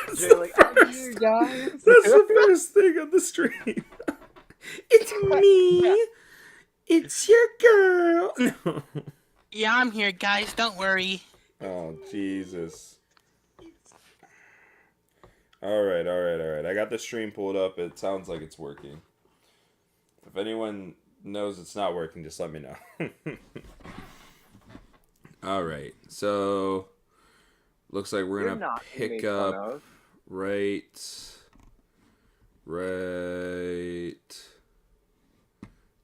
just like, I'm here, guys. That's the first thing on the stream. It's me. It's your girl. No. Yeah, I'm here, guys. Don't worry. Oh, Jesus. All right. I got the stream pulled up. It sounds like it's working. If anyone knows it's not working, just let me know. All right. So, looks like we're going to pick up right.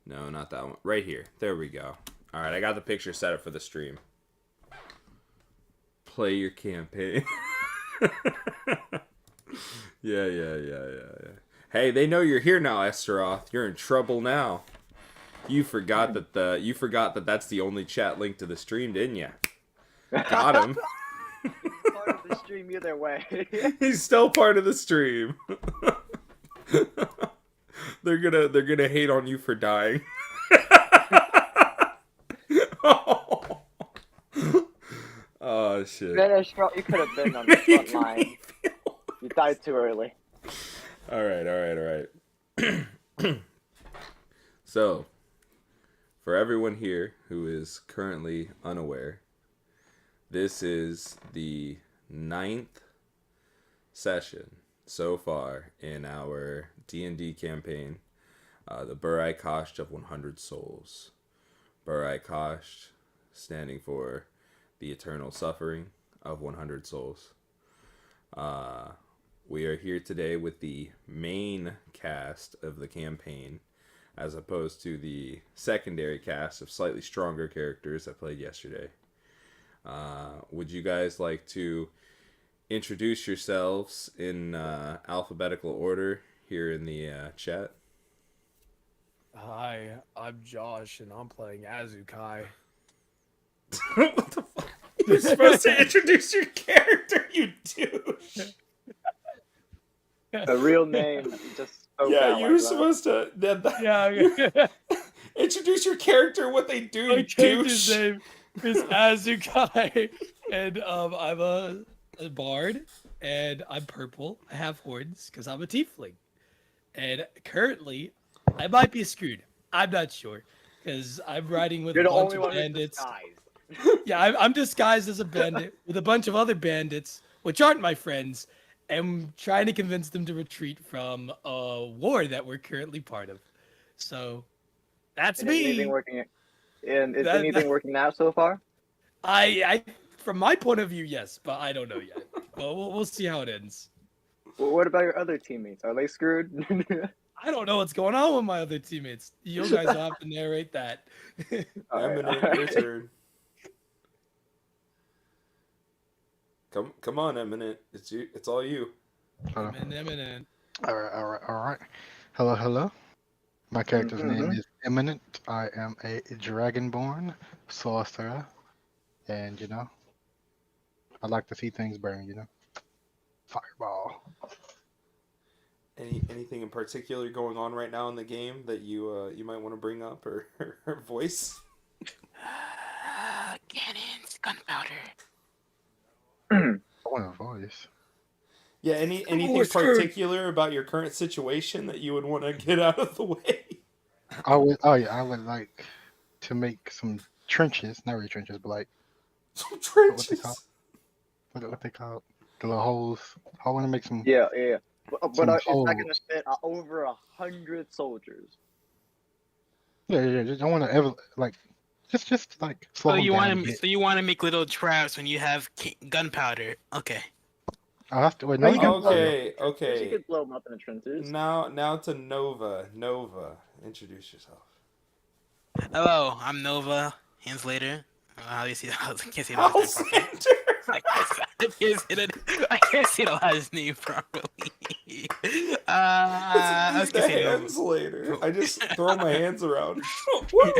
No, not that one. Right here. There we go. All right, I got the picture set up for the stream. Play your campaign. Yeah. Hey, they know you're here now, Esteroth. You're in trouble now. You forgot that that's the only chat link to the stream, didn't you? Got him. Part of the stream either way. He's still part of the stream. They're gonna hate on you for dying. Oh shit! You could have been on the front line. You died too early. All right. So, for everyone here who is currently unaware, this is the 9th session so far in our D&D campaign, the Burae Kasht of 100 Souls. Burae Kasht standing for the eternal suffering of 100 souls. We are here today with the main cast of the campaign, as opposed to the secondary cast of slightly stronger characters that played yesterday. Would you guys like to introduce yourselves in alphabetical order here in the chat? Hi, I'm Josh, and I'm playing Azukai. What the fuck? You're supposed to introduce your character, you douche. The real name just spoke out you were supposed to. Yeah. Introduce your character, what they do, My you character's douche. name is Azukai, and I'm a bard, and I'm purple. I have horns because I'm a tiefling, and currently I might be screwed. I'm not sure because I'm riding with You're a the bunch only of one bandits. disguised. Yeah, I'm disguised as a bandit with a bunch of other bandits, which aren't my friends, and trying to convince them to retreat from a war that we're currently part of. So, that's me. Anything working? And is anything working out so far? I, from my point of view, yes, but I don't know yet. But we'll see how it ends. Well, what about your other teammates? Are they screwed? I don't know what's going on with my other teammates. You guys will have to narrate that. Eminent, your turn. Come on, Eminent. It's you. It's all you. Eminent. All right. Hello. My character's name is Eminent. I am a dragonborn sorcerer, and I like to see things burn. Fireball. Anything in particular going on right now in the game that you might want to bring up or voice? Cannons, gunpowder. I want a voice. Yeah, anything particular about your current situation that you would want to get out of the way? I would like to make some trenches, not really trenches, but like some trenches. What they call the little holes. I want to make some. Yeah. But is that holes. going to fit over 100 soldiers? Yeah. Just, I want to ever just like slow So you down want to make little traps when you have gunpowder? Okay. I have to wait. No, Okay. You could blow them up in the trenches. Now to Nova. Nova, introduce yourself. Hello, I'm Nova. Hands later. How do you see that? I can't see Houselander. I can't see the last name properly. It's the hands later. I just throw my hands around. Woo!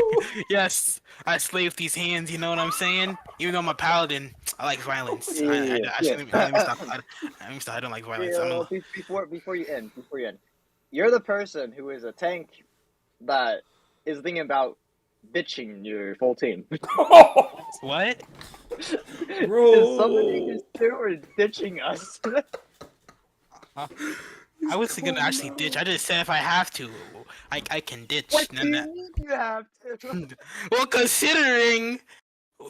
Yes, I slay with these hands. You know what I'm saying? Even though I'm a paladin, I like violence. Let me stop. I don't like violence. Before you end, you're the person who is a tank that is thinking about ditching your full team. What? Bro. Somebody is still ditching us. I wasn't gonna actually ditch. I just said if I have to, I can ditch. What do And you that- mean you have to? Well, considering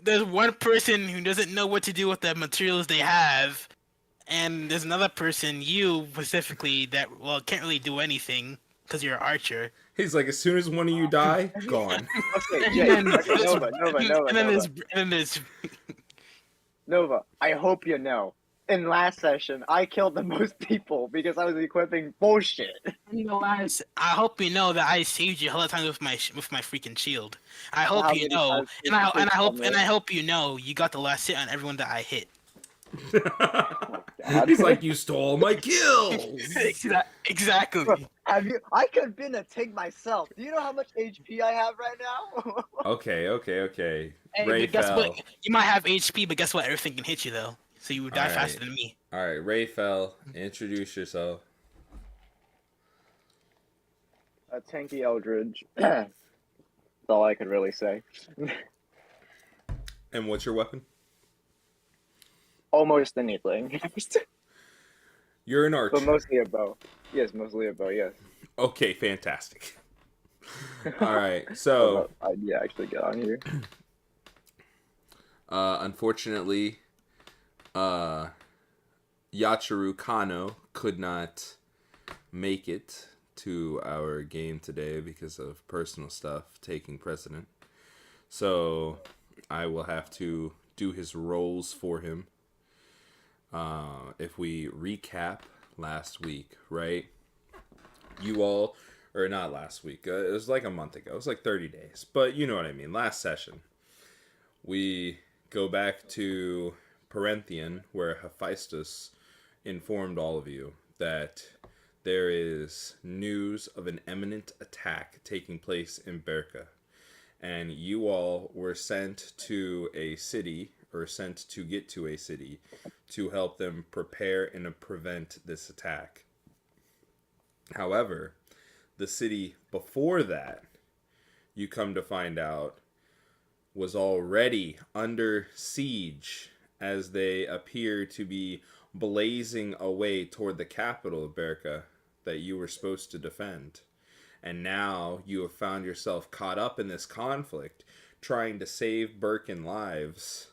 there's one person who doesn't know what to do with the materials they have, and there's another person, you specifically, that can't really do anything because you're an archer. He's like, as soon as one of you die, gone. Okay, And Jay. then Okay, Nova. and then there's Nova, I hope you know. In last session, I killed the most people because I was equipping bullshit. I hope you know that I saved you a lot of times with my freaking shield. I hope How you many know, times and I did you hope tell me? hope you know you got the last hit on everyone that I hit. He's like, you stole my kills. Exactly. Bro, have you? I could have been a tank myself. Do you know how much HP I have right now? Okay. Hey, Ray but guess fell. what? You might have HP, but guess what? Everything can hit you though, so you would die Alright. faster than me. All right, Ray fell. Introduce yourself. A tanky Eldridge. That's all I could really say. And what's your weapon? Almost anything. You're an archer. But mostly a bow. Yes, mostly a bow, yes. Okay, fantastic. All right, so I'd actually get on here. unfortunately, Yachiru Kano could not make it to our game today because of personal stuff taking precedent. So I will have to do his roles for him. If we recap last week, right? You all, or not last week, it was like a month ago. It was like 30 days. But you know what I mean. Last session, we go back to Parenthian, where Hephaestus informed all of you that there is news of an imminent attack taking place in Berka. And you all were sent to a city, or sent to get to a city, to help them prepare and prevent this attack. However, the city before that, you come to find out, was already under siege as they appear to be blazing away toward the capital of Berka that you were supposed to defend. And now you have found yourself caught up in this conflict, trying to save Birkin lives,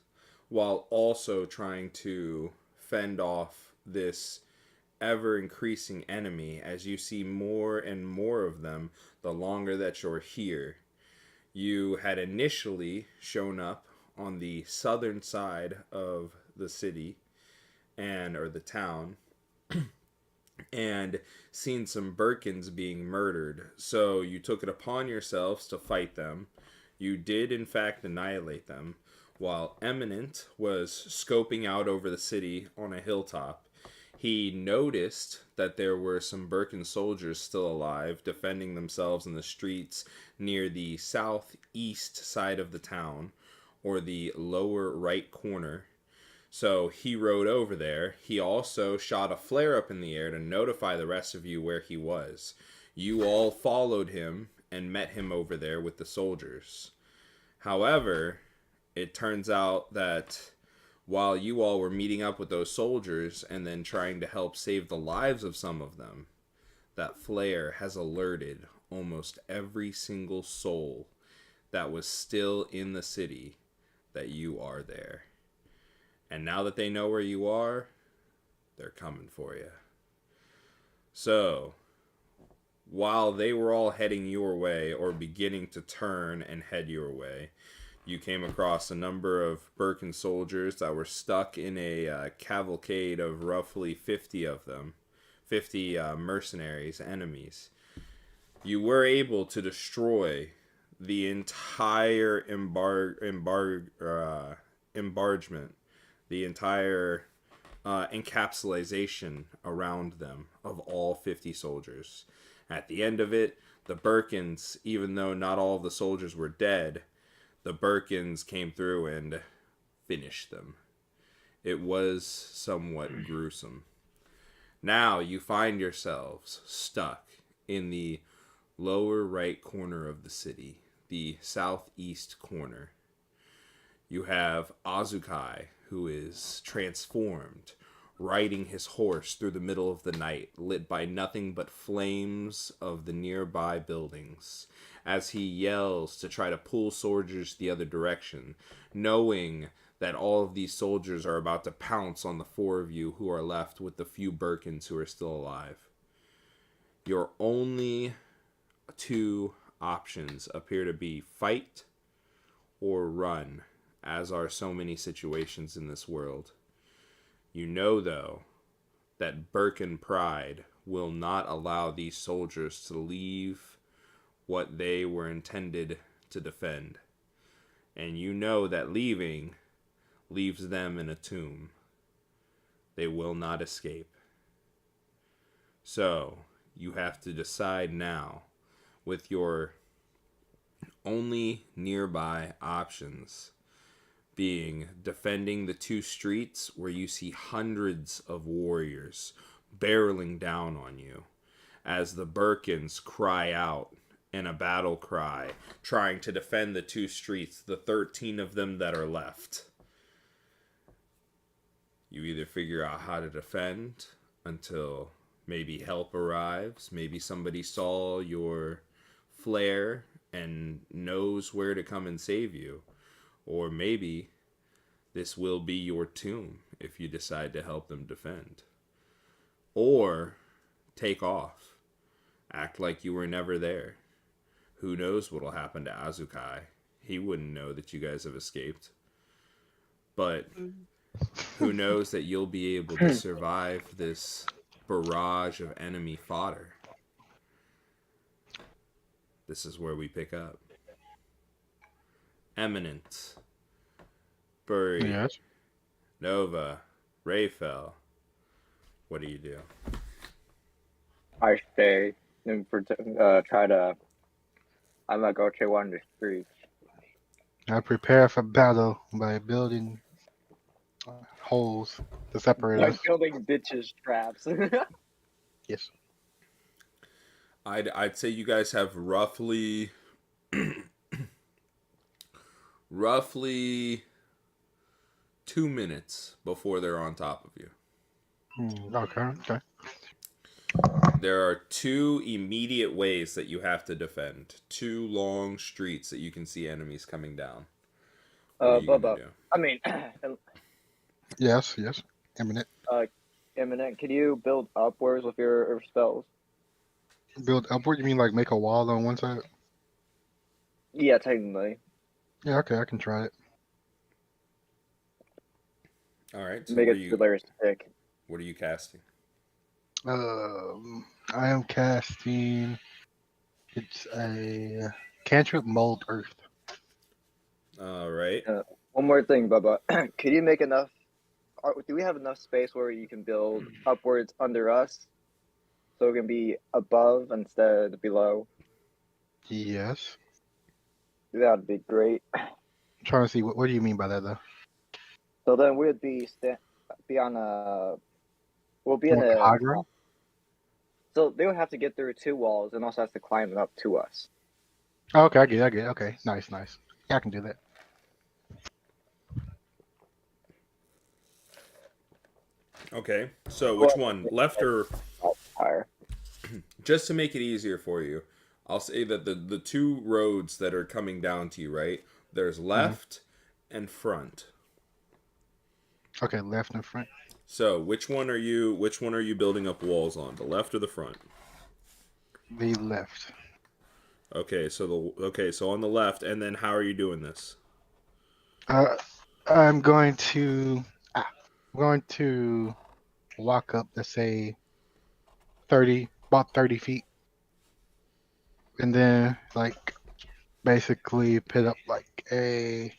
while also trying to fend off this ever-increasing enemy as you see more and more of them the longer that you're here. You had initially shown up on the southern side of the city, or the town, and seen some Birkins being murdered. So you took it upon yourselves to fight them. You did, in fact, annihilate them, while Eminent was scoping out over the city on a hilltop. He noticed that there were some Birkin soldiers still alive, defending themselves in the streets near the southeast side of the town, or the lower right corner. So he rode over there. He also shot a flare up in the air to notify the rest of you where he was. You all followed him and met him over there with the soldiers. However, it turns out that while you all were meeting up with those soldiers and then trying to help save the lives of some of them, that flare has alerted almost every single soul that was still in the city that you are there. And now that they know where you are, they're coming for you. So, while they were all heading your way, or beginning to turn and head your way, you came across a number of Birkin soldiers that were stuck in a cavalcade of roughly 50 of them. 50 mercenaries, enemies. You were able to destroy the entire embargement, the entire encapsulation around them of all 50 soldiers. At the end of it, the Birkins, even though not all of the soldiers were dead, the Birkins came through and finished them. It was somewhat gruesome. Now you find yourselves stuck in the lower right corner of the city. the southeast corner, you have Azukai, who is transformed, riding his horse through the middle of the night, lit by nothing but flames of the nearby buildings, as he yells to try to pull soldiers the other direction, knowing that all of these soldiers are about to pounce on the four of you who are left with the few Birkins who are still alive. Your only two options appear to be fight or run, as are so many situations in this world. You know, though, that Birkin pride will not allow these soldiers to leave what they were intended to defend. And you know that leaving leaves them in a tomb. They will not escape. So, you have to decide now, with your only nearby options being defending the two streets where you see hundreds of warriors barreling down on you as the Birkins cry out in a battle cry, trying to defend the two streets, the 13 of them that are left. You either figure out how to defend until maybe help arrives, maybe somebody saw your flare and knows where to come and save you, or maybe this will be your tomb if you decide to help them defend. Or take off. Act like you were never there. Who knows what'll happen to Azukai? He wouldn't know that you guys have escaped. But who knows that you'll be able to survive this barrage of enemy fodder. This is where we pick up. Eminent, Burae, Yes. Nova, Rayfel. What do you do? I stay and try to. I'm not going to on the streets. I prepare for battle by building holes to separate Like us. building bitches traps. Yes. I'd say you guys have roughly 2 minutes before they're on top of you. Okay. There are two immediate ways that you have to defend. Two long streets that you can see enemies coming down. What are you gonna Bubba. do? I mean, Yes. Imminent. Imminent. Can you build upwards with your spells? Build upward, you mean like make a wall on one side? Yeah, technically. Yeah, okay, I can try it. All right. So Make what it are 2 layers thick. What are you casting? I am casting. It's a cantrip mold earth. All right. One more thing, Bubba. Could you make enough? Do we have enough space where you can build upwards under us, so it can be above instead of below? Yes. That'd be great. I'm trying to see what do you mean by that though? So then we'd be on a. We'll be in Like a. high ground? So they would have to get through 2 walls and also have to climb up to us. Oh, okay, I get it. Okay, nice. Yeah, I can do that. Okay. So which one? Left or Higher. just to make it easier for you, I'll say that the two roads that are coming down to you, right? There's left and front. Okay, left and front. So which one are you building up walls on? The left or the front? The left. Okay, so on the left, and then how are you doing this? I'm going to walk up, let's say, about 30 feet, and then like basically put up like a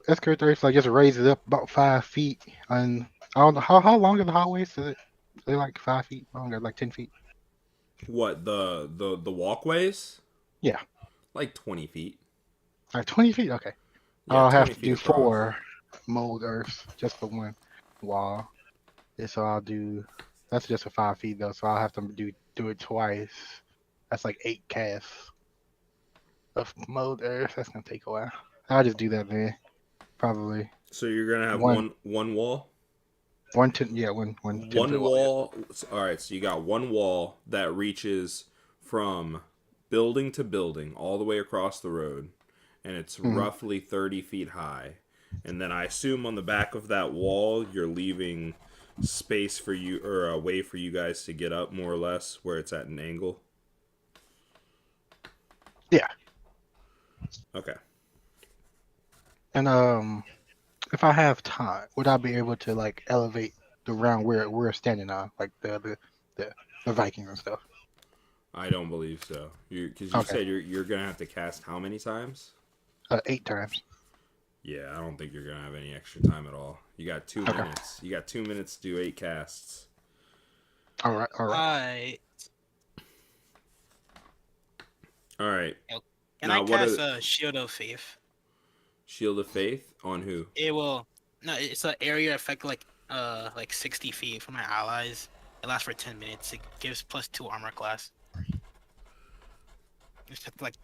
excavator, so I just raise it up about 5 feet. And I don't know how long are the hallways? Is it they're like 5 feet longer, like 10 feet? What, the walkways? Yeah, Like 20 feet. like 20 feet. Okay, Yeah, I'll have 20 to feet do across. 4 mold earths just for one wall. Yeah, so I'll do. That's just for 5 feet though, so I'll have to do it twice. That's like 8 casts. of mode areas. That's gonna take a while. I'll just do that, man. Probably So you're gonna have One. one wall. one 10. Yeah, one 10-foot One wall. All right, so you got one wall that reaches from building to building all the way across the road, and it's roughly 30 feet high. And then I assume on the back of that wall, you're leaving space for you, or a way for you guys to get up, more or less, where it's at an angle. Yeah. Okay. And if I have time, would I be able to like elevate the round where we're standing on, like the Vikings and stuff? I don't believe so. Because you Okay. said you're gonna have to cast how many times? 8 times. Yeah, I don't think you're gonna have any extra time at all. You got 2 Okay. minutes. You got 2 minutes to do 8 casts. All right. All right. All right. Can Now, I what are cast the- a Shield of Faith? Shield of Faith on who? It will. No, it's an area effect like 60 feet from my allies. It lasts for 10 minutes. It gives +2 armor class. It's just like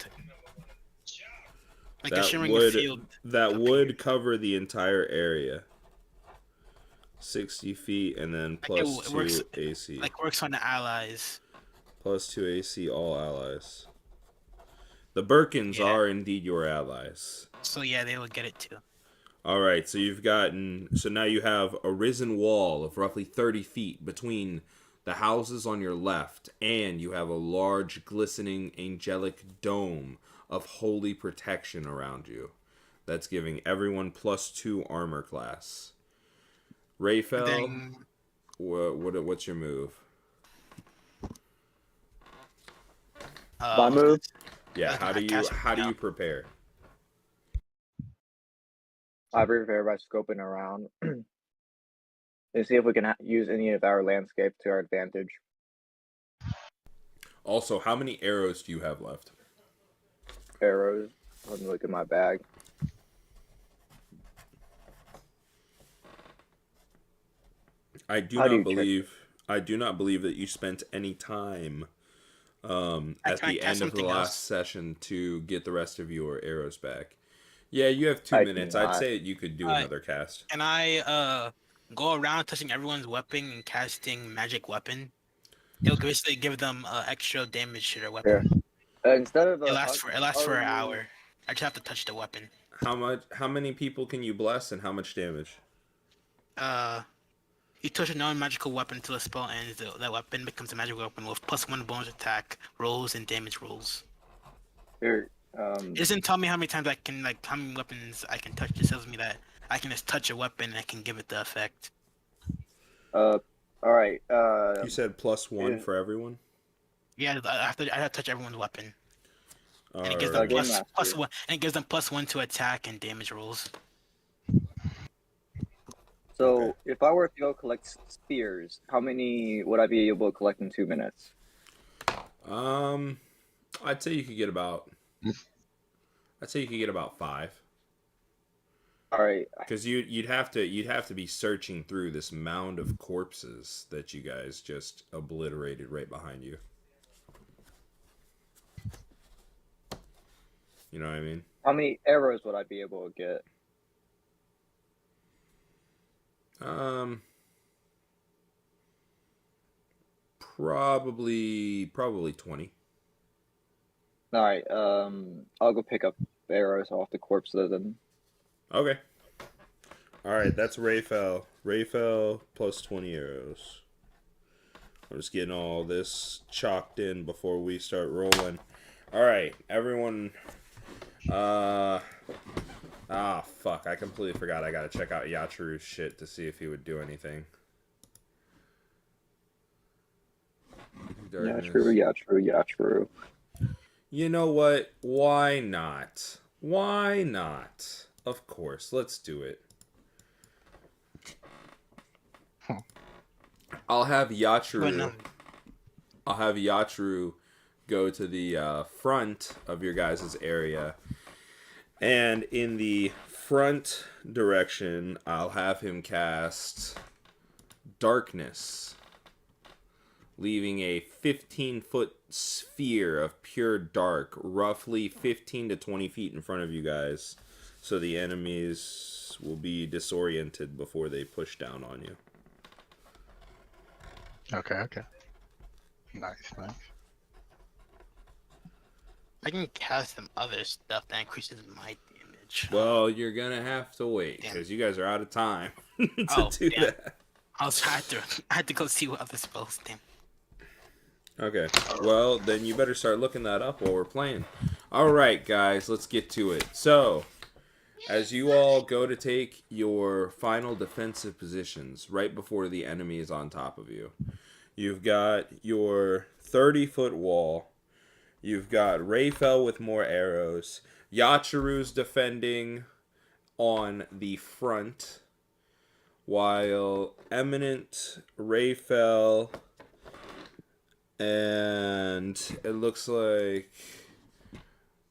a That shimmering would field. that up would here. cover the entire area. 60 feet and then Like, plus it works- 2 AC. Like works on the allies. Plus 2 AC all allies. The Birkins Yeah. are indeed your allies. So yeah, they will get it too. All right, so now you have a risen wall of roughly 30 feet between the houses on your left, and you have a large, glistening, angelic dome of holy protection around you. That's giving everyone +2 armor class. Rayfel, Then what's your move? My move? Yeah, That's how do not you casting how do now. you prepare? I prepare by scoping around and see if we can use any of our landscape to our advantage. Also, how many arrows do you have left? Arrows. Let me look at my bag. I do How do not you check believe that you spent any time at can I the cast end of the something last else? session to get the rest of your arrows back. Yeah, you have 2 I do minutes. I'd not. say you could do Alright. another cast. Can I go around touching everyone's weapon and casting magic weapon? It'll basically give them extra damage to their weapon. Instead of It lasts for an you- hour. I just have to touch the weapon. How many people can you bless and how much damage? You touch a non-magical weapon until the spell ends. That weapon becomes a magical weapon with +1 bonus attack rolls and damage rolls. Here, It doesn't tell me how many times I can, like, how many weapons I can touch. It tells me that I can just touch a weapon and I can give it the effect. all right. You said +1 yeah. for everyone? Yeah, I have to touch everyone's weapon. And it gives Alright. them Game Master. +1, and it gives them +1 to attack and damage rolls. So Okay. if I were to go collect spears, how many would I be able to collect in 2 minutes? I'd say you could get about 5. All right. Because you'd have to be searching through this mound of corpses that you guys just obliterated right behind you. You know what I mean? How many arrows would I be able to get? Probably 20. All right. I'll go pick up arrows off the corpses then. Okay. All right, that's Rayfel. Rayfel plus 20 arrows. I'm just getting all this chalked in before we start rolling. All right, everyone. Fuck! I completely forgot. I gotta check out Yachiru's shit to see if he would do anything. Yeah, true. You know what? Why not? Why not? Of course, let's do it. I'll have Yachiru go to the front of your guys' area. And in the front direction, I'll have him cast Darkness. leaving a 15-foot sphere of pure dark, roughly 15 to 20 feet in front of you guys, so the enemies will be disoriented before they push down on you. Okay. Nice. I can cast some other stuff that increases my damage. Well, you're gonna have to wait, because you guys are out of time to do damn. that. I had to go see what other spells. Damn. Okay, well, then you better start looking that up while we're playing. Alright, guys, let's get to it. So, as you all go to take your final defensive positions right before the enemy is on top of you, you've got your 30-foot wall. You've got Rayfel with more arrows. Yachiru's defending on the front, while Eminent, Rayfel, and it looks like...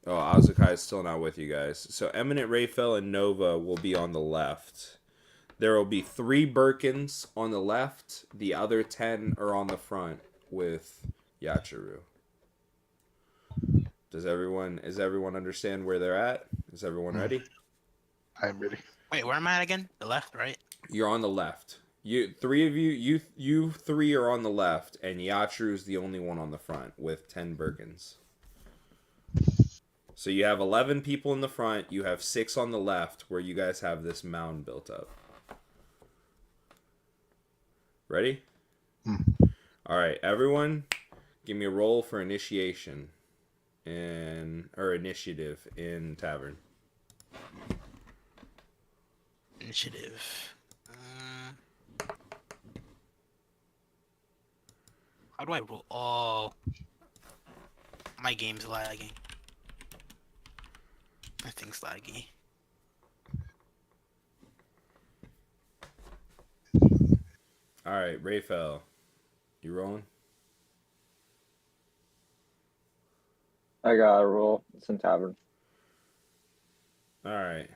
Oh, Azukai is still not with you guys. So Eminent, Rayfel, and Nova will be on the left. There will be 3 Birkins on the left. The other 10 are on the front with Yachiru. Is everyone understand where they're at? Is everyone ready? I'm ready. Wait, where am I at again? The left, right? You're on the left. You 3 of you 3 are on the left, and Yachiru's the only one on the front with 10 Birkins. So you have 11 people in the front. You have 6 on the left, where you guys have this mound built up. Ready? All right, everyone, give me a roll for initiation. Initiative in Tavern. Initiative. How do I roll? Oh, my game's lagging. My thing's laggy. All right, Rayfel, you rolling? I got a roll. It's in Tavern. All right.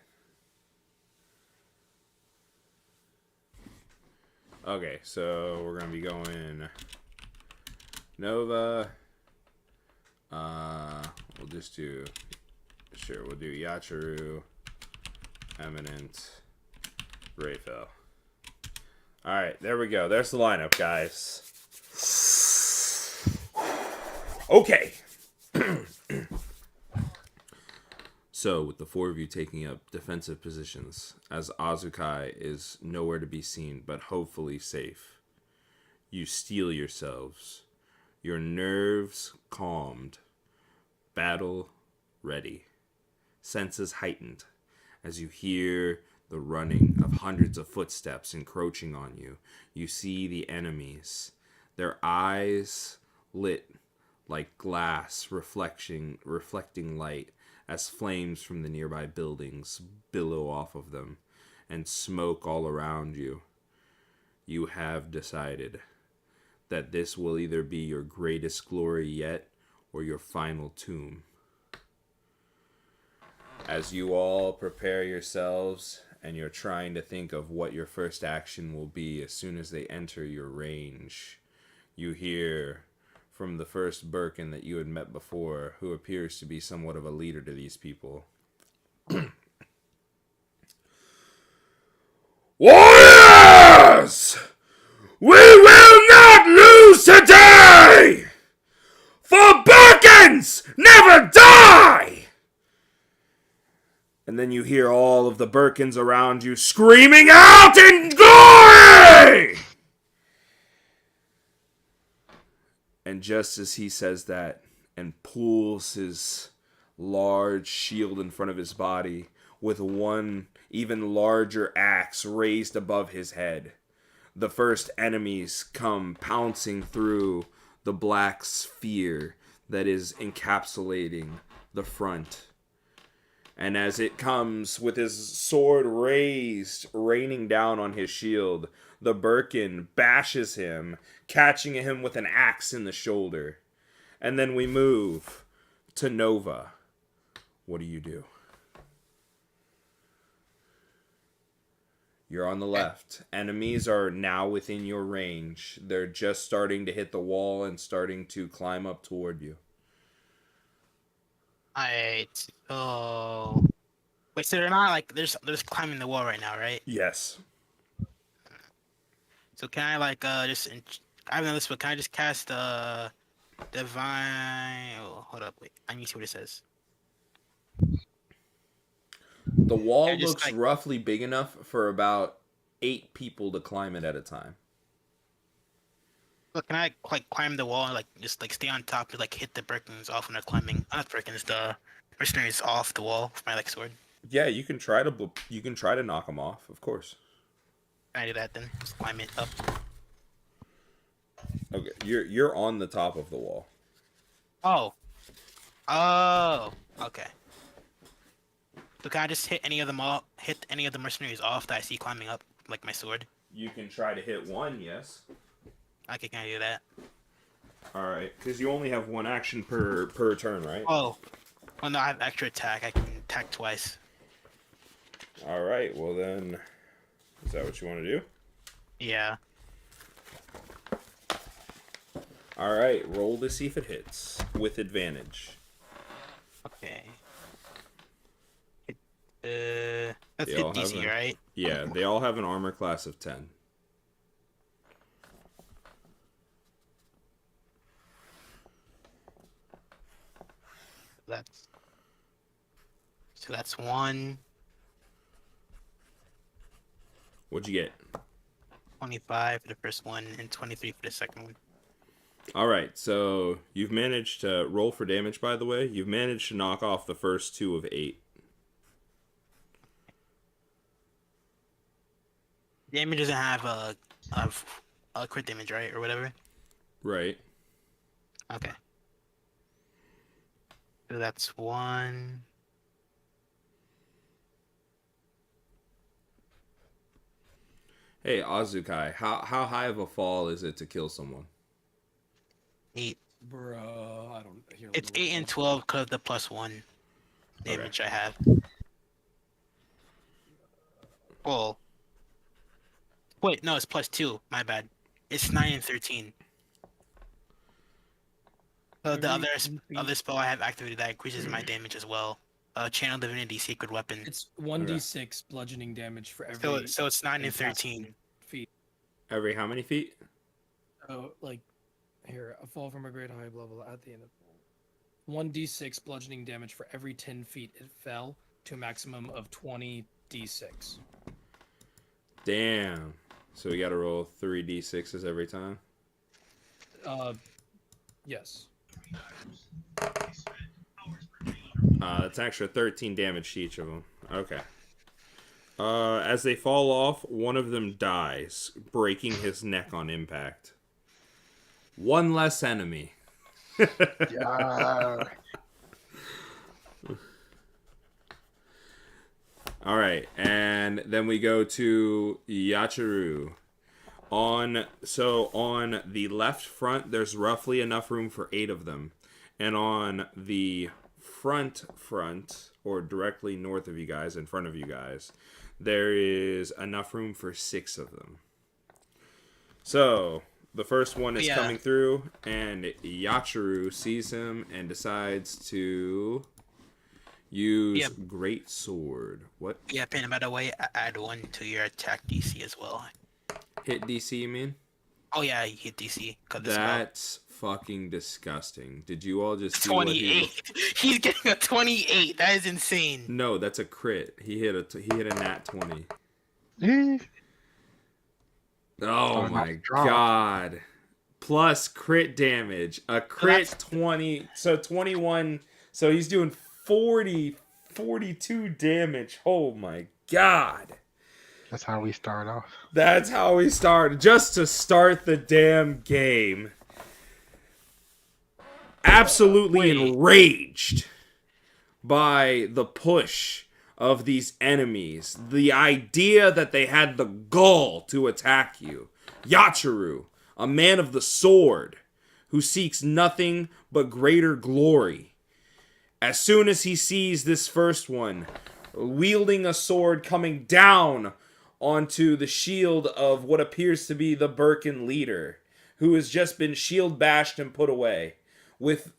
Okay, so we're gonna be going Nova. We'll just do we'll do Yachiru, Eminent, Rayfel. All right, there we go. There's the lineup, guys. Okay. So, with the 4 of you taking up defensive positions, as Azukai is nowhere to be seen, but hopefully safe, you steel yourselves, your nerves calmed, battle ready, senses heightened, as you hear the running of hundreds of footsteps encroaching on you. You see the enemies, their eyes lit like glass reflecting light, as flames from the nearby buildings billow off of them and smoke all around you. You have decided that this will either be your greatest glory yet or your final tomb. As you all prepare yourselves and you're trying to think of what your first action will be as soon as they enter your range, you hear from the first Birkin that you had met before, who appears to be somewhat of a leader to these people. Warriors! We will not lose today! For Birkins never die! And then you hear all of the Birkins around you screaming out in glory! And just as he says that and pulls his large shield in front of his body with one even larger axe raised above his head, the first enemies come pouncing through the black sphere that is encapsulating the front. And as it comes with his sword raised, raining down on his shield, the Birkin bashes him, catching him with an axe in the shoulder. And then we move to Nova. What do? You're on the left. Enemies are now within your range. They're just starting to hit the wall and starting to climb up toward you. Alright. Oh. Wait, so they're not like they're just climbing the wall right now, right? Yes. So can I like just I haven't done this, but can I just cast divine? Oh, hold up, wait. I need to see what it says. The wall Yeah, just, looks like- roughly big enough for about 8 people to climb it at a time. Look, can I like climb the wall and like just like stay on top and like hit the Birkins off when they're climbing? Not Birkins, the mercenaries off the wall with my like sword. Yeah, you can try to knock them off, of course. Can I do that then? Just climb it up. Okay, you're on the top of the wall. Oh. Oh. Okay. So can I just hit any of them all? Hit any of the mercenaries off that I see climbing up, like my sword? You can try to hit one, yes. Okay, can I do that? All right, because you only have one action per turn, right? Oh. Well, no, I have extra attack. I can attack twice. All right, well then, is that what you want to do? Yeah. All right, roll to see if it hits with advantage. Okay. That's They hit all have DC, a- right? Yeah, they all have an armor class of 10. That's one. What'd you get? 25 for the first one and 23 for the second one. All right, so you've managed to roll for damage, by the way. You've managed to knock off the first 2 of 8. Damage doesn't have a crit damage, right? Or whatever? Right. Okay. So that's one. Hey, Azukai, how high of a fall is it to kill someone? 8. Bro, I don't hear. It's 8 and 12 because of the +1 damage I have. Well. Wait, no, it's +2. My bad. It's 9 and 13. So the Every other 10 feet. other spell I have activated that increases my damage as well. Channel Divinity Sacred Weapon. It's 1d6 bludgeoning damage for every. So it's 9 and impassable 13. feet. Every how many feet? Oh, like here, a fall from a great high level at the end of 1d6 bludgeoning damage for every 10 feet it fell to a maximum of 20d6. Damn. So we gotta roll 3d6s every time? Yes. That's an extra 13 damage to each of them. Okay. As they fall off, one of them dies, breaking his neck on impact. One less enemy. Yeah. All right, and then we go to Yachiru. On the left front, there's roughly enough room for 8 of them, and on the front, or directly north of you guys, in front of you guys, there is enough room for 6 of them. So the first one is coming through, and Yachiru sees him and decides to use Great Sword. What? Yeah, Panda, by the way, add 1 to your attack DC as well. Hit DC, you mean? Oh yeah, you hit DC. That's fucking disgusting. Did you all just see what he 28. He's getting a 28. That is insane. No, that's a crit. He hit a nat 20. Oh my god. Plus crit damage. A crit 20. So 21. So he's doing 42 damage. Oh my god. That's how we start off. That's how we started. Just to start the damn game. Absolutely enraged by the push of these enemies. The idea that they had the gall to attack you. Yachiru, a man of the sword, who seeks nothing but greater glory. As soon as he sees this first one, wielding a sword coming down onto the shield of what appears to be the Birkin leader, who has just been shield bashed and put away. With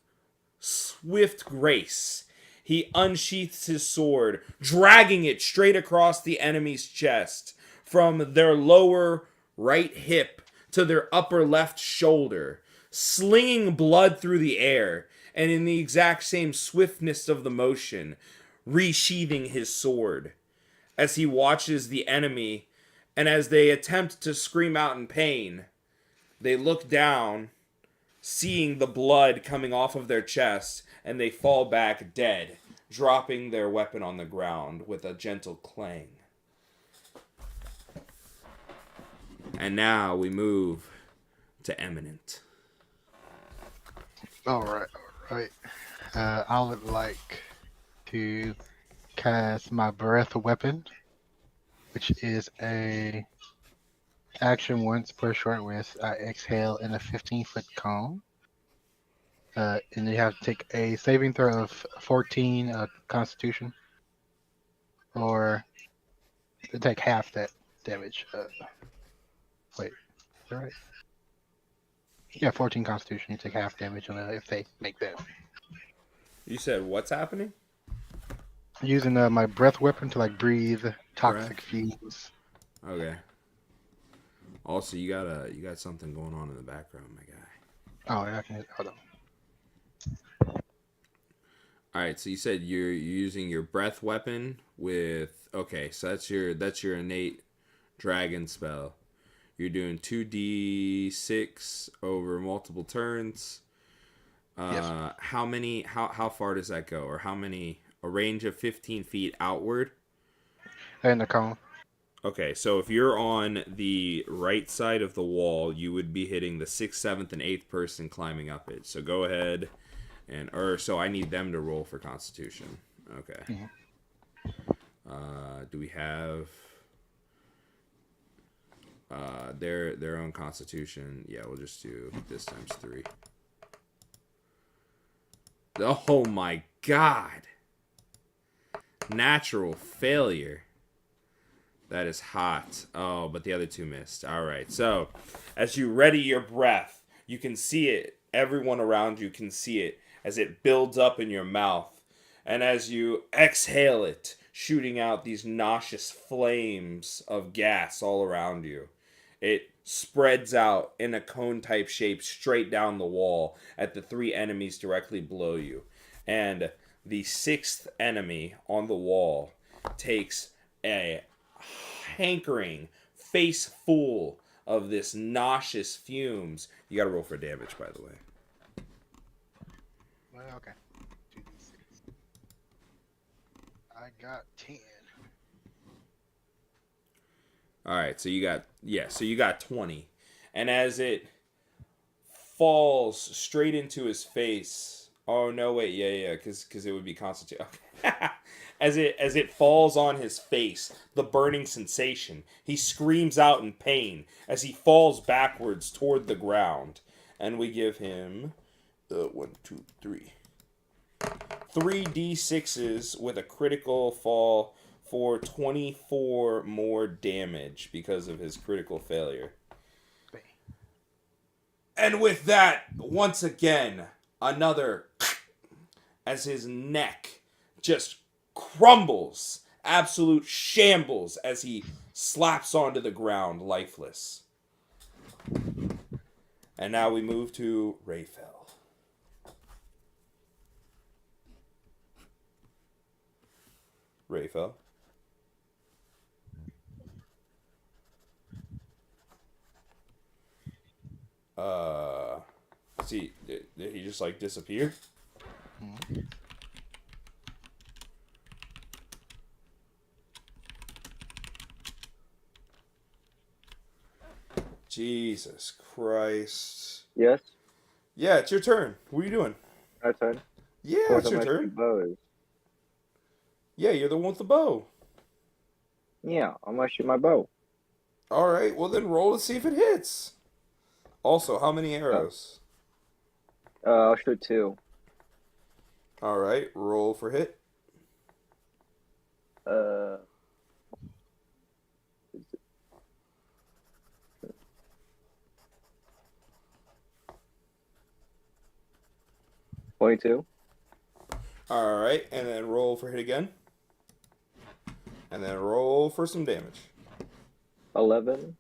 swift grace, he unsheaths his sword, dragging it straight across the enemy's chest, from their lower right hip to their upper left shoulder, slinging blood through the air, and in the exact same swiftness of the motion, resheathing his sword. As he watches the enemy, and as they attempt to scream out in pain, they look down, seeing the blood coming off of their chest, and they fall back dead, dropping their weapon on the ground with a gentle clang. And now we move to Eminent. All right. I would like to cast my breath weapon, which is a action once per short rest. I exhale in a 15-foot cone. And you have to take a saving throw of 14 Constitution, or take half that damage. Wait, is that right? Yeah, 14 Constitution. You take half damage on if they make that. You said what's happening? Using my breath weapon to breathe toxic fumes. Okay. Also, you got something going on in the background, my guy. Oh, yeah, I can hold on. All right, so you said you're using your breath weapon with so that's your innate dragon spell. You're doing 2d6 over multiple turns. Yes. How far does that go, or a range of 15 feet outward? And the cone. Okay, so if you're on the right side of the wall, you would be hitting the 6th, 7th, and 8th person climbing up it. So go ahead so I need them to roll for Constitution. Okay. Mm-hmm. Do we have their own Constitution? Yeah, we'll just do this times 3. Oh my god! Natural failure. That is hot. Oh, but the other 2 missed. All right. So, as you ready your breath, you can see it. Everyone around you can see it as it builds up in your mouth. And as you exhale it, shooting out these nauseous flames of gas all around you, it spreads out in a cone-type shape straight down the wall at the 3 enemies directly below you. And the 6th enemy on the wall takes a hankering face full of this nauseous fumes. You gotta roll for damage, by the way. Well, okay. 2d6. I got 10. All right, so you got 20. And as it falls straight into his face. Oh no, wait, yeah, because it would be Constitution. Okay. As it falls on his face, the burning sensation, he screams out in pain as he falls backwards toward the ground. And we give him 3 d6s with a critical fall for 24 more damage because of his critical failure. And with that, once again, another as his neck just crumbles, absolute shambles as he slaps onto the ground lifeless. And now we move to Rayfell. Rayfell. See, did he just disappear? Mm-hmm. Jesus Christ. Yes. Yeah, it's your turn. What are you doing? My turn. Yeah, Of course, it's your I'm gonna turn. shoot bows. Yeah, you're the one with the bow. Yeah, I'm gonna shoot my bow. All right, well then roll to see if it hits. Also, how many arrows? I'll shoot 2. All right, roll for hit. 22. All right, and then roll for hit again. And then roll for some damage. 11.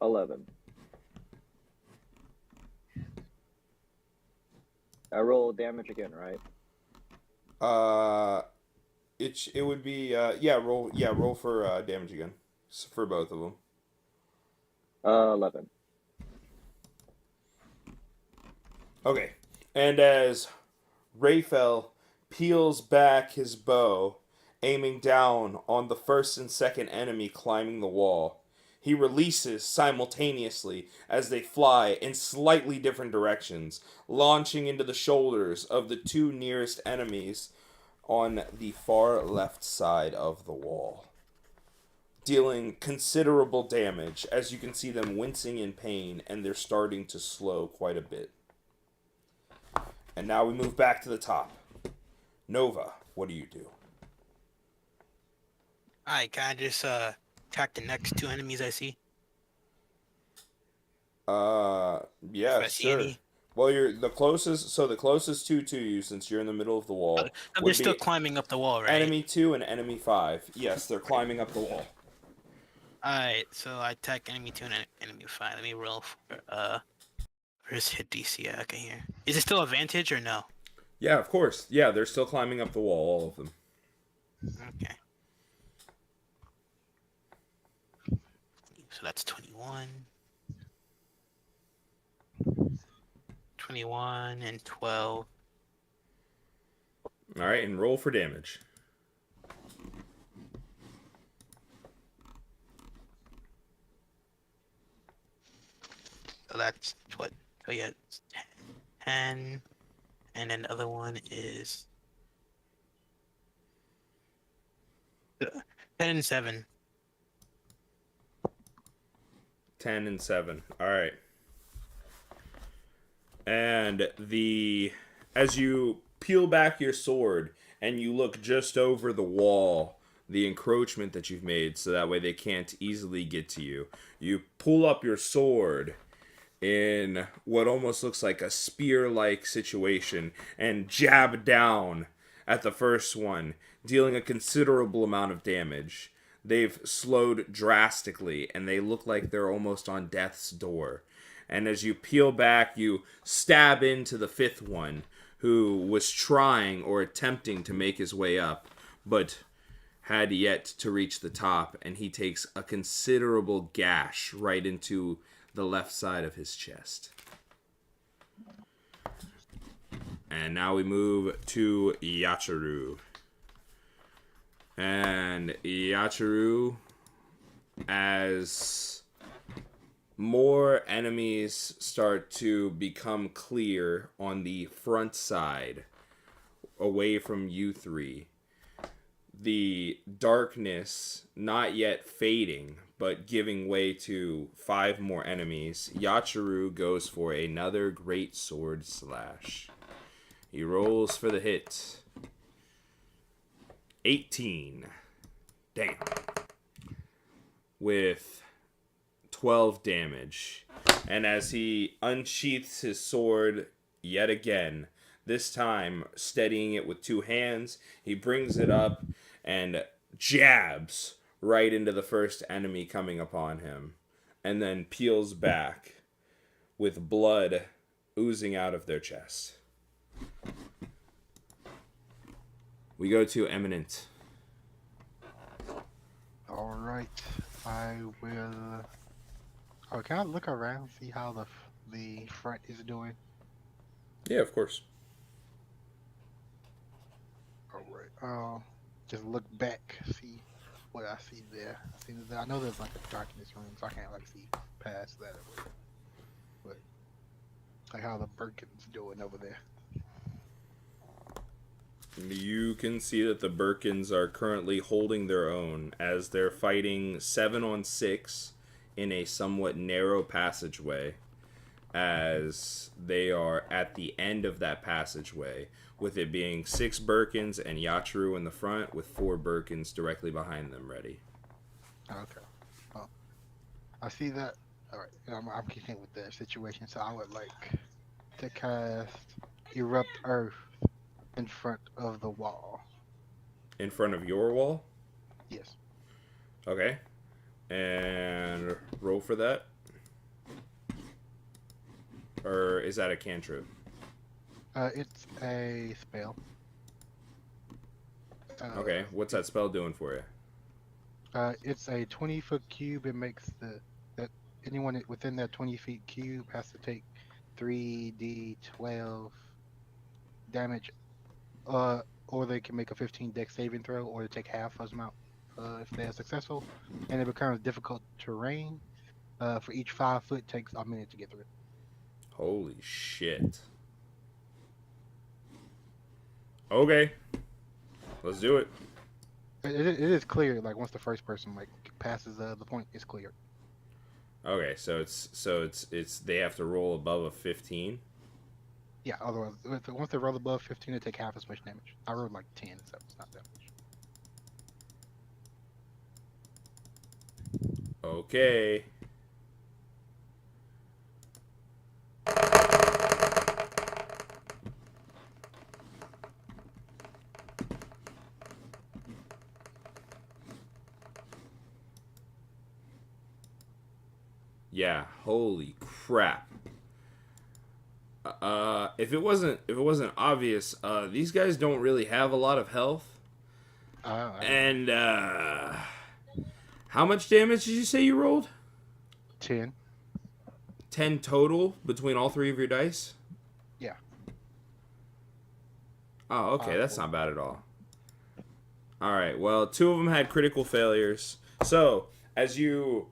11. I roll damage again, right? It would be roll for damage again for both of them. 11. Okay, and as Raphael peels back his bow, aiming down on the first and second enemy climbing the wall, he releases simultaneously as they fly in slightly different directions, launching into the shoulders of the two nearest enemies on the far left side of the wall, dealing considerable damage as you can see them wincing in pain, and they're starting to slow quite a bit. And now we move back to the top. Nova, what do you do? Alright, can I just attack the next two enemies I see? Yeah, If I see sure. any? Well, you're the closest, so the closest two to you, since you're in the middle of the wall, They're would still be climbing up the wall, right? enemy 2 and enemy 5. Yes, they're climbing up the wall. Alright, so I attack enemy 2 and enemy 5. Let me roll for where's hit DC at? Okay, here. Is it still advantage or no? Yeah, of course. Yeah, they're still climbing up the wall, all of them. Okay. So that's 21. 21 and 12. All right, and roll for damage. So that's what? Oh yeah, it's 10. And then the other one is 10 and 7. 10 and 7. All right. And as you peel back your sword and you look just over the wall, the encroachment that you've made, so that way they can't easily get to you, you pull up your sword in what almost looks like a spear-like situation and jab down at the first one, dealing a considerable amount of damage. They've slowed drastically, and they look like they're almost on death's door. And as you peel back, you stab into the fifth one, who was trying or attempting to make his way up, but had yet to reach the top, and he takes a considerable gash right into the left side of his chest. And now we move to Yachiru. And Yachiru, as more enemies start to become clear on the front side, away from you three, the darkness not yet fading, but giving way to 5 more enemies, Yachiru goes for another great sword slash. He rolls for the hit. 18. Damn. With 12 damage. And as he unsheaths his sword yet again, this time steadying it with 2 hands, he brings it up and jabs right into the first enemy coming upon him, and then peels back with blood oozing out of their chest. We go to Eminent. All right, I will. Oh, can I look around, see how the front is doing? Yeah, of course. All right. Just look back, see what I see there. I know there's like a darkness room, so I can't like see past that. But like how the Birkin's doing over there. You can see that the Birkins are currently holding their own as they're fighting 7-on-6 in a somewhat narrow passageway, as they are at the end of that passageway, with it being 6 Birkins and Yachiru in the front, with 4 Birkins directly behind them ready. Okay. Well, I see that. All right. I'm keeping with the situation, so I would like to cast Erupt Earth in front of the wall. In front of your wall? Yes. Okay. And roll for that? Or is that a cantrip? It's a spell. Okay, what's that spell doing for you? It's a 20-foot cube. It makes that anyone within that 20-feet cube has to take 3d12 damage, or they can make a 15 dex saving throw, or they take half as amount if they are successful, and it becomes difficult terrain. For each 5 foot, takes a minute to get through it. Holy shit. Okay. Let's do it. It is clear. Like once the first person passes the point, it's clear. Okay, so it's they have to roll above a 15. Yeah. Otherwise, once they roll above 15, they take half as much damage. I rolled like 10, so it's not that much. Okay. Yeah, holy crap. If it wasn't obvious, these guys don't really have a lot of health. And how much damage did you say you rolled? 10. 10 total between all three of your dice? Yeah. Oh, okay, that's not bad at all. Alright, well, 2 of them had critical failures. So, as you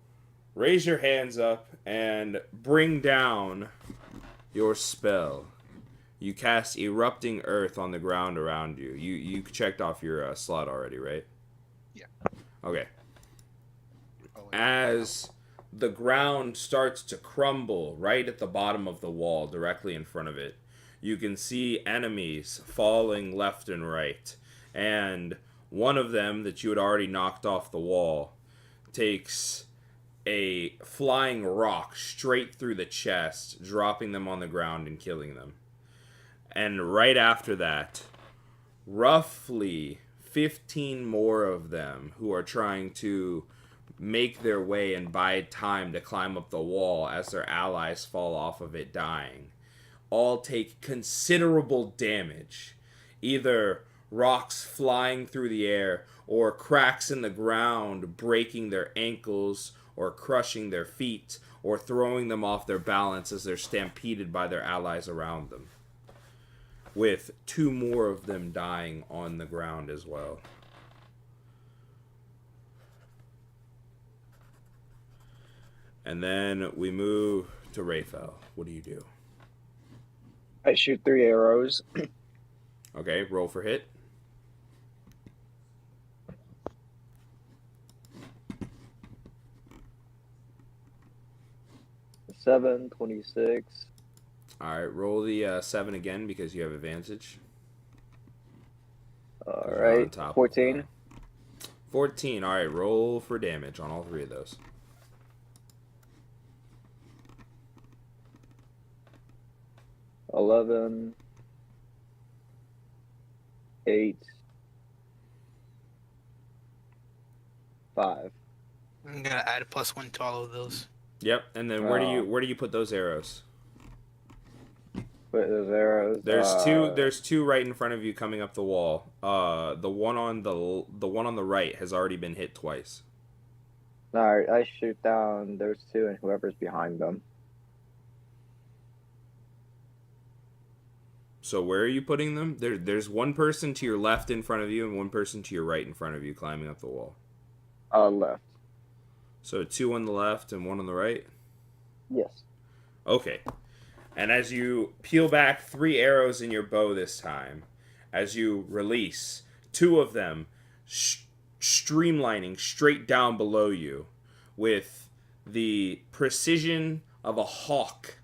raise your hands up and bring down your spell, you cast Erupting Earth on the ground around you. You checked off your slot already, right? Yeah. Okay. As the ground starts to crumble right at the bottom of the wall, directly in front of it, you can see enemies falling left and right. And one of them that you had already knocked off the wall takes a flying rock straight through the chest, dropping them on the ground and killing them. And right after that, roughly 15 more of them who are trying to make their way and bide time to climb up the wall as their allies fall off of it dying, all take considerable damage. Either rocks flying through the air, or cracks in the ground breaking their ankles, or crushing their feet, or throwing them off their balance as they're stampeded by their allies around them. With 2 more of them dying on the ground as well. And then we move to Rayfel. What do you do? I shoot 3 arrows. Okay, roll for hit. Seven, 26. Alright, roll the 7 again because you have advantage. Alright, 14. 14, alright, roll for damage on all 3 of those. 11, 8, 5. I'm gonna add a +1 to all of those. Yep, and then where do you put those arrows? Put those arrows. There's two right in front of you coming up the wall. The one on the right has already been hit twice. Alright, I shoot down those 2 and whoever's behind them. So where are you putting them? There's one person to your left in front of you and one person to your right in front of you climbing up the wall. Left. So 2 on the left and 1 on the right? Yes. Okay. And as you peel back 3 arrows in your bow this time, as you release, 2 of them streamlining straight down below you with the precision of a hawk,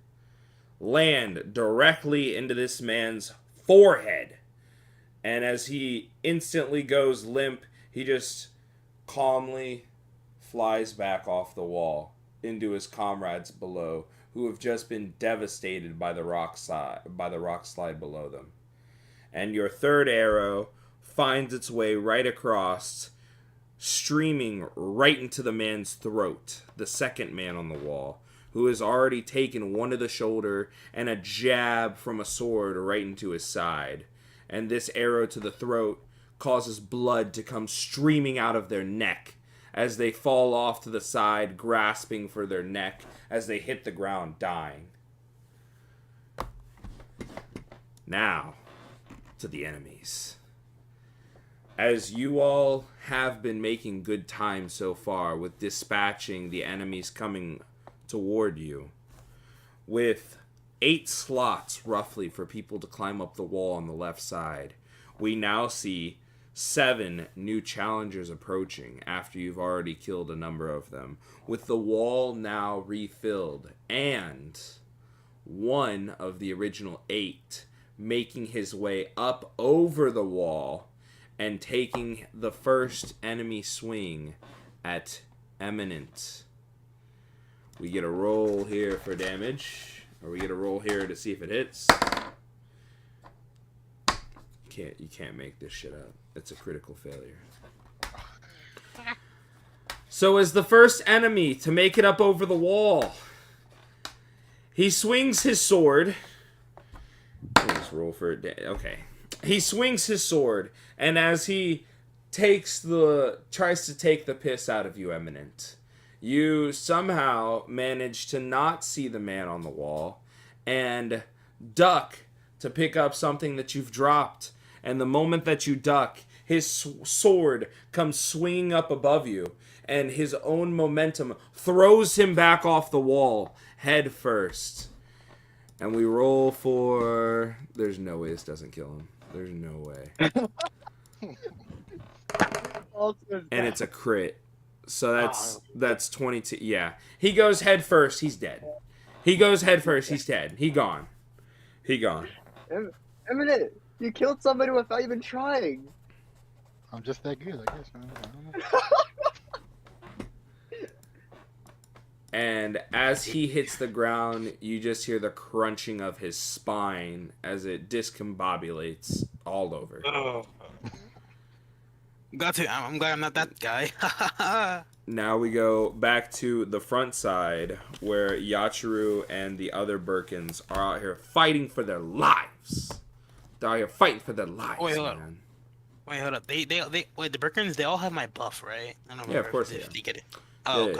land directly into this man's forehead. And as he instantly goes limp, he just calmly flies back off the wall into his comrades below, who have just been devastated by the rock slide below them. And your third arrow finds its way right across, streaming right into the man's throat, the second man on the wall, who has already taken one to the shoulder and a jab from a sword right into his side. And this arrow to the throat causes blood to come streaming out of their neck as they fall off to the side, grasping for their neck as they hit the ground, dying. Now, to the enemies. As you all have been making good time so far with dispatching the enemies coming toward you, with 8 slots roughly for people to climb up the wall on the left side, we now see 7 new challengers approaching after you've already killed a number of them, with the wall now refilled, and one of the original 8 making his way up over the wall and taking the first enemy swing at Eminent. We get a roll here for damage, or we get a roll here to see if it hits. You can't make this shit up. It's a critical failure. So as the first enemy to make it up over the wall, he swings his sword. Let me just roll for it. Okay. He swings his sword, and as he tries to take the piss out of you, Eminent, you somehow manage to not see the man on the wall and duck to pick up something that you've dropped. And the moment that you duck, his sword comes swinging up above you, and his own momentum throws him back off the wall, head first. And we roll for... There's no way this doesn't kill him. There's no way. And it's a crit. So that's 22. Yeah. He goes head first, he's dead. He goes head first, he's dead. He gone. Eminent, you killed somebody without even trying. I'm just that good, I guess. Man. I don't know. And as he hits the ground, you just hear the crunching of his spine as it discombobulates all over. Oh. Got to. I'm glad I'm not that guy. Now we go back to the front side, where Yachiru and the other Birkins are out here fighting for their lives. They're out here fighting for their lives, Wait, hold man. Hold up. Wait, the Birkins, they all have my buff, right? I don't remember. Yeah, of course if they get it. Oh, Yeah.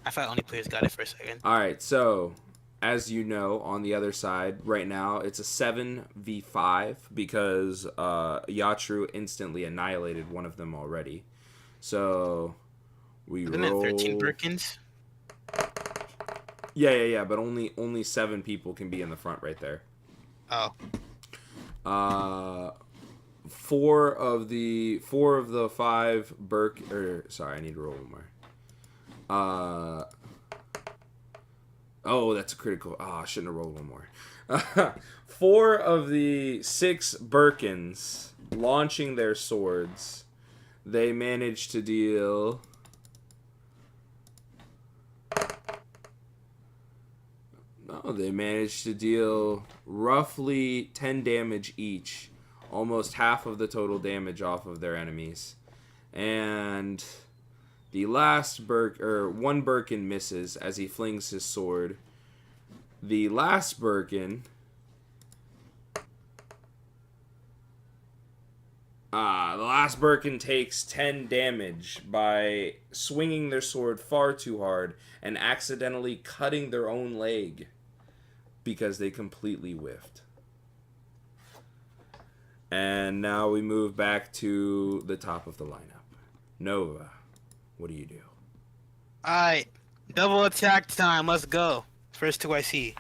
I thought only players got it for a second. Alright, so, as you know, on the other side, right now, it's a 7v5 because Yachiru instantly annihilated one of them already. So, Isn't it 13 Birkins? Yeah, but only 7 people can be in the front right there. Oh. 4 of the 5 I need to roll one more. Oh, that's a critical. I shouldn't have rolled one more. 4 of the 6 Birkins launching their swords, they managed to deal. No, they managed to deal roughly 10 damage each, almost half of the total damage off of their enemies, and the last one Birkin misses as he flings his sword. The last Birkin takes 10 damage by swinging their sword far too hard and accidentally cutting their own leg because they completely whiffed. And now we move back to the top of the lineup. Nova, what do you do? Alright. Double attack time. Let's go. First 2 I see.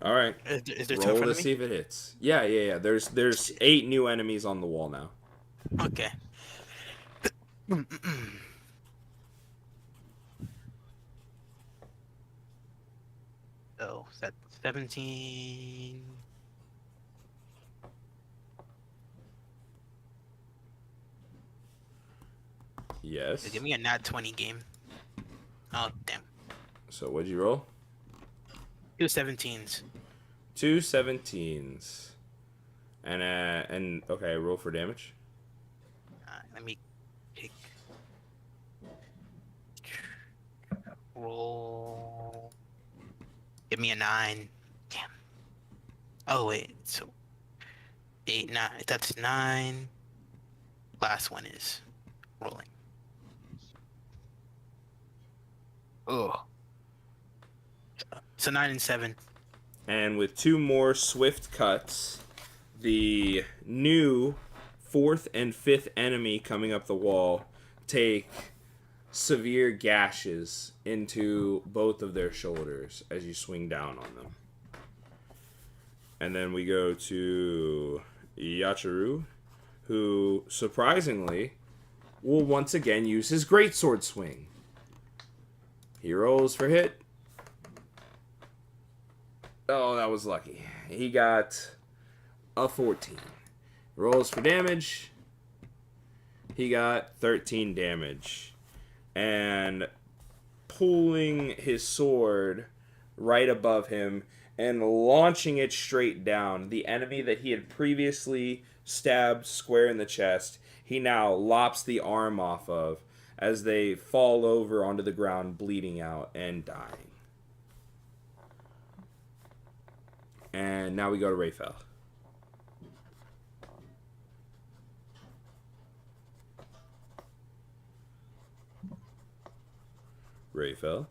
All right. Is there 2 in Roll front to of me? see if it hits. Yeah. There's 8 new enemies on the wall now. Okay. So, that's 17. Yes. Give me a nat 20 game. Oh, damn. So what'd you roll? 2 17s. 2 17s. And okay, roll for damage. Let me pick. Roll. Give me a 9. Damn. Oh wait, so 8, 9. That's 9. Last one is rolling. Oh. So 9 and 7. And with 2 more swift cuts, the new 4th and 5th enemy coming up the wall take severe gashes into both of their shoulders as you swing down on them. And then we go to Yachiru, who surprisingly will once again use his greatsword swing. He rolls for hit. Oh, that was lucky. He got a 14. Rolls for damage. He got 13 damage. And pulling his sword right above him and launching it straight down, the enemy that he had previously stabbed square in the chest, he now lops the arm off of as they fall over onto the ground, bleeding out and dying. And now we go to Rayfel. Rayfel.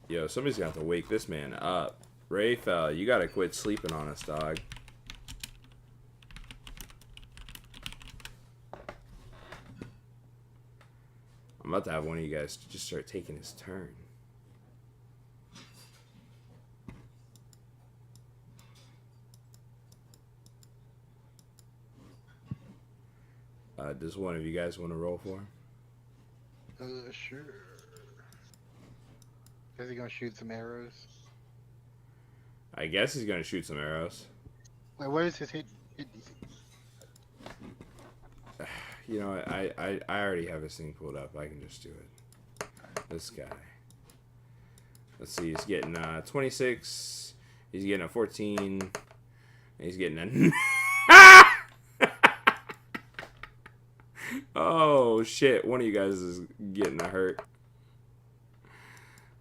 Yo, somebody's gonna have to wake this man up. Rayfel, you gotta quit sleeping on us, dog. I'm about to have one of you guys just start taking his turn. Does one of you guys want to roll for him? Sure. Is he gonna shoot some arrows? I guess he's gonna shoot some arrows. Wait, what is his hit DC? You know, I already have this thing pulled up. I can just do it. This guy. Let's see. He's getting 26. He's getting a 14. He's getting a... Oh, shit. One of you guys is getting a hurt.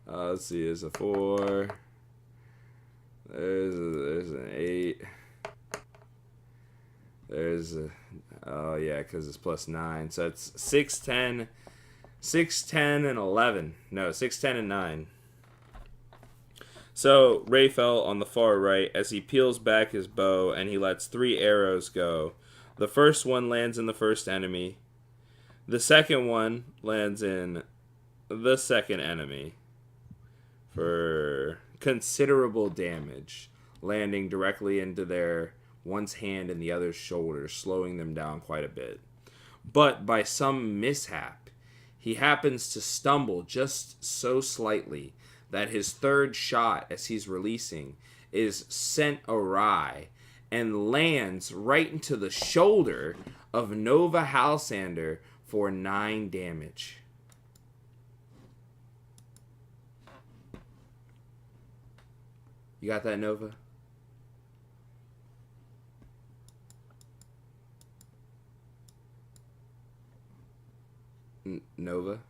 Let's see. There's a 4. There's an 8. There's a... Oh, yeah, because it's plus 9. So it's 6, 10, and 11. No, 6, 10, and 9. So Rayfel on the far right, as he peels back his bow and he lets 3 arrows go. The first one lands in the first enemy. The second one lands in the second enemy for considerable damage, landing directly into their one's hand and the other's shoulder, slowing them down quite a bit. But by some mishap, he happens to stumble just so slightly that his third shot, as he's releasing, is sent awry and lands right into the shoulder of Nova Halsander for 9 damage. You got that, Nova? Nova?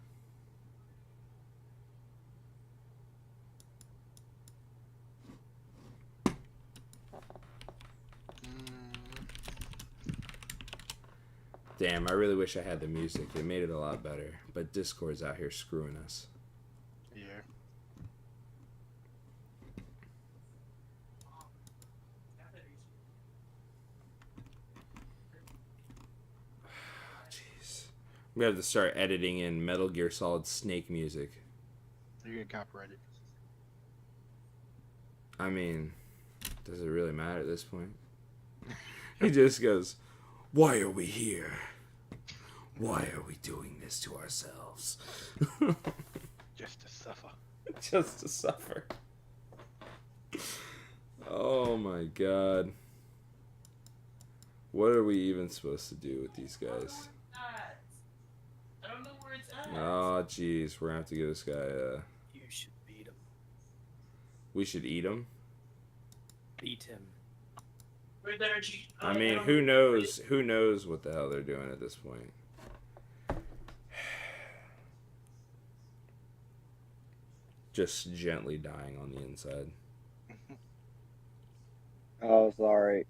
Damn, I really wish I had the music. It made it a lot better. But Discord's out here screwing us. Yeah. Jeez. We have to start editing in Metal Gear Solid Snake music. You're gonna copyright it. I mean, does it really matter at this point? He just goes, "Why are we here? Why are we doing this to ourselves?" Just to suffer. Just to suffer. Oh my god. What are we even supposed to do with these guys? I don't know where it's at. Oh, jeez. We're going to have to give this guy You should beat him. We should eat him? Beat him. I mean, who knows? Who knows what the hell they're doing at this point? Just gently dying on the inside. Oh, sorry.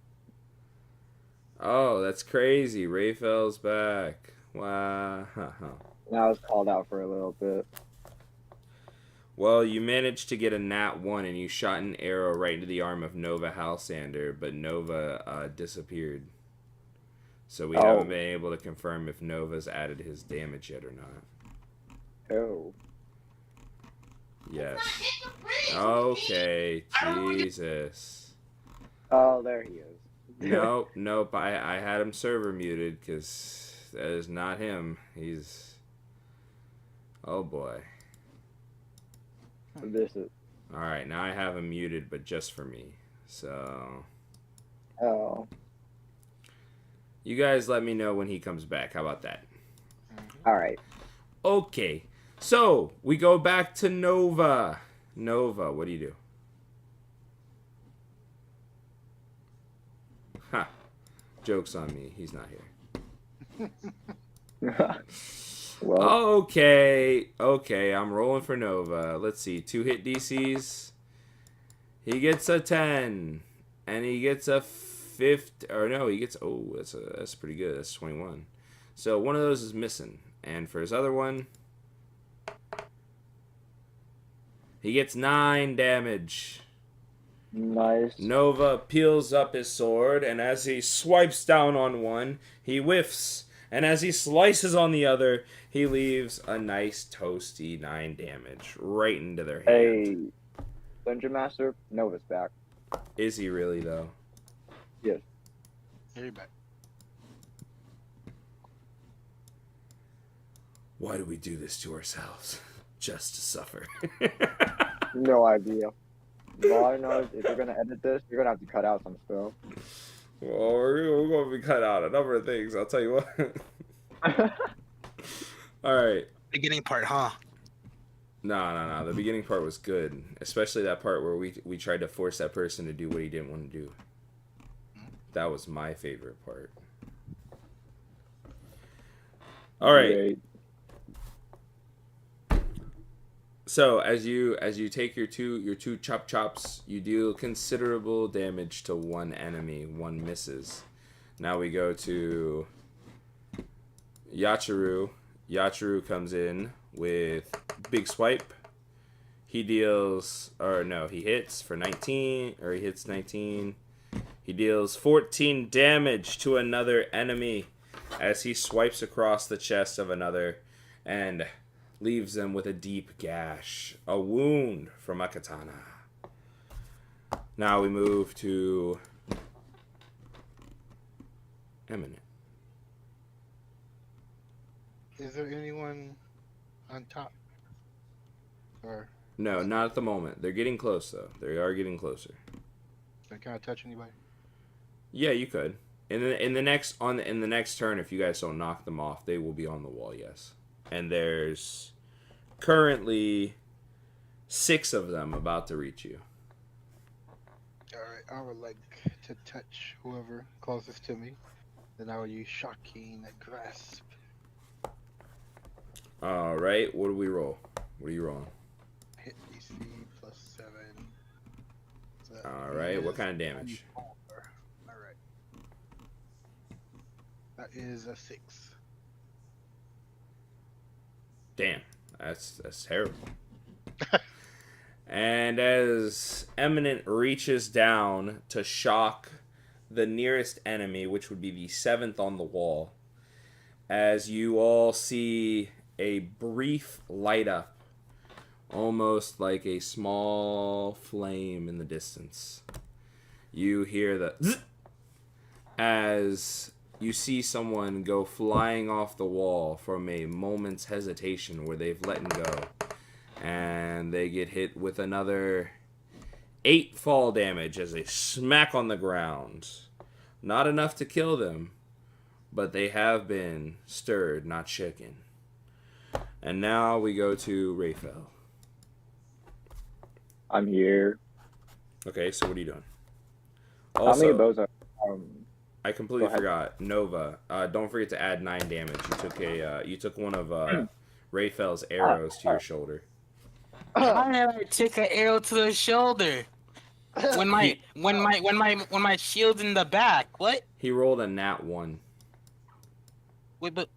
Oh, that's crazy. Raphael's back. Wow. Now I was called out for a little bit. Well, you managed to get a nat 1 and you shot an arrow right into the arm of Nova Halsander, but Nova disappeared. So we haven't been able to confirm if Nova's added his damage yet or not. Oh. Yes. Okay, Jesus. Oh, there he is. Nope. I had him server muted because that is not him. He's... Oh, boy. This is. Alright, now I have him muted, but just for me. So... Oh. You guys let me know when he comes back. How about that? Alright. Okay. So, we go back to Nova. Nova, what do you do? Ha. Joke's on me. He's not here. Well, Okay, I'm rolling for Nova. Let's see, 2-hit DCs. He gets a 10, and he gets a 50. Or no, he gets. Oh, that's pretty good. That's 21. So one of those is missing, and for his other one, he gets 9 damage. nice. Nova peels up his sword, and as he swipes down on one, he whiffs. And as he slices on the other, he leaves a nice toasty 9 damage right into their hand. Hey, Dungeon Master, Nova's back. Is he really, though? Yes. Here you back. Why do we do this to ourselves? Just to suffer. No idea. All I know is if you're gonna edit this, you're gonna have to cut out some stuff. Well, we're going to be cut out a number of things, I'll tell you what. Alright. Beginning part, huh? No. The beginning part was good. Especially that part where we tried to force that person to do what he didn't want to do. That was my favorite part. Alright. Great. So as you take your two chops, you deal considerable damage to one enemy. One misses. Now we go to Yachiru. Yachiru comes in with big swipe. He deals, or no, he hits for 19, or he hits 19. He deals 14 damage to another enemy as he swipes across the chest of another and leaves them with a deep gash, a wound from a katana. Now we move to Eminent. Is there anyone on top? Or No, not at the moment. They're getting close though. They are getting closer. can I touch anybody? Yeah, you could. In the next turn, if you guys don't knock them off, they will be on the wall. Yes, and there's currently 6 of them about to reach you. Alright, I would like to touch whoever closest to me. Then I will use Shocking Grasp. All right, what do we roll? What are you rolling? Hit DC +7. So All right, what is kind of damage? 94. Alright. That is a 6. Damn, that's terrible. And as Eminent reaches down to shock the nearest enemy, which would be the 7th on the wall, as you all see a brief light up, almost like a small flame in the distance. You hear the zzz, as you see someone go flying off the wall from a moment's hesitation where they've let go. And they get hit with another 8 fall damage as they smack on the ground. Not enough to kill them, but they have been stirred, not shaken. And now we go to Raphael. I'm here. Okay, so what are you doing? How many of Also, those are? I completely Go ahead. forgot. Nova, don't forget to add 9 damage. You took one of Raphael's arrows to your shoulder. How did I take an arrow to the shoulder? When my shield's in the back. What? He rolled a nat 1. Wait, but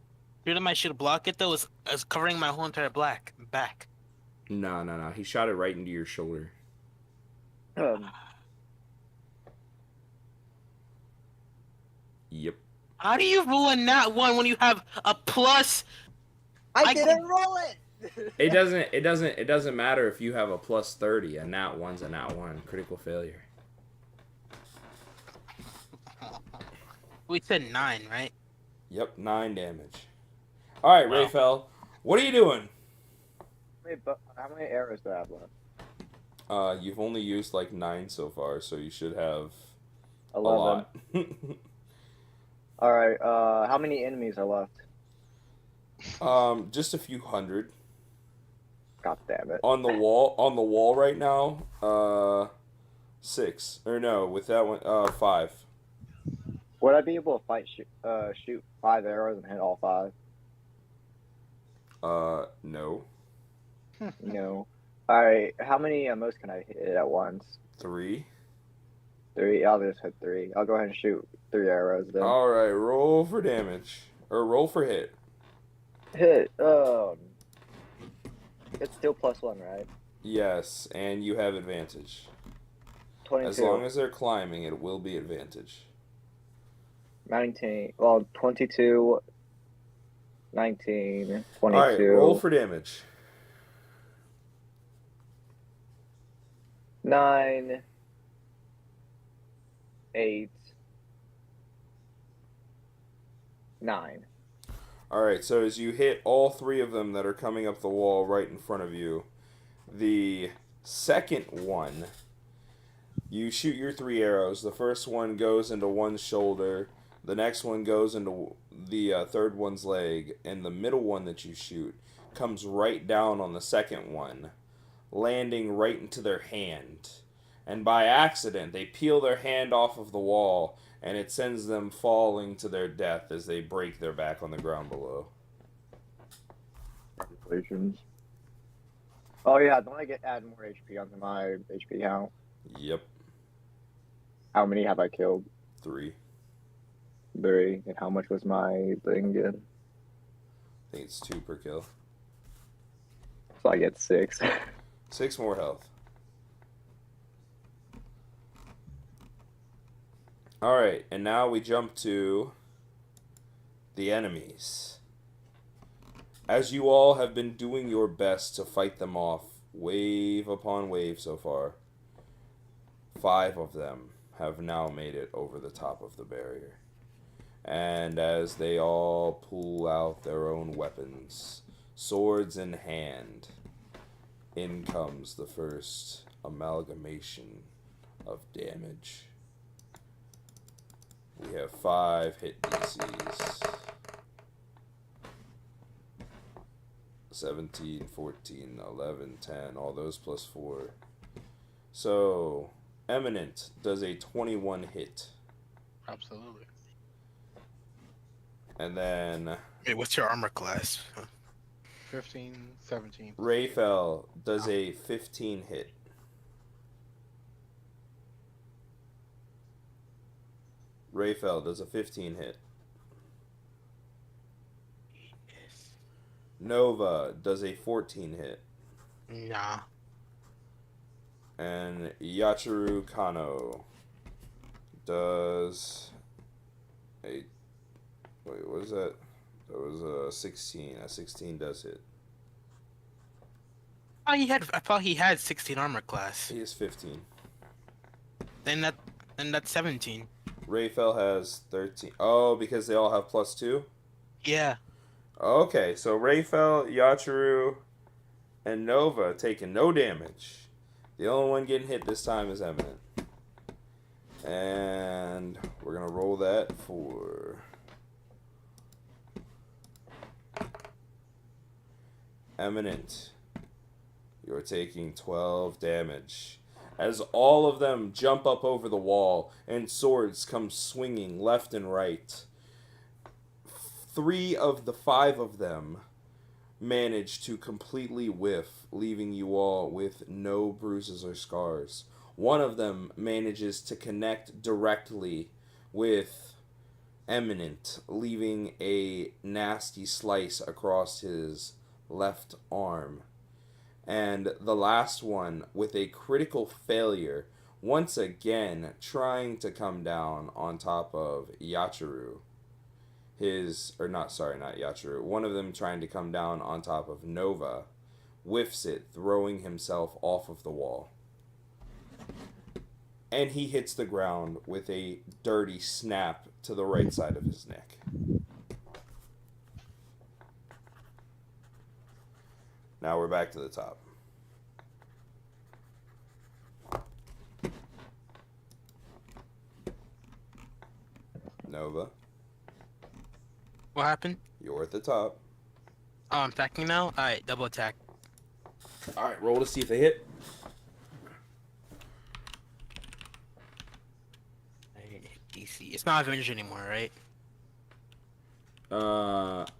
didn't my shield block it though? It's covering my whole entire back. No. He shot it right into your shoulder. Yep. How do you roll a nat 1 when you have a plus? I didn't roll it. It doesn't matter if you have a plus 30. A nat 1's a nat 1. Critical failure. We said 9, right? Yep, 9 damage. All right, Wow. Raphael, what are you doing? How many arrows do I have left? You've only used like 9 so far, so you should have 11. a lot. All right. How many enemies are left? Just a few hundred. God damn it. On the wall right now, 6. Or no, with that one, 5. Would I be able to shoot 5 arrows and hit all 5? No. No. All right. How many most can I hit at once? 3. 3. I'll just hit 3. I'll go ahead and shoot 3 arrows then. Alright, roll for damage. Or roll for hit. Hit. It's still +1, right? Yes, and you have advantage. 22. As long as they're climbing, it will be advantage. 19. Well, 22. 19. 22. Alright, roll for damage. 9. 8. 9. Alright, so as you hit all 3 of them that are coming up the wall right in front of you, the second one, you shoot your 3 arrows. The first one goes into one's shoulder, the next one goes into the third one's leg, and the middle one that you shoot comes right down on the second one, landing right into their hand. And by accident, they peel their hand off of the wall, and it sends them falling to their death as they break their back on the ground below. Congratulations. Oh yeah, don't I add more HP onto my HP count? Yep, How many have I killed? 3. 3. And how much was my thing again? I think it's 2 per kill. So I get 6. 6 more health. Alright, and now we jump to the enemies. As you all have been doing your best to fight them off, wave upon wave so far, 5 of them have now made it over the top of the barrier. And as they all pull out their own weapons, swords in hand, in comes the first amalgamation of damage. We have 5 hit DCs. 17, 14, 11, 10, all those plus 4. So, Eminent does a 21 hit. Absolutely. And then Wait, what's your armor class? 15, 17. Raphael does a 15 hit. Raphael does a 15 hit. Nova does a 14 hit. Nah. And Yachiru Kano does a... Wait, what is that? That was a 16. A 16 does hit. Oh, I thought he had 16 armor class. He is 15. Then that's 17. Raphael has 13. Oh, because they all have plus 2? Yeah. Okay, so Raphael, Yachiru, and Nova taking no damage. The only one getting hit this time is Eminent. And We're going to roll that for Eminent. You're taking 12 damage. As all of them jump up over the wall and swords come swinging left and right. 3 of the 5 of them manage to completely whiff, leaving you all with no bruises or scars. One of them manages to connect directly with Eminent, leaving a nasty slice across his left arm. And the last one, with a critical failure, once again trying to come down on top of Yachiru. Not Yachiru. One of them trying to come down on top of Nova, whiffs it, throwing himself off of the wall. And he hits the ground with a dirty snap to the right side of his neck. Now we're back to the top. Nova, What happened? you're at the top. Oh, I'm attacking now? Alright, double attack. Alright, roll to see if they hit. DC. It's not advantage anymore, right?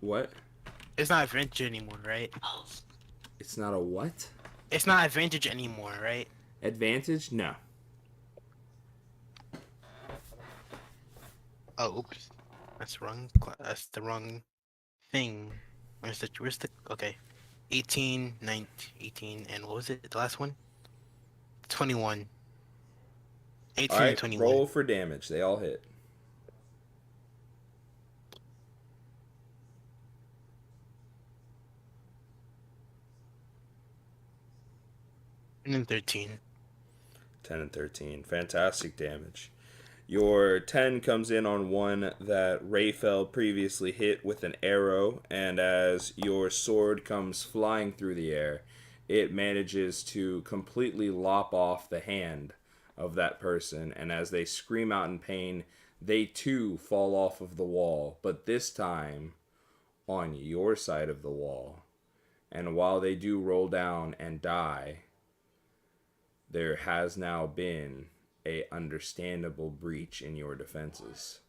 What? It's not advantage anymore, right? It's not a what? It's not advantage anymore, right? Advantage? No. Oh, oops. That's wrong. That's the wrong thing. Where's the okay. 18, 19, 18, and what was it? The last one? 21. 18 and Alright, 21. roll for damage. They all hit. And then 13. 10 and 13. Fantastic damage. Your 10 comes in on one that Rayfel previously hit with an arrow, and as your sword comes flying through the air, it manages to completely lop off the hand of that person, and as they scream out in pain, they too fall off of the wall, but this time on your side of the wall. And while they do roll down and die, there has now been a understandable breach in your defenses.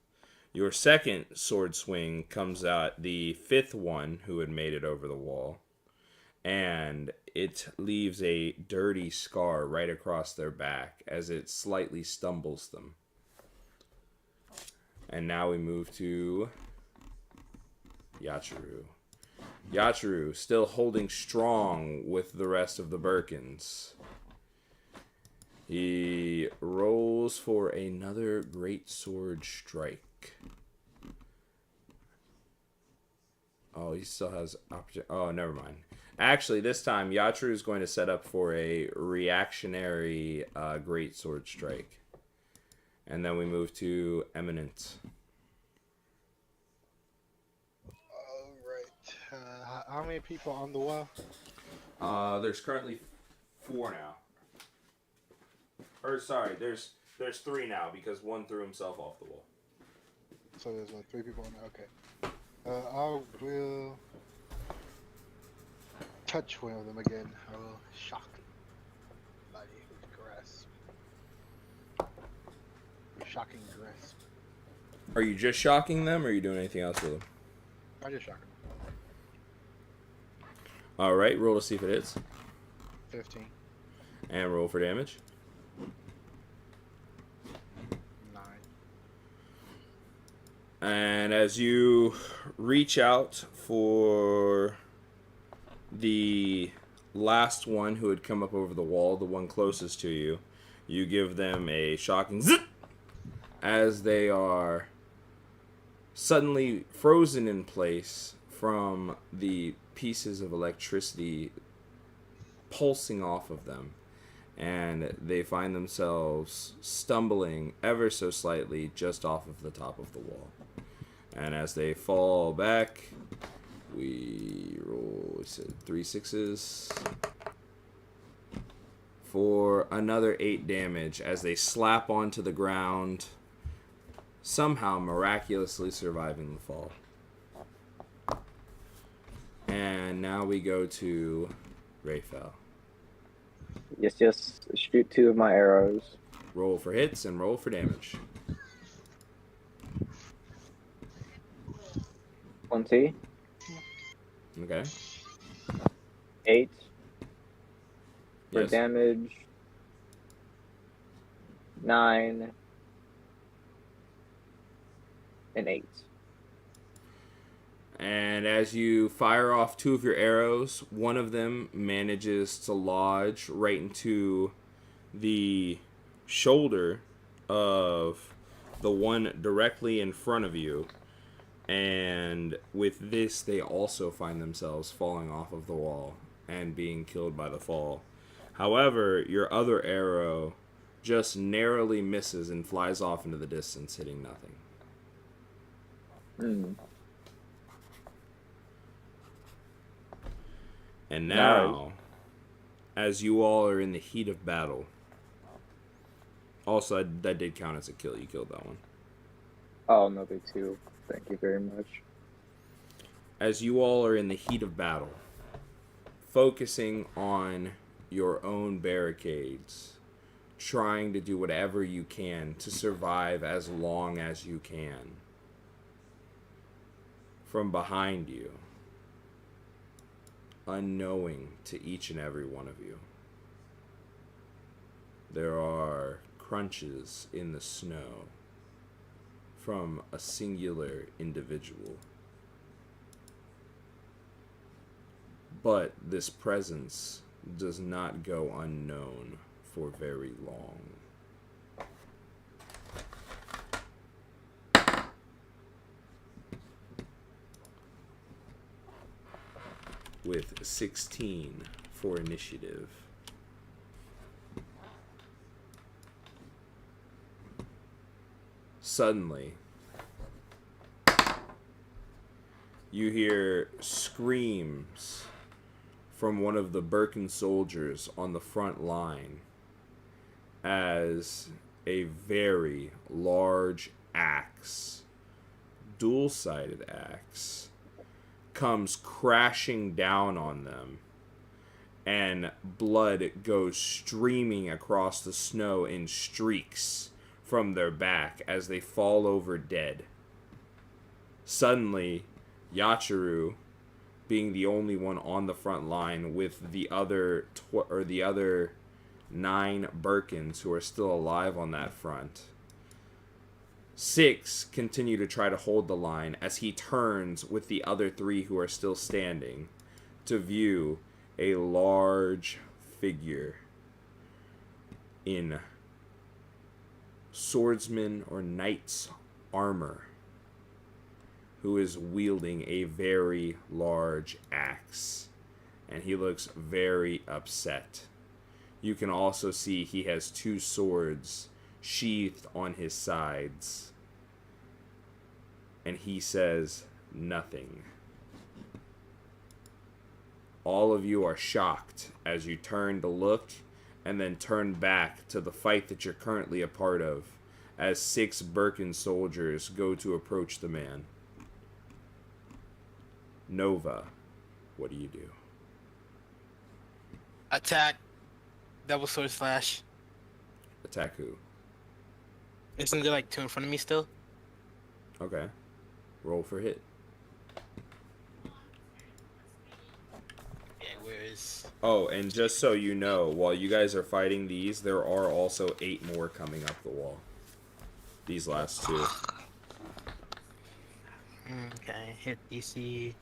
Your second sword swing comes at the 5th one who had made it over the wall, and it leaves a dirty scar right across their back as it slightly stumbles them. And now we move to Yachiru. Yachiru still holding strong with the rest of the Birkins. He rolls for another great sword strike. Oh, he still has opportunity. Oh, never mind. Actually, this time Yachiru is going to set up for a reactionary great sword strike. And then we move to Eminent. Alright. How many people on the wall? There's currently 4 now. Or sorry, there's 3 now because one threw himself off the wall. So there's 3 people on there. Okay. I will touch one of them again. I will shock body with grasp. Shocking grasp. Are you just shocking them, or are you doing anything else with them? I just shock him. All right, roll to see if it hits, 15. and roll for damage. 9. And as you reach out for the last one who had come up over the wall, the one closest to you, you give them a shocking zip as they are suddenly frozen in place from the pieces of electricity pulsing off of them. And they find themselves stumbling ever so slightly just off of the top of the wall. And as they fall back, we roll 3 6s for another 8 damage as they slap onto the ground, somehow miraculously surviving the fall. And now we go to Rayfel. Yes. Shoot 2 of my arrows. Roll for hits and roll for damage. 20, Okay. 8 for Yes. damage. 9 and 8. And as you fire off 2 of your arrows, one of them manages to lodge right into the shoulder of the one directly in front of you. And with this, they also find themselves falling off of the wall and being killed by the fall. However, your other arrow just narrowly misses and flies off into the distance, hitting nothing. And now, as you all are in the heat of battle, also that did count as a kill. You killed that one. Oh, no big deal. Thank you very much. As you all are in the heat of battle, focusing on your own barricades, trying to do whatever you can to survive as long as you can. From behind you, unknowing to each and every one of you, there are crunches in the snow from a singular individual. But this presence does not go unknown for very long. With 16 for initiative. Suddenly, you hear screams from one of the Birkin soldiers on the front line as a very large axe, dual-sided axe, comes crashing down on them, and blood goes streaming across the snow in streaks from their back as they fall over dead. Suddenly, Yachiru, being the only one on the front line with the other the other 9 Birkins who are still alive on that front, 6 continue to try to hold the line as he turns with the other 3 who are still standing to view a large figure in swordsman or knight's armor who is wielding a very large axe, and he looks very upset. You can also see he has 2 swords sheathed on his sides, and he says nothing. All of you are shocked as you turn to look and then turn back to the fight that you're currently a part of as 6 Birkin soldiers go to approach the man. Nova, what do you do? Attack. Double sword slash. Attack who? Isn't there like 2 in front of me still? Okay. Roll for hit. Yeah, where is... Oh, and just so you know, while you guys are fighting these, there are also 8 more coming up the wall. These last 2. Okay, hit DC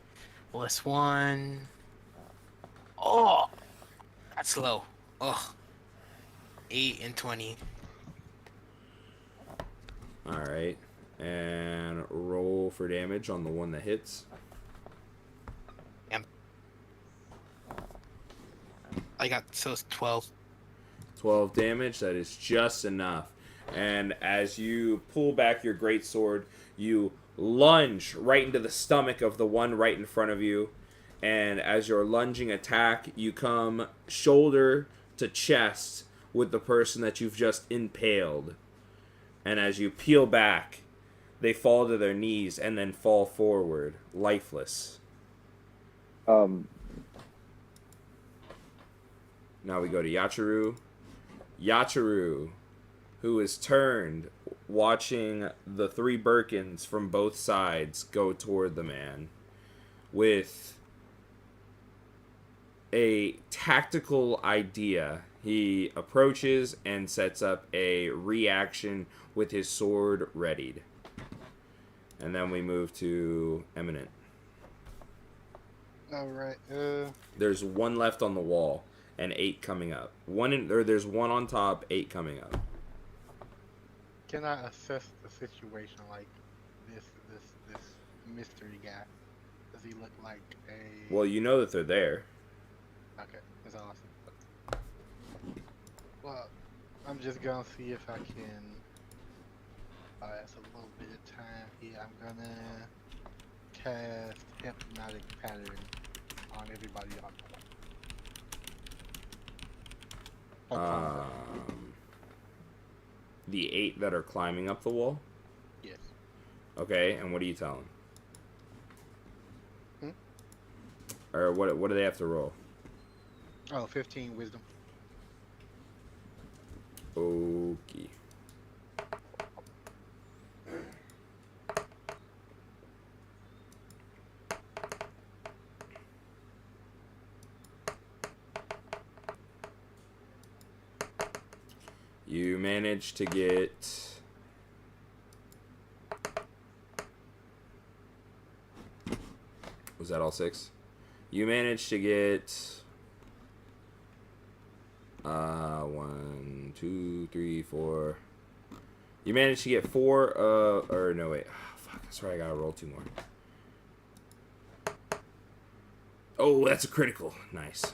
+1. Oh! That's low. Oh. 8 and 20. Alright. And roll for damage on the one that hits. I got, so it's 12. 12 damage, that is just enough. And as you pull back your greatsword, you lunge right into the stomach of the one right in front of you. And as your lunging attack, you come shoulder to chest with the person that you've just impaled. And as you peel back, they fall to their knees and then fall forward, lifeless. Um, Now we go to Yachiru. Yachiru, who is turned, watching the three Birkins from both sides go toward the man with a tactical idea. He approaches and sets up a reaction with his sword readied. And then we move to Eminent. Alright, There's one left on the wall and 8 coming up. There's one on top, 8 coming up. can I assess the situation like this mystery guy? Does he look like a... Well, you know that they're there. Okay, that's awesome. Well, I'm just gonna see if I can... it's a little bit of time here. I'm gonna cast Hypnotic Pattern on everybody on the wall. The 8 that are climbing up the wall? Yes. Okay, and what do you tell them? Or what do they have to roll? Oh, 15 wisdom. Okay. You managed to get... Was that all 6? You managed to get... 1, 2, 3, 4... You managed to get 4, or no, wait. Oh, fuck, that's right, I gotta roll 2 more. Oh, that's a critical. Nice.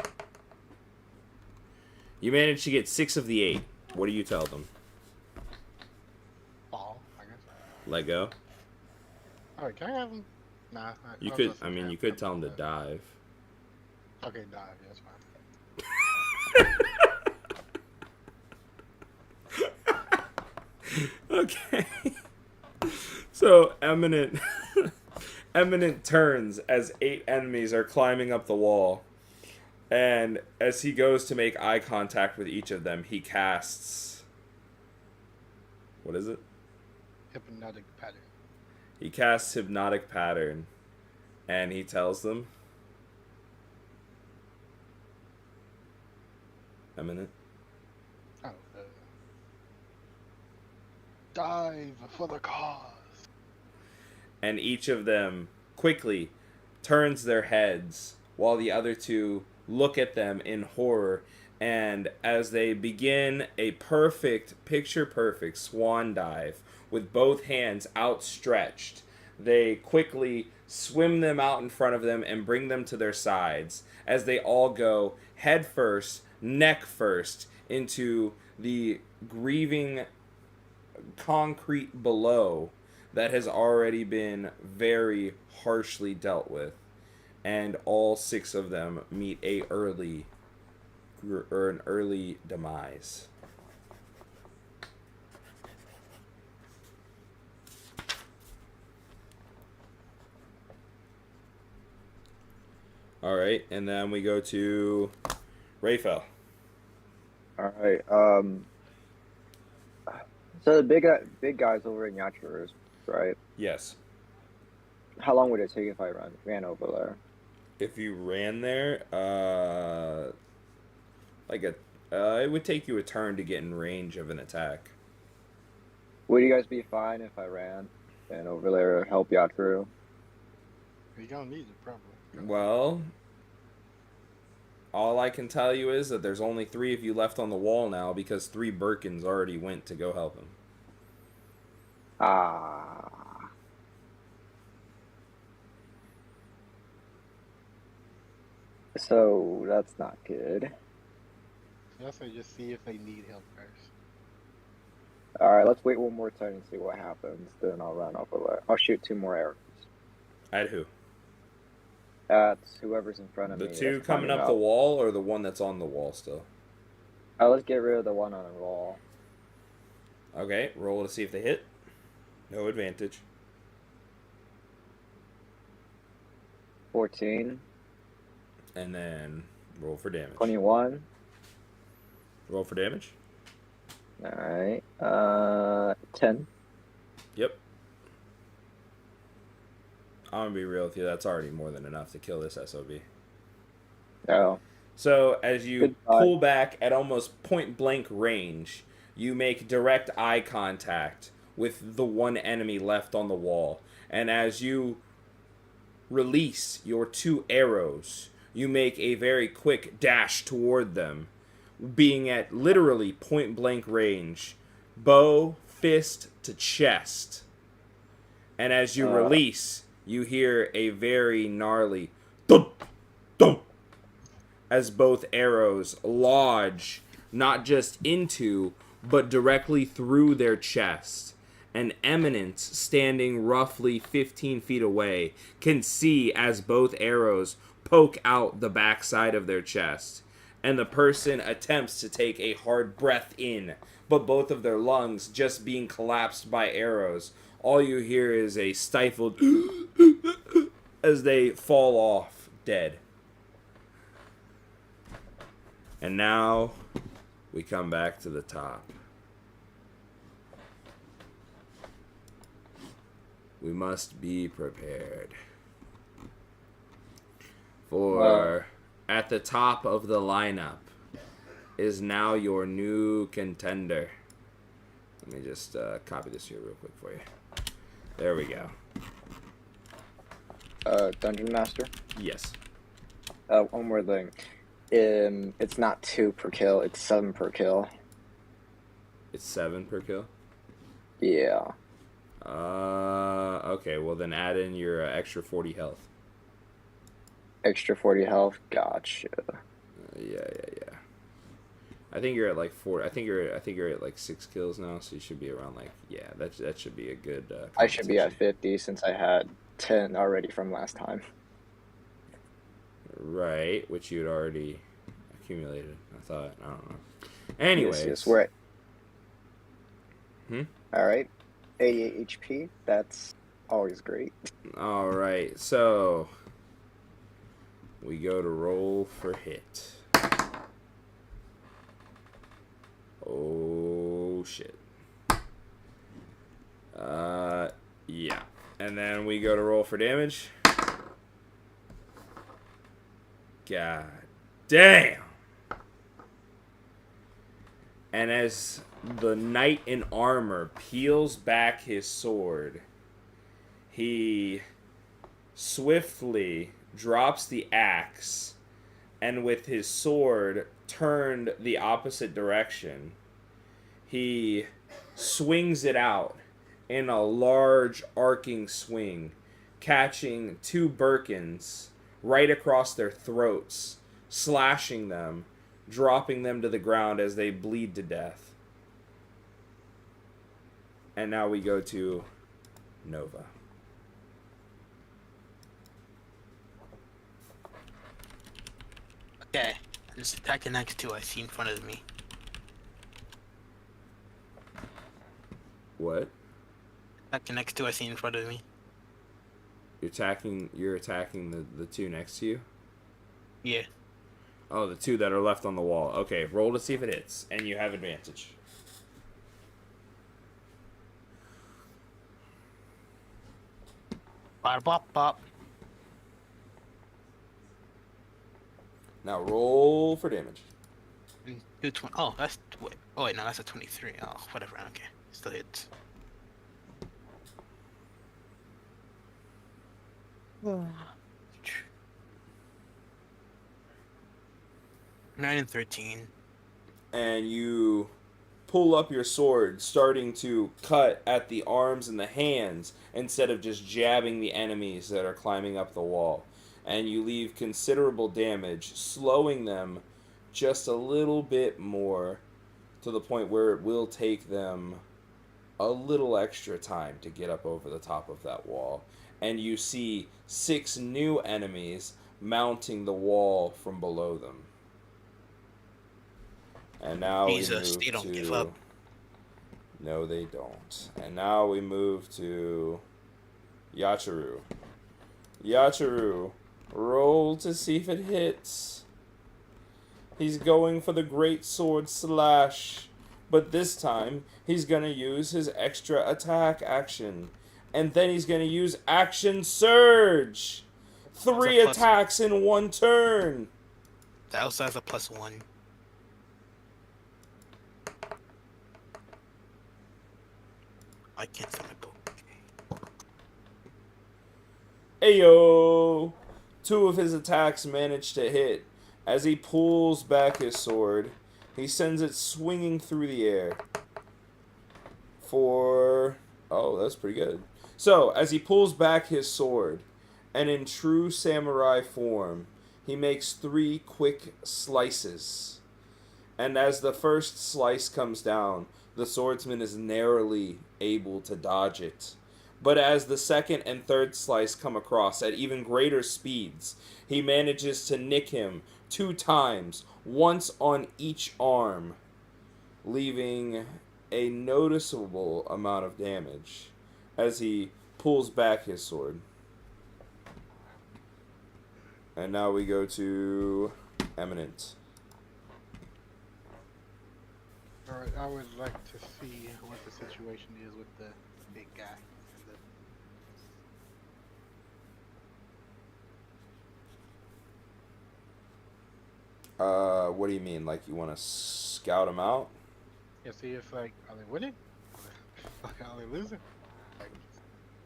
You managed to get 6 of the 8. What do you tell them? Fall, I guess. Let go? Alright, can I have him? Nah. You could, I mean, you could tell them to dive. Okay, dive, yeah, that's fine. Okay. So, Eminent... Eminent turns as 8 enemies are climbing up the wall. And as he goes to make eye contact with each of them, he casts... What is it? Hypnotic Pattern. He casts Hypnotic Pattern. And he tells them... Eminent? Oh, dive for the cause. And each of them quickly turns their heads while the other 2 look at them in horror. And as they begin a perfect, picture-perfect swan dive with both hands outstretched, they quickly swim them out in front of them and bring them to their sides as they all go head first, neck first into the grieving concrete below that has already been very harshly dealt with, and all 6 of them meet an early demise. All right, and then we go to Raphael. all right. So the big guys over in Yachiru, right? Yes. How long would it take if I ran over there? If you ran there, it would take you a turn to get in range of an attack. Would you guys be fine if I ran and over there help Yachiru? You're gonna need it, probably. Well, all I can tell you is that there's only 3 of you left on the wall now because 3 Birkins already went to go help him. Ah. So that's not good. I say just see if they need help first. All right, let's wait one more turn and see what happens. Then I'll run over there. I'll shoot 2 more arrows. At who? At whoever's in front of The me. 2 that's coming climbing up the wall or the one that's on the wall still? Let's get rid of the one on the wall. Okay, roll to see if they hit. No advantage. 14, And then roll for damage. 21. Roll for damage. All right. 10. Yep. I'm gonna be real with you. That's already more than enough to kill this SOB. Oh, So as you Goodbye. pull back at almost point blank range, you make direct eye contact with the one enemy left on the wall. And as you release your 2 arrows, you make a very quick dash toward them, being at literally point blank range, bow, fist to chest. And as you release, you hear a very gnarly thump, thump, as both arrows lodge not just into, but directly through their chest. An eminence standing roughly 15 feet away can see as both arrows poke out the backside of their chest. And the person attempts to take a hard breath in, but both of their lungs just being collapsed by arrows. All you hear is a stifled as they fall off dead. And now we come back to the top. We must be prepared. For at the top of the lineup is now your new contender. Let me just copy this here real quick for you. There we go. Dungeon Master. Yes. One more thing. It's not 2 per kill, it's 7 per kill. It's 7 per kill? Yeah. Okay, well then add in your extra 40 health. Extra 40 health. Gotcha. Yeah. I think you're at like 4. I think you're at like 6 kills now, so you should be around like that should be a good. I should be at 50 since I had 10 already from last time. Right, which you'd already accumulated. I don't know. Anyways, Yes, we're at. Hmm? All right. 88 HP. That's always great. All right, so we go to roll for hit. Oh shit. Yeah. And then we go to roll for damage. God damn. And as the knight in armor peels back his sword, he swiftly drops the axe, and with his sword turned the opposite direction, he swings it out in a large arcing swing, catching 2 Birkins right across their throats, slashing them, dropping them to the ground as they bleed to death. And now we go to Nova. Okay, just attack the next 2 I see in front of me. What? Attack the next 2 I see in front of me. You're attacking the 2 next to you? Yeah. Oh, the 2 that are left on the wall. Okay, roll to see if it hits, and you have advantage. Bop, bop, bop. Now roll for damage. 220. Oh, that's. Wait. Oh, wait, no, that's a 23. Oh, whatever. Okay. Still hits. 9 and 13. And you pull up your sword, starting to cut at the arms and the hands instead of just jabbing the enemies that are climbing up the wall. And you leave considerable damage, slowing them just a little bit more to the point where it will take them a little extra time to get up over the top of that wall. And you see 6 new enemies mounting the wall from below them. And now Jesus, we they move don't to... give up. No, they don't. And now we move to Yachiru. Yachiru, Roll to see if it hits. He's going for the Great Sword Slash. But this time, he's going to use his extra attack action. And then he's going to use Action Surge. 3 attacks in 1 turn. That also has a +1. I can't see my book. Ayo! 2 of his attacks manage to hit. As he pulls back his sword, he sends it swinging through the air. Oh, that's pretty good. So, as he pulls back his sword, and in true samurai form, he makes 3 quick slices. And as the first slice comes down, the swordsman is narrowly able to dodge it. But as the second and third slice come across at even greater speeds, he manages to nick him 2 times, once on each arm, leaving a noticeable amount of damage as he pulls back his sword. And now we go to Eminent. Alright, I would like to see what the situation is with the big guy. What do you mean? Like you want to scout him out? Yeah, see if, like, are they winning? Are they losing? Like,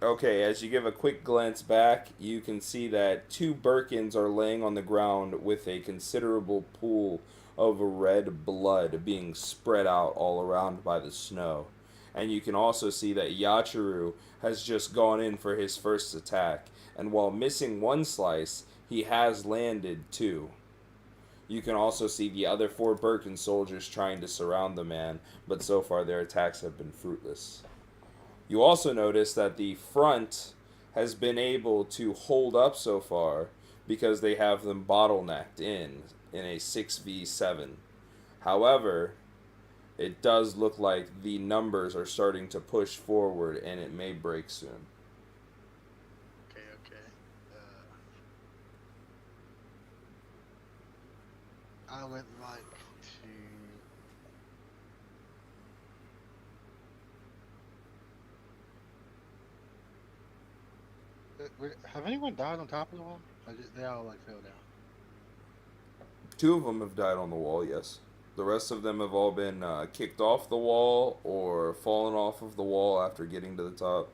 Okay, as you give a quick glance back, you can see that 2 Birkins are laying on the ground with a considerable pool of red blood being spread out all around by the snow. And you can also see that Yachiru has just gone in for his first attack, and while missing 1 slice, he has landed 2. You can also see the other 4 Birkin soldiers trying to surround the man, but so far their attacks have been fruitless. You also notice that the front has been able to hold up so far because they have them bottlenecked in a 6v7. However, it does look like the numbers are starting to push forward and it may break soon. okay. I would like to. Have anyone died on top of the wall? They all like fell down. 2 of them have died on the wall, yes. The rest of them have all been kicked off the wall or fallen off of the wall after getting to the top.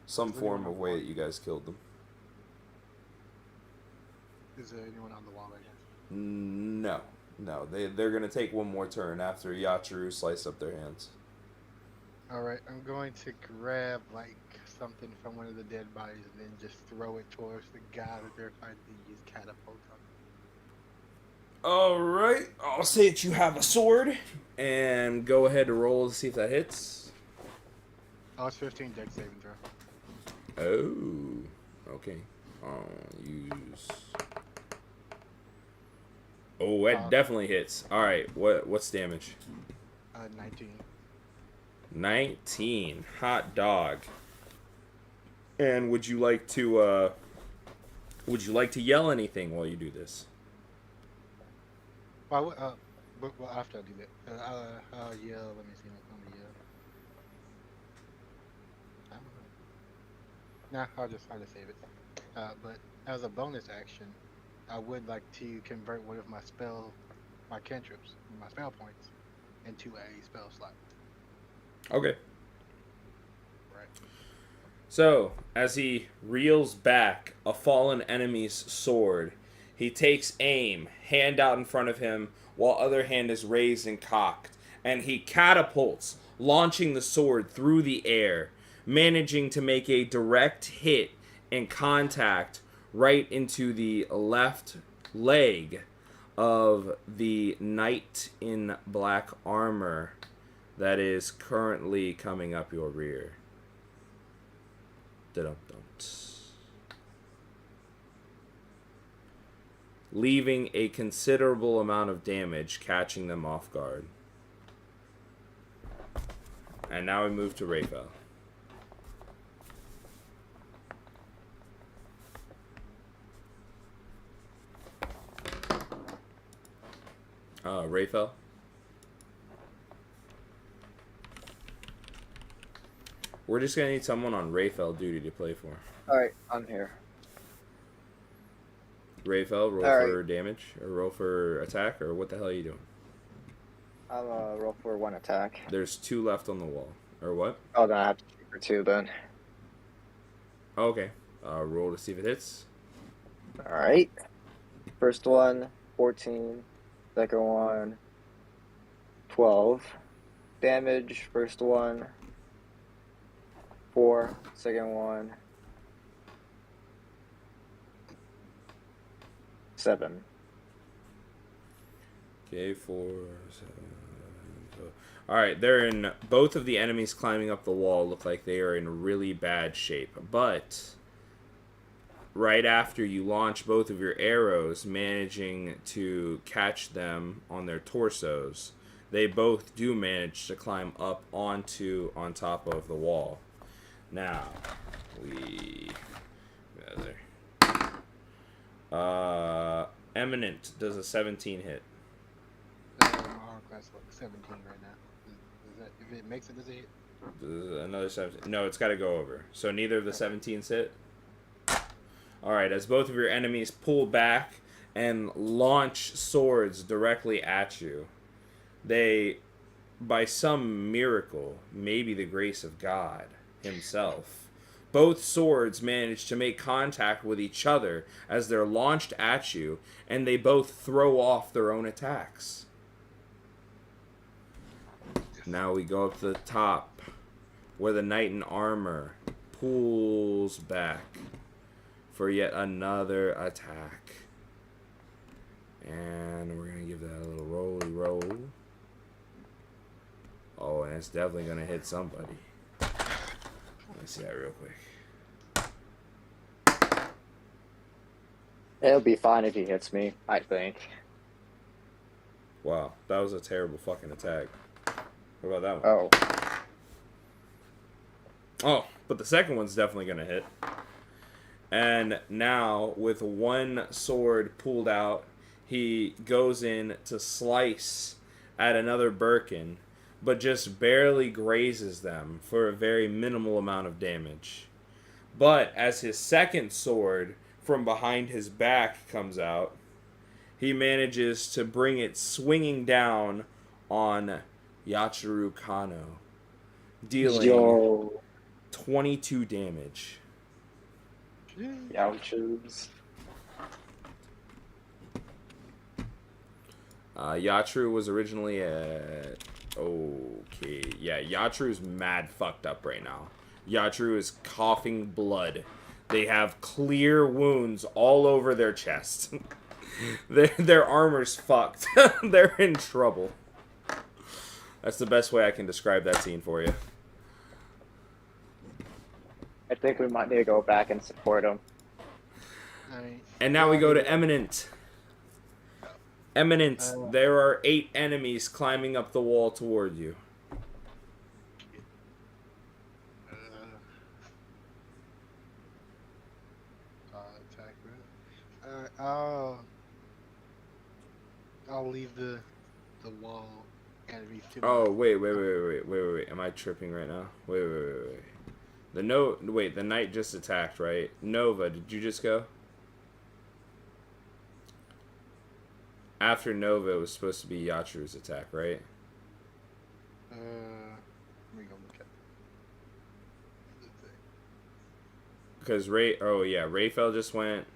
Some form of way that you guys killed them. Is there anyone on the wall right now? No. They're going to take 1 more turn after Yachiru sliced up their hands. Alright, I'm going to grab, like, something from one of the dead bodies and then just throw it towards the guy that they're trying to use catapult on. Alright, I'll say that you have a sword. And go ahead and roll to see if that hits. Oh, it's 15 dex saving throw. Oh, okay. I'll use... Oh, that definitely hits. Alright, what's damage? 19. 19. Hot dog. And would you like to yell anything while you do this? Well, after I do that, I'll yell. Let me see. Let me yell. I don't know. Nah, I'll just save it. But as a bonus action, I would like to convert one of my cantrips, my spell points, into a spell slot. Okay. Right. So, as he reels back a fallen enemy's sword, he takes aim, hand out in front of him, while other hand is raised and cocked, and he catapults, launching the sword through the air, managing to make a direct hit and contact right into the left leg of the knight in black armor that is currently coming up your rear. Da-dum-dum. Leaving a considerable amount of damage, catching them off guard. And now we move to Raphael. Rayfel. We're just gonna need someone on Rayfel duty to play for. Alright, I'm here. Rayfel, roll All for damage or roll for attack, or what the hell are you doing? I'm roll for 1 attack. There's 2 left on the wall, or what? Oh, then I have to shoot for 2 then. Oh, okay. Roll to see if it hits. Alright. First one, 14. Second one, 12. Damage, first one, 4. Second one, 7. Okay, 4, 7. All right, they're in. Both of the enemies climbing up the wall look like they are in really bad shape. But right after you launch both of your arrows, managing to catch them on their torsos, they both do manage to climb up on top of the wall. Now Eminent does a 17 hit. My armor class is 17 right now. Is that, if it makes it, does it hit? Another 17. No, it's got to go over. So neither of the 17s hit. Alright, as both of your enemies pull back and launch swords directly at you, they, by some miracle, maybe the grace of God himself, both swords manage to make contact with each other as they're launched at you, and they both throw off their own attacks. Now we go up to the top, where the knight in armor pulls back for yet another attack. And we're going to give that a little roll. Oh, and it's definitely going to hit somebody. Let's see that real quick. It'll be fine if he hits me, I think. Wow, that was a terrible fucking attack. What about that one? Oh. Oh, but the second one's definitely going to hit. And now, with one sword pulled out, he goes in to slice at another Birkin, but just barely grazes them for a very minimal amount of damage. But as his second sword from behind his back comes out, he manages to bring it swinging down on Yachiru Kano, dealing 22 damage. Youchers. Yatru was originally at... Okay, yeah, Yatru's mad fucked up right now. Yatru is coughing blood. They have clear wounds all over their chest. Their armor's fucked. They're in trouble. That's the best way I can describe that scene for you. I think we might need to go back and support him. Alright. And now we go to Eminent. Eminent, there are 8 enemies climbing up the wall toward you. Attack, right? I'll leave the wall enemies to me. Oh, wait. Am I tripping right now? Wait. The knight just attacked, right? Nova, did you just go? After Nova, it was supposed to be Yachiru's attack, right? Let me go look at the thing. Because Rayfel just went.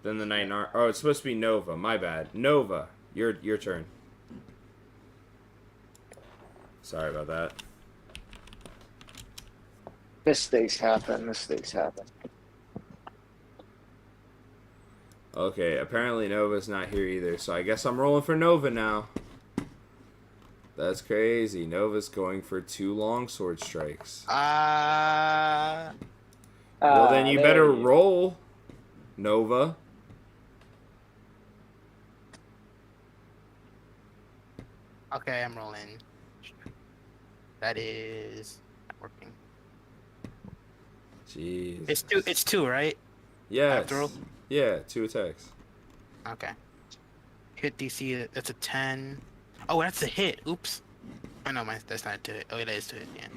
Then the knight in armor. Oh, it's supposed to be Nova. My bad. Nova, your turn. Sorry about that. Mistakes happen. Okay, apparently Nova's not here either, so I guess I'm rolling for Nova now. That's crazy. Nova's going for 2 longsword strikes. Well, then you better roll, Nova. Okay, I'm rolling. That is not working. Jeez. It's two, right? Yeah. After all? Yeah, 2 attacks. Okay. Hit DC, that's a 10. Oh, that's a hit. Oops. Oh, no, that's not to hit. Oh, it is to hit, yeah.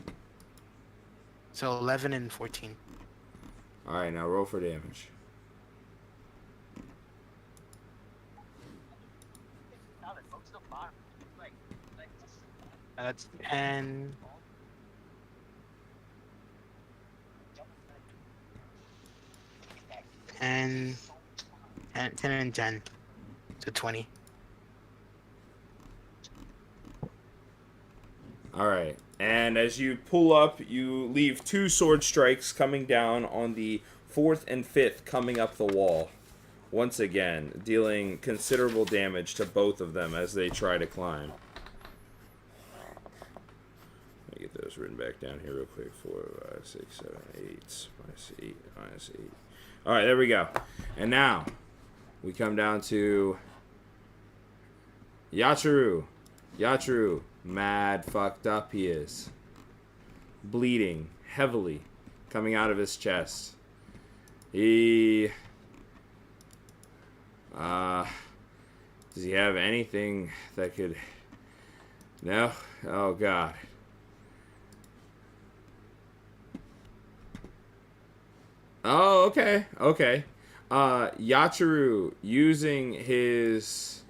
So 11 and 14. All right, now roll for damage. That's 10. 10, 10 and 10. So 20. All right. And as you pull up, you leave 2 sword strikes coming down on the 4th and 5th coming up the wall. Once again, dealing considerable damage to both of them as they try to climb. Let me get those written back down here real quick. 4, 5, 6, 7, 8, minus 8, minus 8. All right, there we go. And now, we come down to Yachiru. Yachiru, mad fucked up he is. Bleeding heavily, coming out of his chest. He... does he have anything that could... No? Oh, God. Oh, okay. Okay. Yachiru using his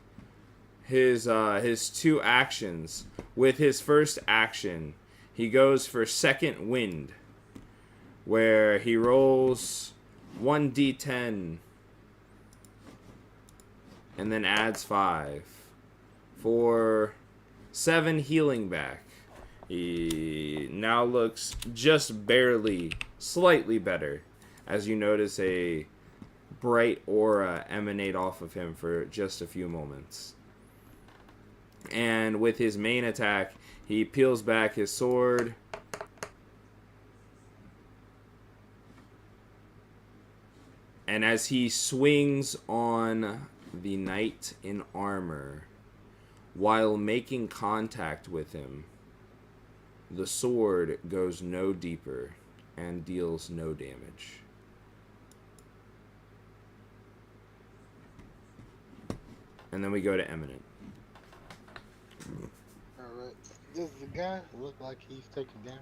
2 actions. With his first action, he goes for second wind, where he rolls 1d10 and then adds 5 for 7 healing back. He now looks just barely, slightly better, as you notice a bright aura emanate off of him for just a few moments. And with his main attack, he peels back his sword. And as he swings on the knight in armor, while making contact with him, the sword goes no deeper and deals no damage. And then we go to Eminent. Alright. Does the guy look like he's taking damage?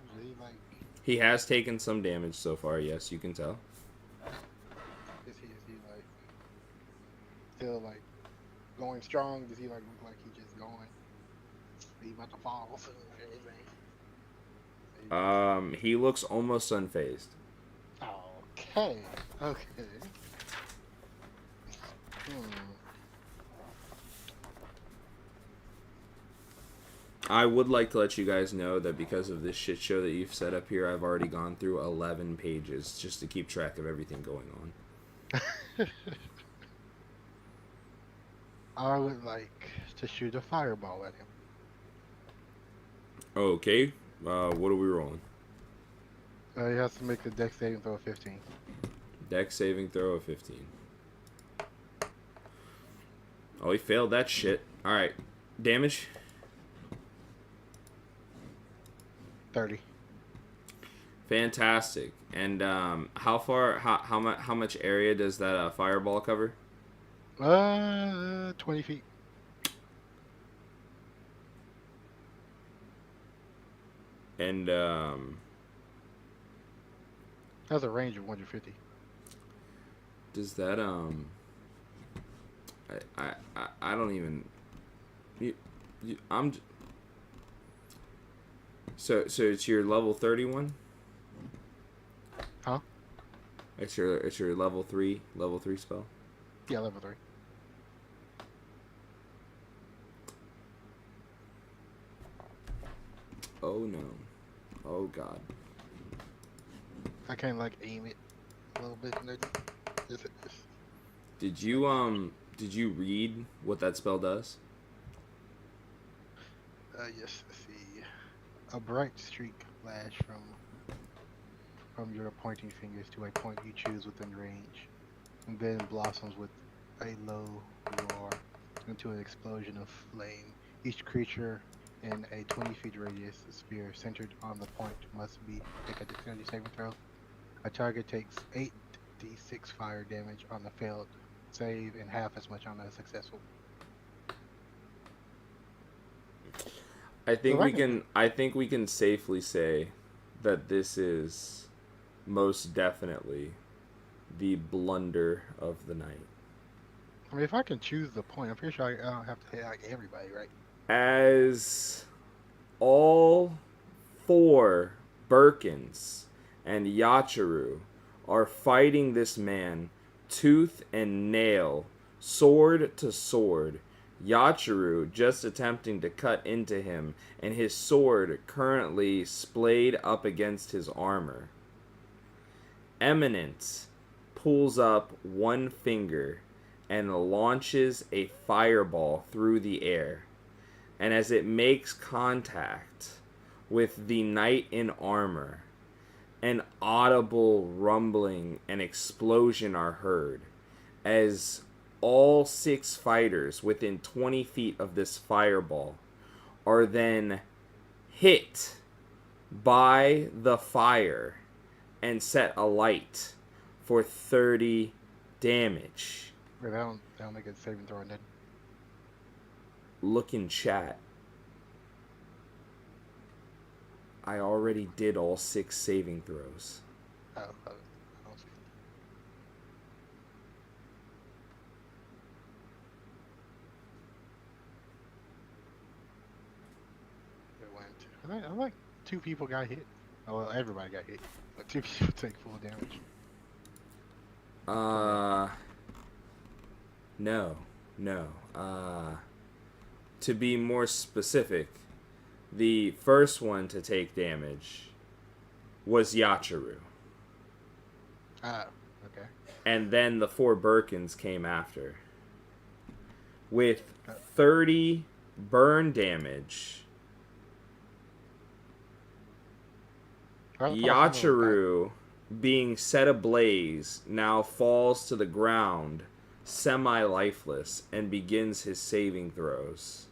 He has taken some damage so far, yes, you can tell. Is he like still like going strong? Does he like look like he just going? Is he about to fall soon or anything? He looks almost unfazed. Okay. Okay. I would like to let you guys know that because of this shit show that you've set up here, I've already gone through 11 pages just to keep track of everything going on. I would like to shoot a fireball at him. Okay, what are we rolling? He has to make the dex saving throw of 15. Dex saving throw of 15. Oh, he failed that shit. Alright, damage? 30. Fantastic. And how much area does that fireball cover? 20 feet. And Has a range of 150. does that I don't even so it's your level 31? Huh? It's your level 3 spell? Yeah, level 3. Oh no. Oh god. I can't like aim it a little bit. Did you read what that spell does? Yes, let's see. A bright streak flash from your pointing fingers to a point you choose within range, and then blossoms with a low roar into an explosion of flame. Each creature in a 20 feet radius sphere centered on the point must make a dexterity saving throw. A target takes 8d6 fire damage on the failed save and half as much on a successful. I think Well, we can. I think we can safely say that this is most definitely the blunder of the night. I mean, if I can choose the point, I'm pretty sure I don't have to hit like everybody, right? As all four Birkins and Yachiru are fighting this man tooth and nail, sword to sword. Yachiru just attempting to cut into him, and his sword currently splayed up against his armor. Eminence pulls up one finger and launches a fireball through the air. And as it makes contact with the knight in armor, an audible rumbling and explosion are heard as all 6 fighters within 20 feet of this fireball are then hit by the fire and set alight for 30 damage. Wait, they don't make a saving throw, then. Look in chat. I already did all 6 saving throws. Oh, I don't see. It went. I like 2 people got hit. Oh, well, everybody got hit, but 2 people take full damage. No. To be more specific, the first one to take damage was Yachiru. Ah, okay. And then the 4 Birkins came after. With 30 burn damage, Yachiru, being set ablaze, now falls to the ground, semi-lifeless, and begins his saving throws.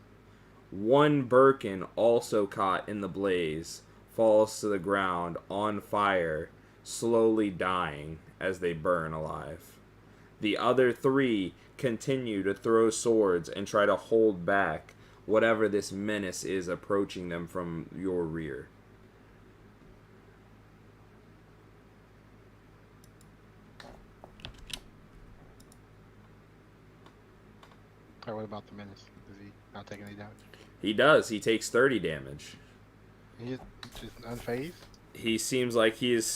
1 Birkin, also caught in the blaze, falls to the ground on fire, slowly dying as they burn alive. The other 3 continue to throw swords and try to hold back whatever this menace is approaching them from your rear. Or what about the menace? Does he not take any damage? He does. He takes 30 damage. He's just unfazed? He seems like he is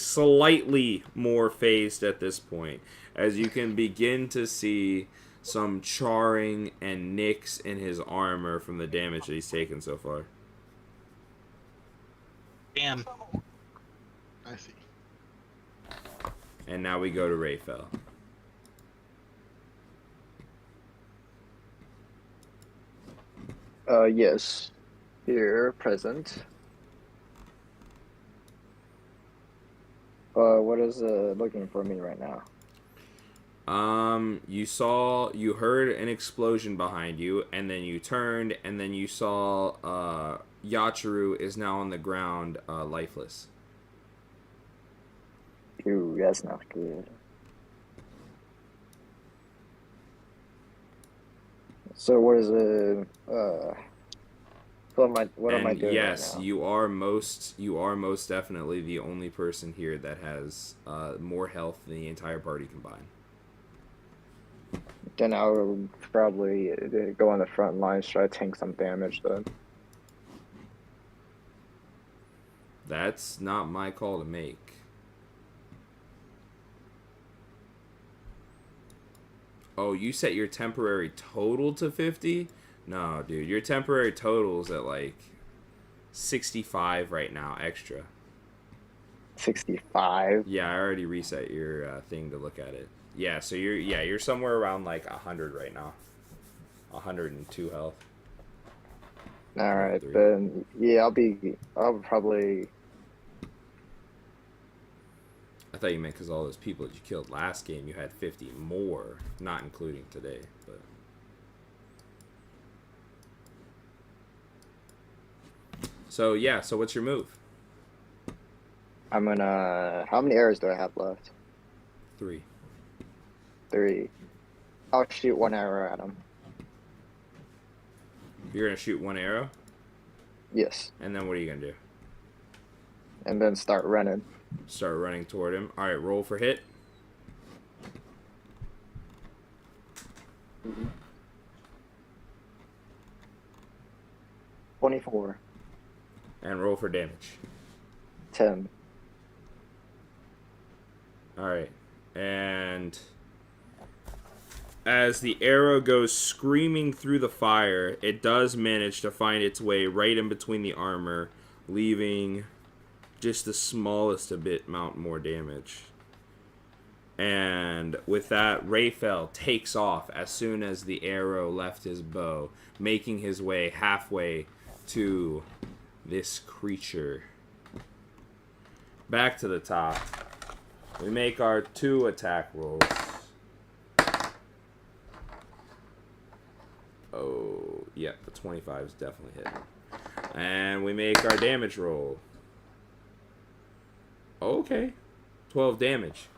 slightly more phased at this point, as you can begin to see some charring and nicks in his armor from the damage that he's taken so far. Damn. I see. And now we go to Rayfel. Yes. Here, present. What is looking for me right now? You heard an explosion behind you, and then you turned, and then you saw Yachiru is now on the ground, lifeless. Ooh, that's not good. So what is it? What am I doing yes, right now? you are most definitely the only person here that has more health than the entire party combined. Then I will probably go on the front lines, try to tank some damage then. That's not my call to make. Oh, you set your temporary total to 50? No, dude, your temporary total's at like 65 right now, extra. 65. Yeah, I already reset your thing to look at it. Yeah, so you're somewhere around like 100 right now. 102 health. All right, 3. then yeah, I'll probably. I thought you meant because all those people that you killed last game, you had 50 more, not including today. But so yeah, so what's your move? I'm gonna. How many arrows do I have left? 3. 3. I'll shoot 1 arrow at him. You're gonna shoot one arrow, Yes. and then what are you gonna do? And then start running. Start running toward him. All right, roll for hit. Mm-hmm. 24. And roll for damage. 10. All right, and as the arrow goes screaming through the fire, it does manage to find its way right in between the armor, leaving just the smallest a bit amount more damage. And with that, Raphael takes off as soon as the arrow left his bow, making his way halfway to this creature. Back to the top. We make our 2 attack rolls. Oh, yeah, the 25 is definitely hitting. And we make our damage roll. Okay, 12 damage.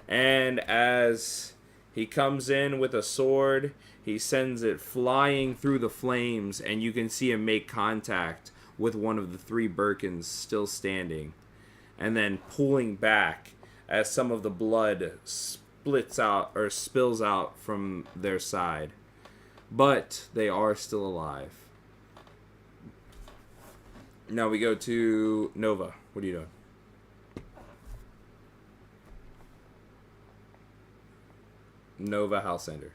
And as he comes in with a sword, he sends it flying through the flames, and you can see him make contact with one of the 3 Birkins still standing, and then pulling back as some of the blood splits out or spills out from their side. But they are still alive. Now we go to Nova. What are you doing? Nova Halsander.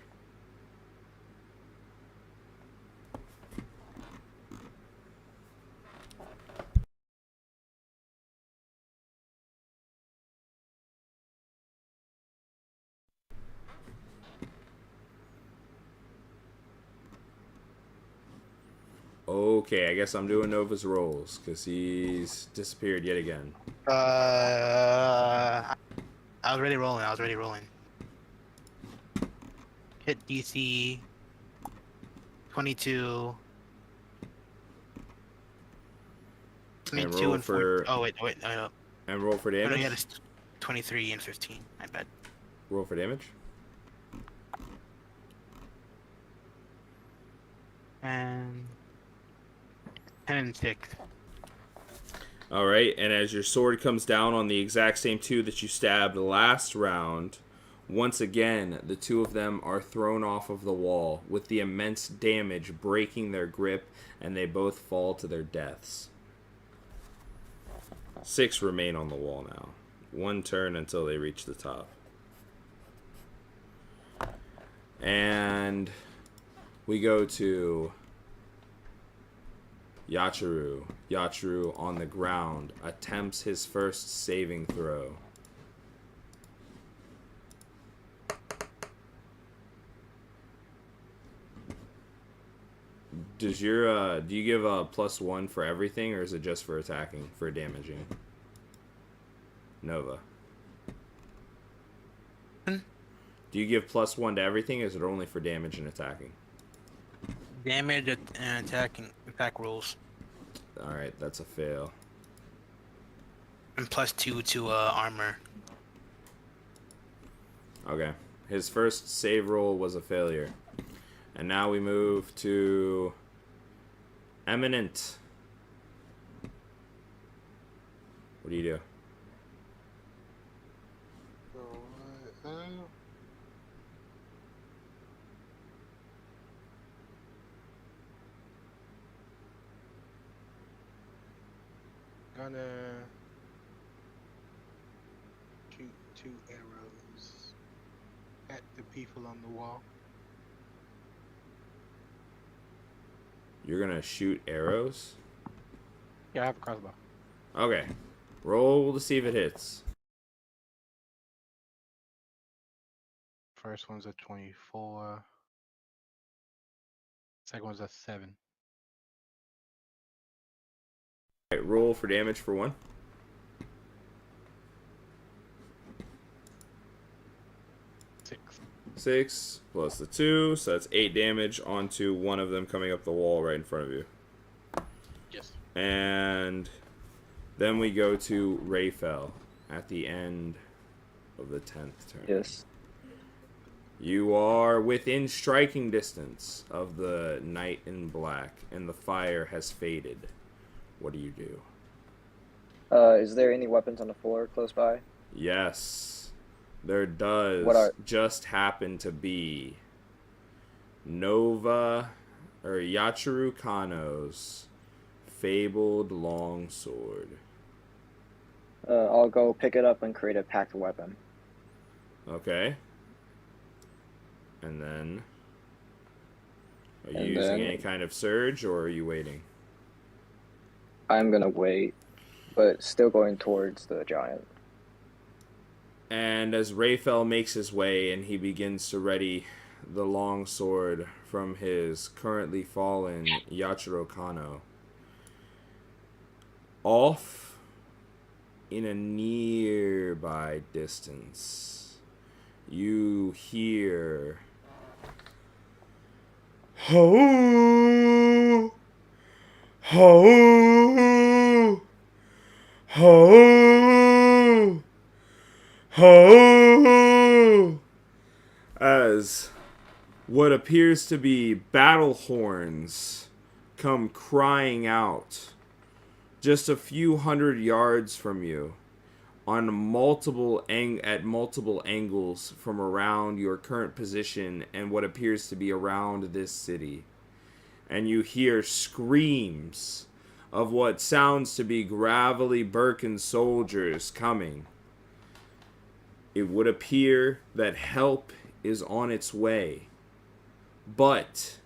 Okay, I guess I'm doing Nova's rolls because he's disappeared yet again. I was already rolling. Hit DC 22. 22 and 4. Oh wait. And roll for Oh, no, damage. yeah, it's 23 and 15. I bet. Roll for damage. And 10 and 6. All right, and as your sword comes down on the exact same 2 that you stabbed last round, once again, the 2 of them are thrown off of the wall with the immense damage breaking their grip, and they both fall to their deaths. 6 remain on the wall now. 1 turn until they reach the top. And we go to Yachiru. Yachiru on the ground attempts his first saving throw. Do you give a +1 for everything, or is it just for attacking, for damaging? Nova. Do you give +1 to everything, or is it only for damage and attacking? Damage and attack rolls. Alright, that's a fail. And +2 to armor. Okay. His first save roll was a failure. And now we move to Eminent. What do you do? Gonna shoot 2 arrows at the people on the wall. You're gonna shoot arrows? Yeah, I have a crossbow. Okay. Roll to see if it hits. First one's a 24. Second one's a 7. Alright, roll for damage for 1. 6. 6 plus the 2, so that's 8 damage onto one of them coming up the wall right in front of you. Yes. And then we go to Raphael at the end of the 10th turn. Yes. You are within striking distance of the knight in black, and the fire has faded. What do you do? Is there any weapons on the floor close by? Yes, there does What are- just happen to be Nova or Yachiru Kano's fabled longsword. I'll go pick it up and create a packed weapon. Okay. And then, are you And using then- any kind of surge, or are you waiting? I'm gonna wait, but still going towards the giant. And as Raphael makes his way and he begins to ready the long sword from his currently fallen Yachiro Kano, off in a nearby distance, you hear ho ho ho ho, as what appears to be battle horns come crying out just a few hundred yards from you on at multiple angles from around your current position and what appears to be around this city. And you hear screams of what sounds to be gravelly Birken soldiers coming. It would appear that help is on its way, but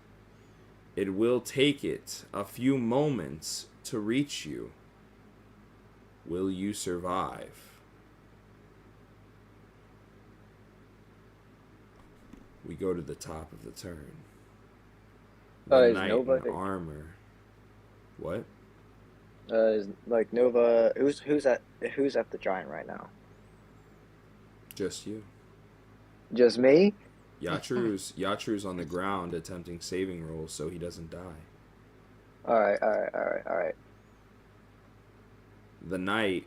it will take it a few moments to reach you. Will you survive? We go to the top of the turn. The Is knight Nova in armor. What? Is like Nova? Who's at the giant right now? Just you. Just me? Yachiru's on the ground attempting saving rolls so he doesn't die. All right. The knight,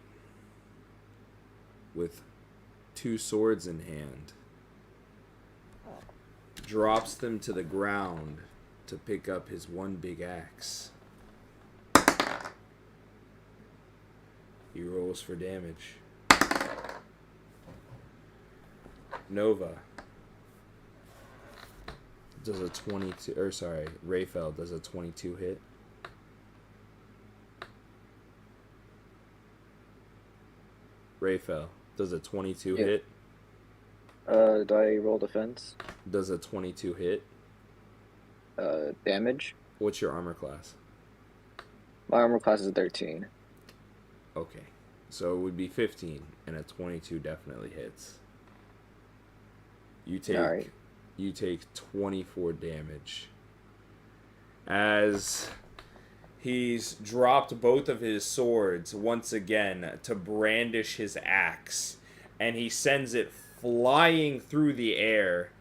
with two swords in hand, drops them to the ground to pick up his one big axe. He rolls for damage. Nova does a 22, or sorry, Raphael does a 22 hit. Raphael does a 22 Yeah. hit. Do I roll defense? Does a 22 hit. Damage? What's your armor class? My armor class is 13. Okay. So it would be 15, and a 22 definitely hits. Alright. You take 24 damage. As he's dropped both of his swords once again to brandish his axe, and he sends it flying through the air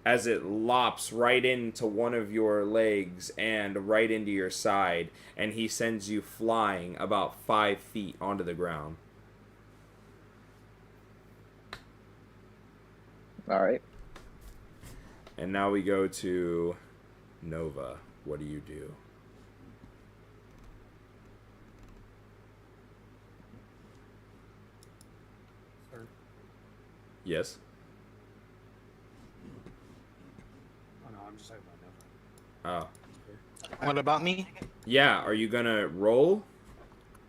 as it lops right into one of your legs and right into your side, and he sends you flying about 5 feet onto the ground. Alright. And now we go to Nova. What do you do? Sir. Yes? Oh no, I'm just talking about Nova. Oh. What about me? Yeah, are you gonna roll?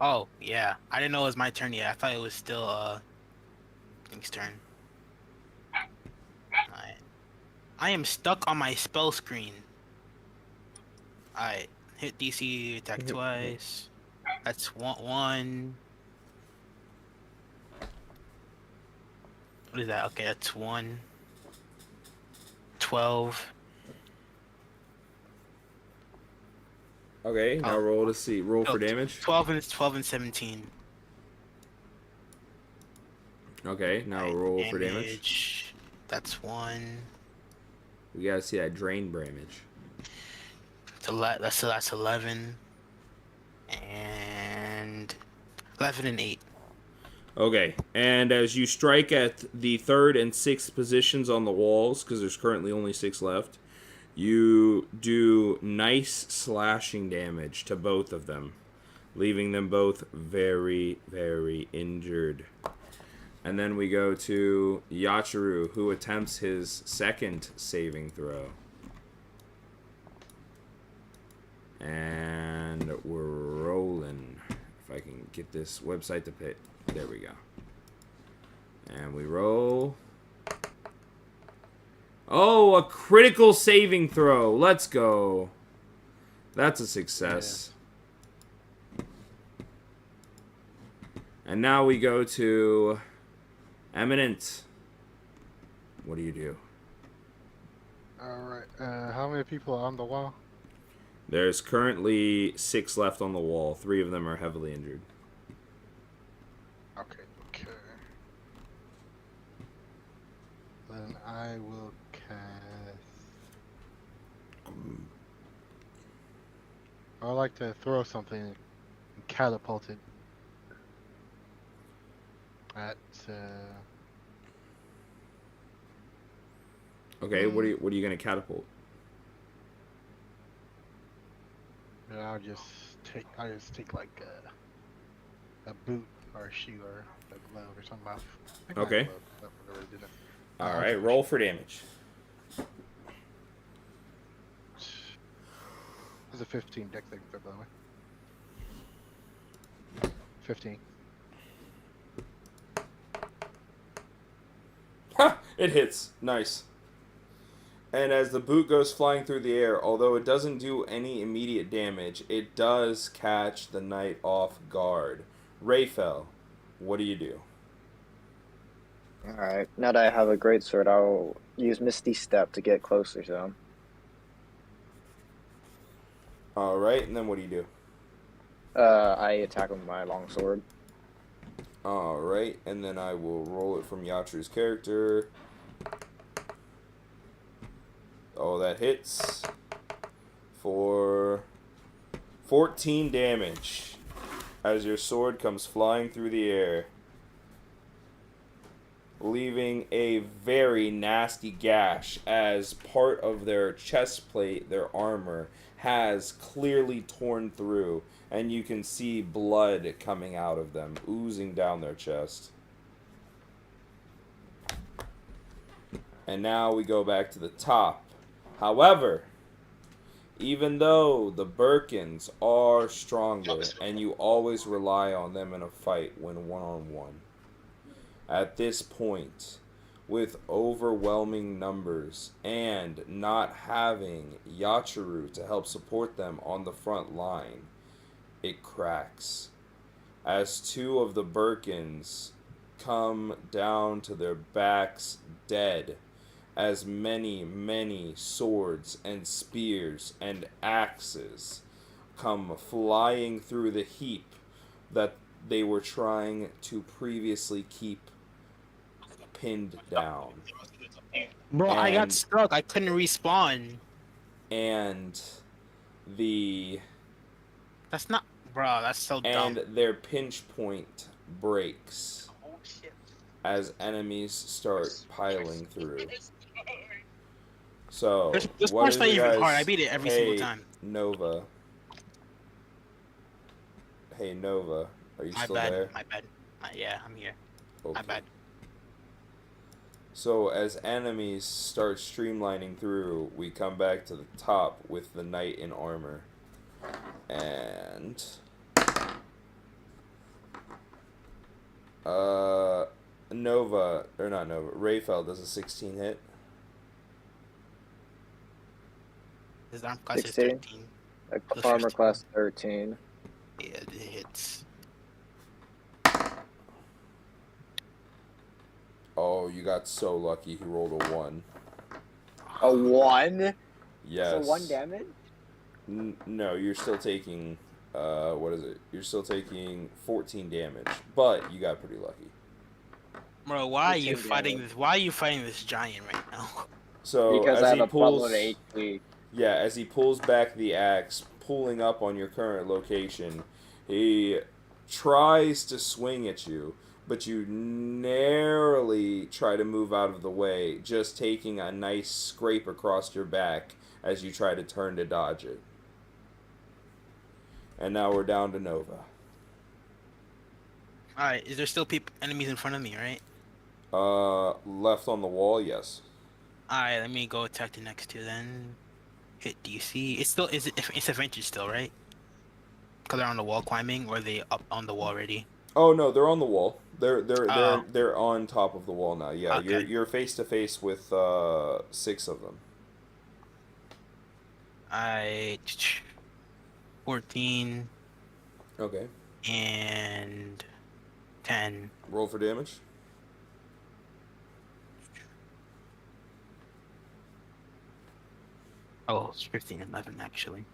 Oh, yeah. I didn't know it was my turn yet. I thought it was still, Link's turn. Alright. I am stuck on my spell screen. Alright. Hit DC, attack twice. That's one. What is that? Okay, that's 1. 12. Okay, now roll to see. Roll for damage. 12 and 17. Okay, now roll for damage. That's 1. We gotta see that drain damage. That's 11. And 11 and 8. Okay, and as you strike at the 3rd and 6th positions on the walls, because there's currently only 6 left, you do nice slashing damage to both of them, leaving them both very, very injured. And then we go to Yachiru, who attempts his 2nd saving throw. And we're rolling. If I can get this website to pit. There we go. And we roll. Oh, a critical saving throw. Let's go. That's a success. Yeah. And now we go to Eminent. What do you do? Alright, how many people are on the wall? There's currently 6 left on the wall. 3 of them are heavily injured. Okay. Then I will cast... I would like to throw something and catapult it at... Okay, what are you gonna catapult? I'll just take like a boot or a shoe or a glove or something. Okay. All right, roll for damage. It's a 15 deck thing, by the way. 15. Ha! It hits. Nice. And as the boot goes flying through the air, although it doesn't do any immediate damage, it does catch the knight off guard. Rayfel, what do you do? Alright, now that I have a great sword, I'll use Misty Step to get closer to him. Alright, and then what do you do? I attack him with my longsword. Alright, and then I will roll it from Yachiru's character. Oh, that hits for 14 damage as your sword comes flying through the air, leaving a very nasty gash as part of their chest plate, their armor, has clearly torn through, and you can see blood coming out of them, oozing down their chest. And now we go back to the top. However, even though the Birkins are stronger and you always rely on them in a fight when one-on-one, at this point, with overwhelming numbers and not having Yachiru to help support them on the front line, it cracks. As 2 of the Birkins come down to their backs dead, as many swords and spears and axes come flying through the heap that they were trying to previously keep pinned down. Bro, I got stuck. I couldn't respawn. And That's not... Bro, that's so dumb. and their pinch point breaks as enemies start piling through. So, This what part's is not your even hard. guys' I beat it every single time. Nova. Hey, Nova. Are you My still bad. there? My bad. Yeah, I'm here. Okay. My bad. So, as enemies start streamlining through, we come back to the top with the knight in armor. And... Nova, or not Nova, Rayfel does a 16 hit. His arm class is 16? 13. Armor class 13. Yeah, it hits. Oh, you got so lucky. He rolled a 1. A 1? Yes. So 1 damage? No, you're still taking, what is it? You're still taking 14 damage, but you got pretty lucky. Bro, why are you 15 fighting damage. this? Why are you fighting this giant right now? So Because as I have he a pulls, buttload of HP. yeah, as he pulls back the axe, pulling up on your current location, he tries to swing at you, but you narrowly try to move out of the way, just taking a nice scrape across your back as you try to turn to dodge it. And now we're down to Nova. Alright, is there still enemies in front of me, right? Left on the wall, yes. Alright, let me go attack the next two then. Hit DC. It's still it's advantage still, right? Because they're on the wall climbing, or are they up on the wall already? Oh no, they're on the wall. They're Oh. they're on top of the wall now. Yeah, Okay. you're face to face with 6 of them. I 14 Okay. and 10. Roll for damage. Oh, it's 15 and 11 actually.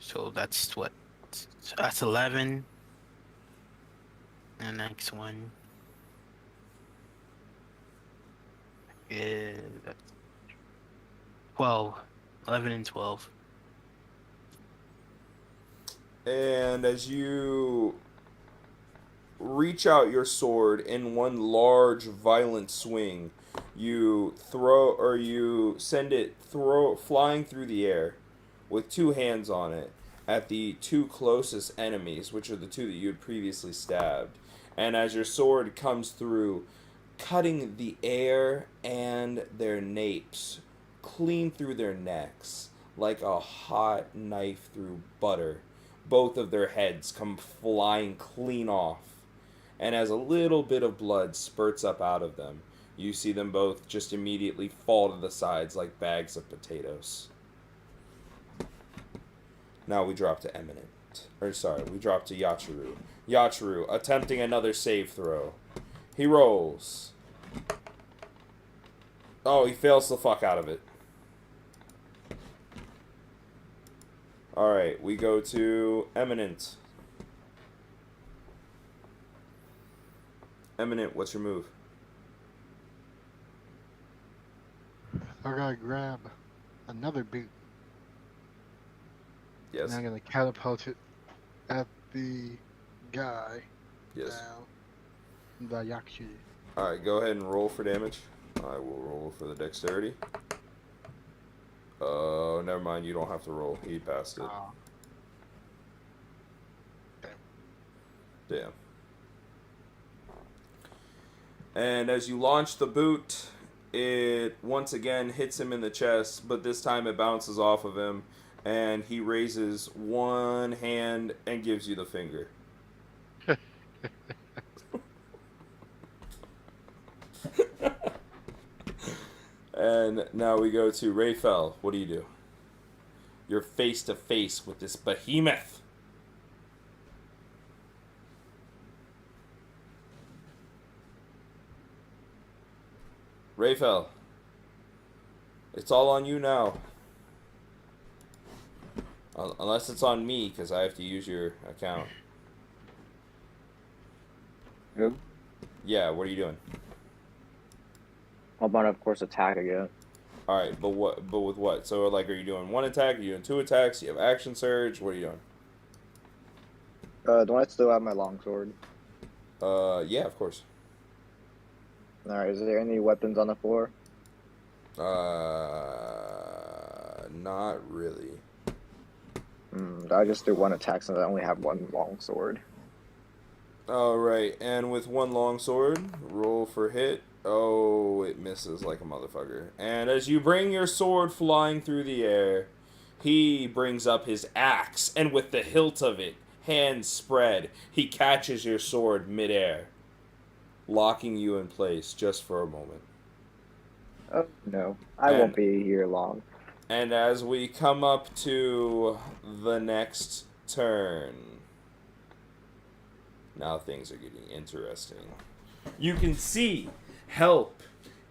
So that's what? So that's 11. And the next one is 12. 11 and 12. And as you reach out your sword in one large violent swing, you send it flying through the air with 2 hands on it at the 2 closest enemies, which are the 2 that you had previously stabbed. And as your sword comes through, cutting the air and their napes clean through their necks like a hot knife through butter, both of their heads come flying clean off. And as a little bit of blood spurts up out of them, you see them both just immediately fall to the sides like bags of potatoes. Now we drop to Eminent. We drop to Yachiru. Yachiru, attempting another save throw. He rolls. Oh, he fails the fuck out of it. Alright, we go to Eminent. Eminent, what's your move? I gotta grab another boot. Yes. And I'm gonna catapult it at the guy Yes. down the Yakshi. Alright, go ahead and roll for damage. I will roll for the dexterity. Oh, never mind, you don't have to roll. He passed it. Damn. And as you launch the boot, it once again hits him in the chest, but this time it bounces off of him, and he raises one hand and gives you the finger. And now we go to Rayfel. What do you do? You're face to face with this behemoth. Rayfel, it's all on you now. Unless it's on me, because I have to use your account. Good. Yeah, what are you doing? I'm gonna, of course, attack again. Alright, but what? But with what? So, like, are you doing 1 attack? Are you doing 2 attacks? You have action surge? What are you doing? Do I still have my longsword? Yeah, of course. Alright, is there any weapons on the floor? Not really. I just do 1 attack since I only have 1 longsword. Alright, and with 1 longsword, roll for hit. Oh, it misses like a motherfucker. And as you bring your sword flying through the air, he brings up his axe, and with the hilt of it, hands spread, he catches your sword midair, locking you in place just for a moment. Oh, no. I won't be here long. And as we come up to the next turn, now things are getting interesting. You can see help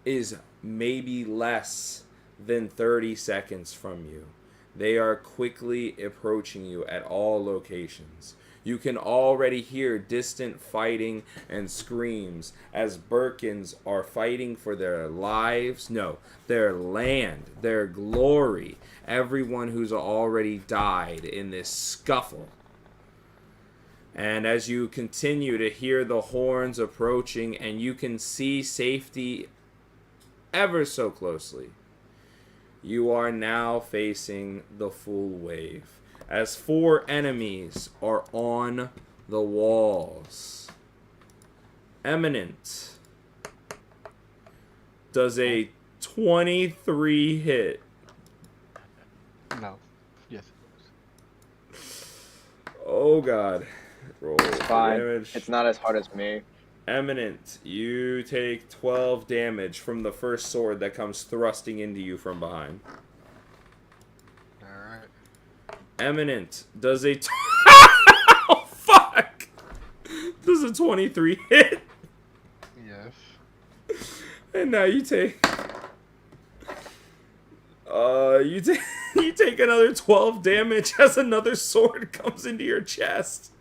is maybe less than 30 seconds from you. They are quickly approaching you at all locations. You can already hear distant fighting and screams as Birkins are fighting for their lives, no, their land, their glory, everyone who's already died in this scuffle. And as you continue to hear the horns approaching and you can see safety ever so closely, you are now facing the full wave as 4 enemies are on the walls. Eminent does a 23 hit. No. Yes. Oh god. Roll It's fine. damage. It's not as hard as me. Eminent, you take 12 damage from the first sword that comes thrusting into you from behind. Alright. Eminent does a oh fuck! Does a 23 hit? Yes. And now you take you take another 12 damage as another sword comes into your chest.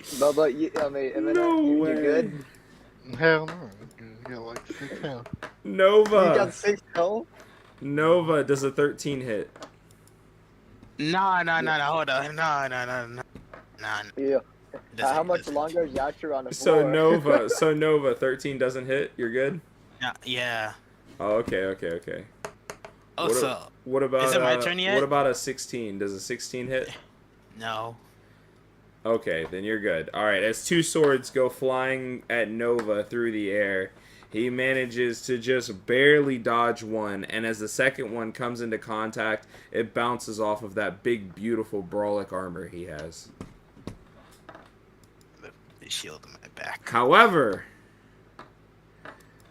Bubba, No you way. good? Hell no. You got like 6 health. You Nova. got 6 health? Nova does a 13 hit. No, hold on. No. Yeah. Doesn't- How much doesn't- longer is Yatru on the So floor? Nova 13 doesn't hit. You're good? Yeah. Oh, okay. Oh, so What about is it my turn yet? What about a 16? Does a 16 hit? no. Okay, then you're good. Alright, as 2 swords go flying at Nova through the air, he manages to just barely dodge one, and as the second one comes into contact, it bounces off of that big, beautiful Brawlic armor he has. The shield in my back. However,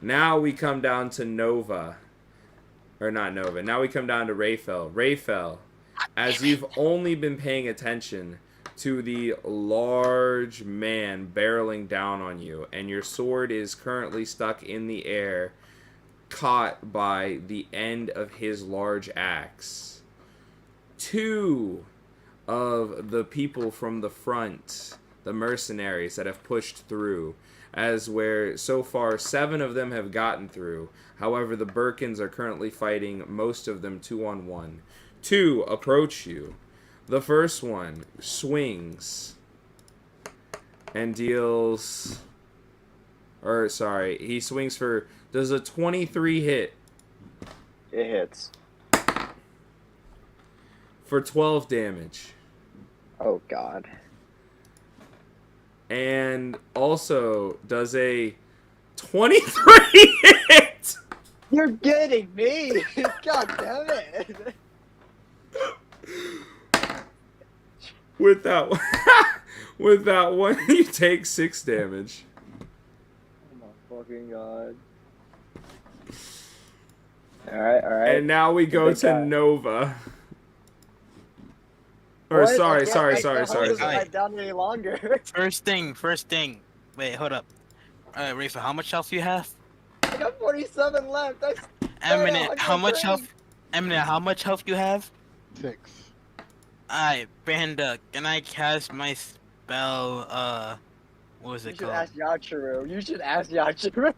now we come down to Nova. Or not Nova. Now we come down to Rayfel. Rayfel, as you've only been paying attention to the large man barreling down on you, and your sword is currently stuck in the air, caught by the end of his large axe. 2 of the people from the front, the mercenaries that have pushed through, as where so far 7 of them have gotten through. However, the Birkins are currently fighting, most of them 2-on-1. 2 approach you. The first one swings and deals... Or, sorry, he swings for... Does a 23 hit It hits. for 12 damage. Oh, God. And also does a 23 hit! You're kidding me! God damn it! With that one, with that one, you take 6 damage. Oh my fucking god. Alright. And now we go Big to guy. Nova. Or What? sorry. I can't hold sorry. it down any longer. First thing. Wait, hold up. Alright, Rafa, how much health do you have? I got 47 left. That's Eminent, how much 103. health? Eminent, how much health you have? 6. Alright, Panda, can I cast my spell, what was You it should called? ask Yatru.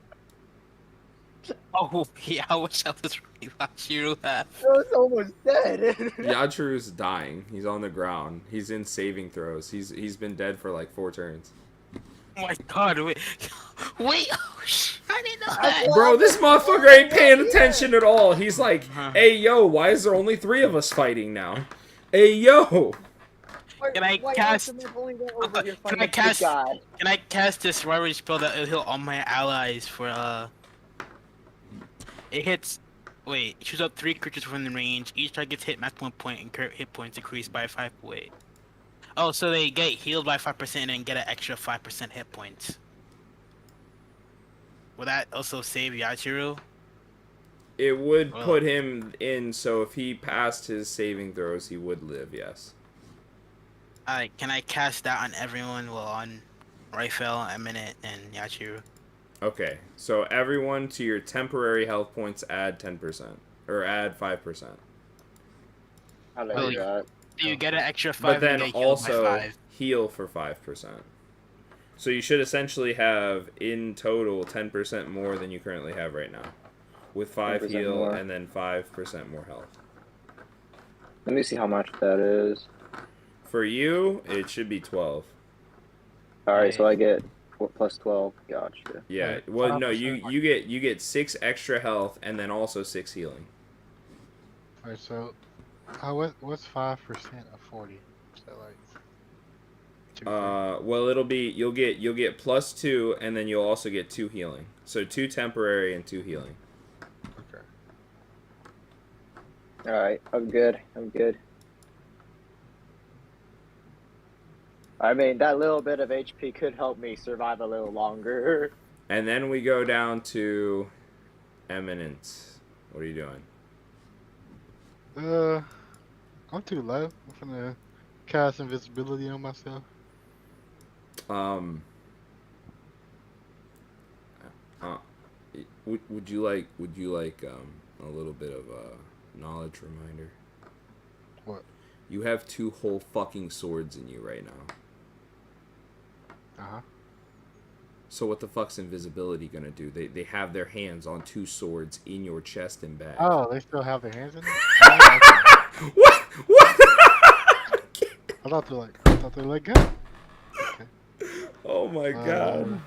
Oh, yeah, how much health does Shiro have? I was almost dead. Yatru's dying. He's on the ground. He's in saving throws. He's been dead for like 4 turns. Oh my god, wait, oh shit, I didn't know that! Bro, this motherfucker ain't paying attention at all. He's like, hey yo, why is there only 3 of us fighting now? Hey yo! Can I Why cast- Yatru only go over here Can fighting I a big cast- guy? Can I cast this rivalry spell that will heal all my allies for, it hits, wait, it shoots up 3 creatures within the range, each target gets hit max 1 point and current hit points increase by 5, wait. Oh, so they get healed by 5% and get an extra 5% hit points. Will that also save Yachiro? It would Well. put him in, so if he passed his saving throws, he would live, yes. Alright, can I cast that on everyone? Well, on Rifel, Eminent, and Yachiro. Okay, so everyone to your temporary health points add 10%. Or add 5%. I like Really? that. Do you get an extra 5 But then and get healed by also 5? heal for 5%. So you should essentially have, in total, 10% more than you currently have right now. With 5 10% heal more. and then 5% more health. Let me see how much that is. For you, it should be 12. All right, so I get plus 12. Gotcha. Yeah. Alright, Well, no, 5%. you get 6 extra health and then also 6 healing. Alright, so what's 5% of 40? So like 2, 3? Well, you'll get plus 2 and then you'll also get 2 healing. So 2 temporary and 2 healing. Okay. All right, I'm good. I'm good. I mean, that little bit of HP could help me survive a little longer. And then we go down to Eminence. What are you doing? I'm too low. I'm gonna cast invisibility on myself. Would you like a little bit of a knowledge reminder? What? You have 2 whole fucking swords in you right now. Uh-huh. So what the fuck's invisibility gonna do? They have their hands on 2 swords in your chest and back. Oh, they still have their hands in it? Oh, okay. What? What? I thought they let go. Okay. Oh my god.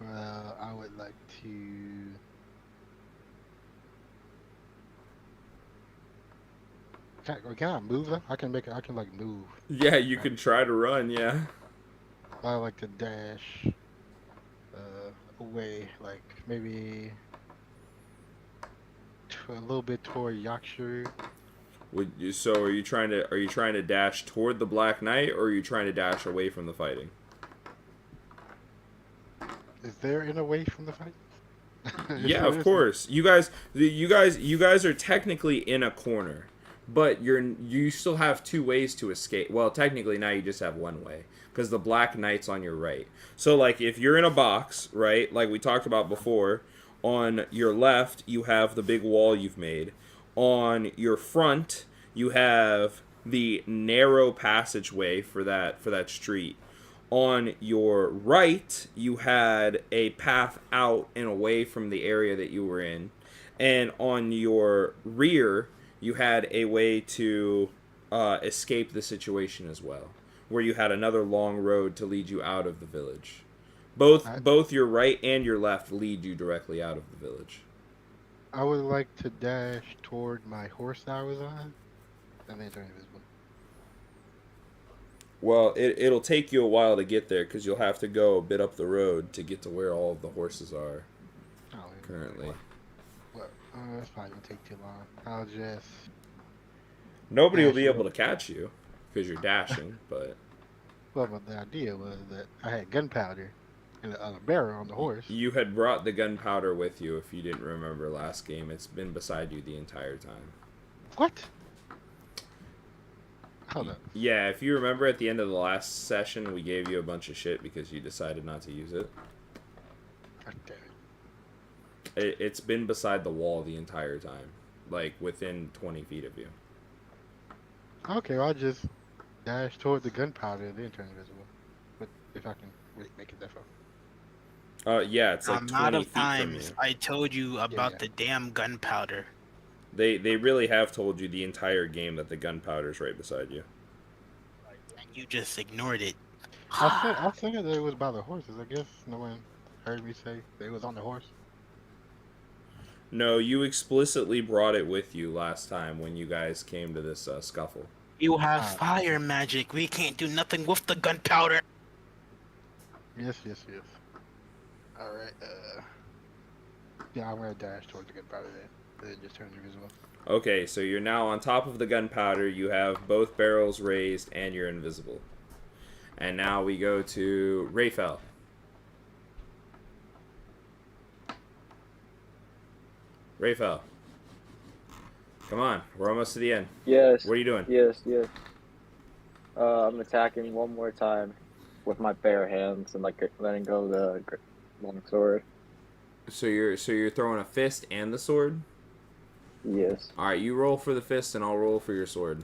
Well, I would like to. Can I move them? I can like move. Yeah, you can try to run, yeah. I like to dash away, like maybe a little bit toward Yorkshire. So are you trying to dash toward the Black Knight or are you trying to dash away from the fighting? Is there an away from the fight? Yeah, of course. You guys are technically in a corner, but you still have 2 ways to escape. Well, technically now you just have 1 way because the Black Knight's on your right. So like if you're in a box, right? Like we talked about before, on your left you have the big wall you've made. On your front you have the narrow passageway for that street. On your right, you had a path out and away from the area that you were in. And on your rear, you had a way to escape the situation as well, where you had another long road to lead you out of the village. Both your right and your left lead you directly out of the village. I would like to dash toward my horse that I was on, and then turn invisible. Well, it'll take you a while to get there because you'll have to go a bit up the road to get to where all of the horses are currently. Well, it's not gonna take too long. I'll just. Nobody will be able to catch you because you're dashing, but. Well, but the idea was that I had gunpowder and a barrel on the horse. You had brought the gunpowder with you if you didn't remember last game. It's been beside you the entire time. What? Hold up. Yeah, if you remember at the end of the last session, we gave you a bunch of shit because you decided not to use it. God damn it. It's been beside the wall the entire time. Like, within 20 feet of you. Okay, well, I'll just dash toward the gunpowder and then turn invisible. But if I can make it that far. Yeah, it's like 20 amount of feet from times you. I told you about Yeah. the damn gunpowder. They really have told you the entire game that the gunpowder's right beside you. And you just ignored it. I said that it was by the horses. I guess no one heard me say they was on the horse. No, you explicitly brought it with you last time when you guys came to this scuffle. You have fire magic. We can't do nothing with the gunpowder. Yes. Alright, yeah, I'm gonna dash towards the gunpowder then. Then just turn invisible. Okay, so you're now on top of the gunpowder. You have both barrels raised, and you're invisible. And now we go to Rayfel. Rayfel. Come on, we're almost to the end. Yes. What are you doing? Yes. I'm attacking one more time with my bare hands and like letting go of the long sword. So you're throwing a fist and the sword? Yes. All right, you roll for the fist, and I'll roll for your sword.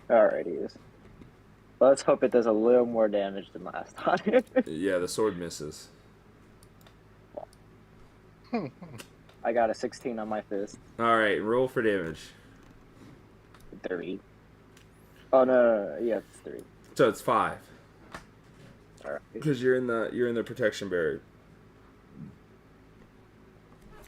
Alrighty. Let's hope it does a little more damage than last time. Yeah, the sword misses. I got a 16 on my fist. All right, roll for damage. 3. Oh no, yeah, it's 3. So it's 5 All right. because you're in the protection barrier.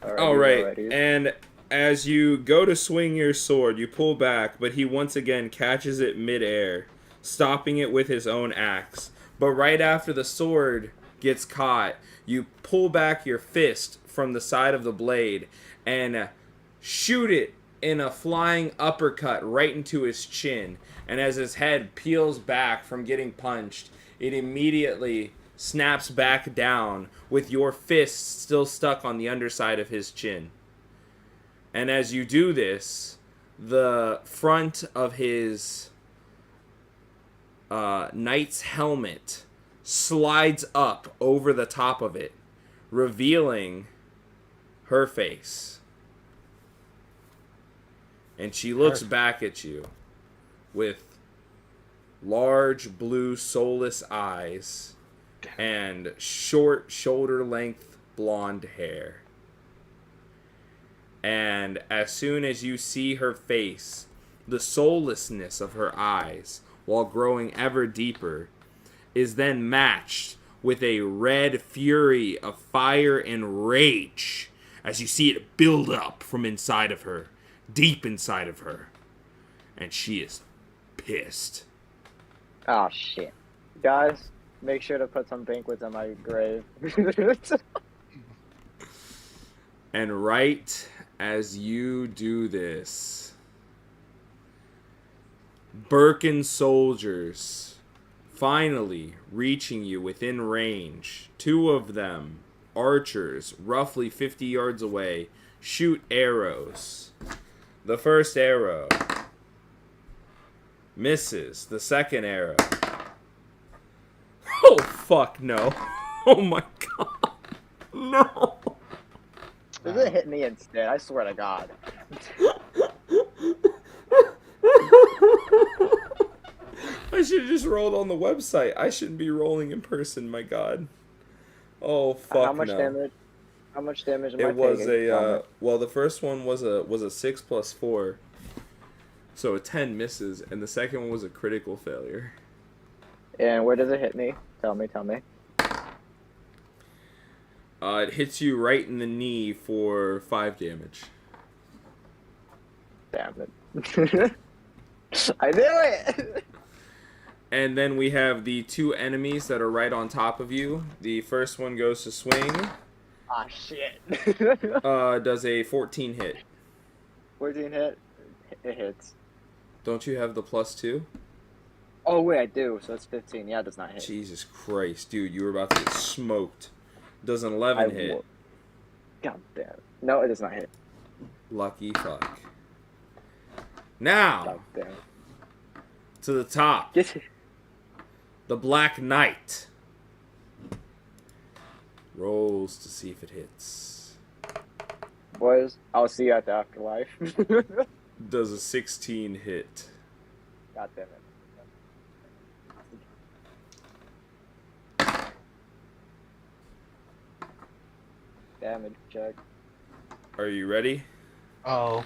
All All right. right, and as you go to swing your sword, you pull back, but he once again catches it midair, stopping it with his own axe. But right after the sword gets caught, you pull back your fist from the side of the blade and shoot it in a flying uppercut right into his chin. And as his head peels back from getting punched, it immediately snaps back down with your fist still stuck on the underside of his chin. And as you do this, the front of his knight's helmet slides up over the top of it, revealing her face. And she looks back at you with large blue soulless eyes and short shoulder-length blonde hair. And as soon as you see her face, the soullessness of her eyes, while growing ever deeper, is then matched with a red fury of fire and rage as you see it build up from inside of her, deep inside of her. And she is pissed. Oh shit, guys, make sure to put some banquets on my grave. And right as you do this, Birkin soldiers finally reaching you within range. 2 of them, archers, roughly 50 yards away, shoot arrows. The first arrow misses. The second arrow. Oh, fuck no. Oh my god. No. Does it hit me instead? I swear to God. I should have just rolled on the website. I shouldn't be rolling in person, my god. Oh, fuck. How much no. damage? How much damage am I It was taking? well, the first one was a 6 plus 4. So a 10 misses, and the second one was a critical failure. And where does it hit me? Tell me. It hits you right in the knee for 5 damage. Damn it. I knew it! And then we have the 2 enemies that are right on top of you. The first one goes to swing. Ah, shit. Does a 14 hit. 14 hit? It hits. Don't you have the +2? Oh, wait, I do. So it's 15. Yeah, it does not hit. Jesus Christ, dude, you were about to get smoked. Does an 11 hit. God damn it. No, it does not hit. Lucky fuck. Now, God damn it. to the top. The Black Knight. Rolls to see if it hits. Boys, I'll see you at the afterlife. Does a 16 hit. God damn it. Damage check. Are you ready? Oh.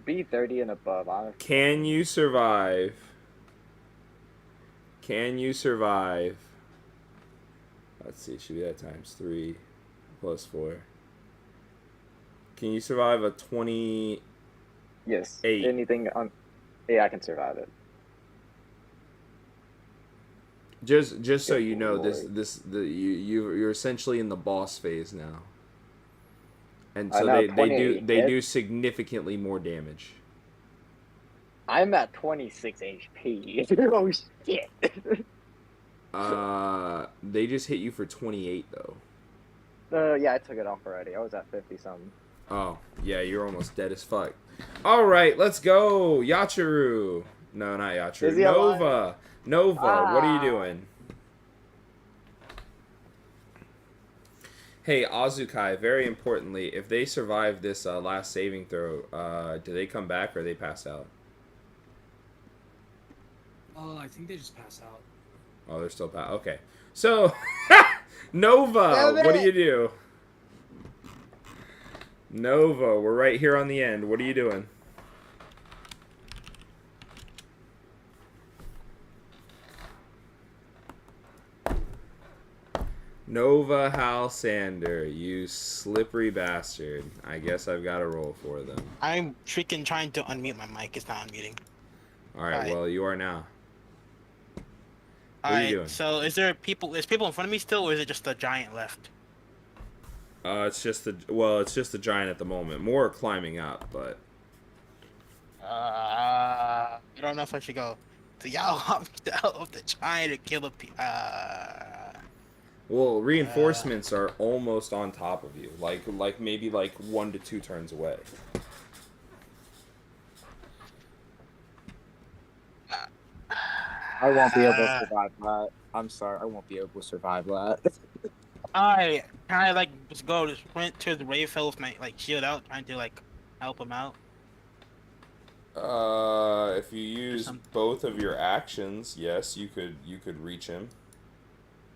B30 and above. Can you survive? Can you survive? Let's see, should be that times 3 plus 4. Can you survive a 20? Yes. 8. Anything on? Yeah, I can survive it. Just so Good you know, lord. you're essentially in the boss phase now, and I so know, they 28 do hits. significantly more damage. I'm at 26 HP. Oh shit. They just hit you for 28 though. Yeah, I took it off already. I was at 50 something. Oh yeah, you're almost dead as fuck. All right, let's go, Yachiru. No, not Yachiru. Is he alive? Nova, what are you doing? Hey, Azukai, very importantly, if they survive this last saving throw, do they come back or they pass out? Oh, I think they just pass out. Oh, they're still okay. So, Nova, what do you do? Nova, we're right here on the end. What are you doing? Nova Halsander, you slippery bastard. I guess I've got to roll for them. I'm freaking trying to unmute my mic. It's not unmuting. Alright, Alright. well, you are now. What are you doing? So is there people? Is people in front of me still, or is it just the giant left? It's just the giant at the moment. More are climbing up, but I don't know if I should go. So y'all want me to help the giant to kill the well, reinforcements are almost on top of you, like maybe 1 to 2 turns away. I won't be able to survive that. I'm sorry, I won't be able to survive that. Can I just go to sprint to the Rayfell with my shield out, trying to help him out? If you use both of your actions, yes, you could reach him.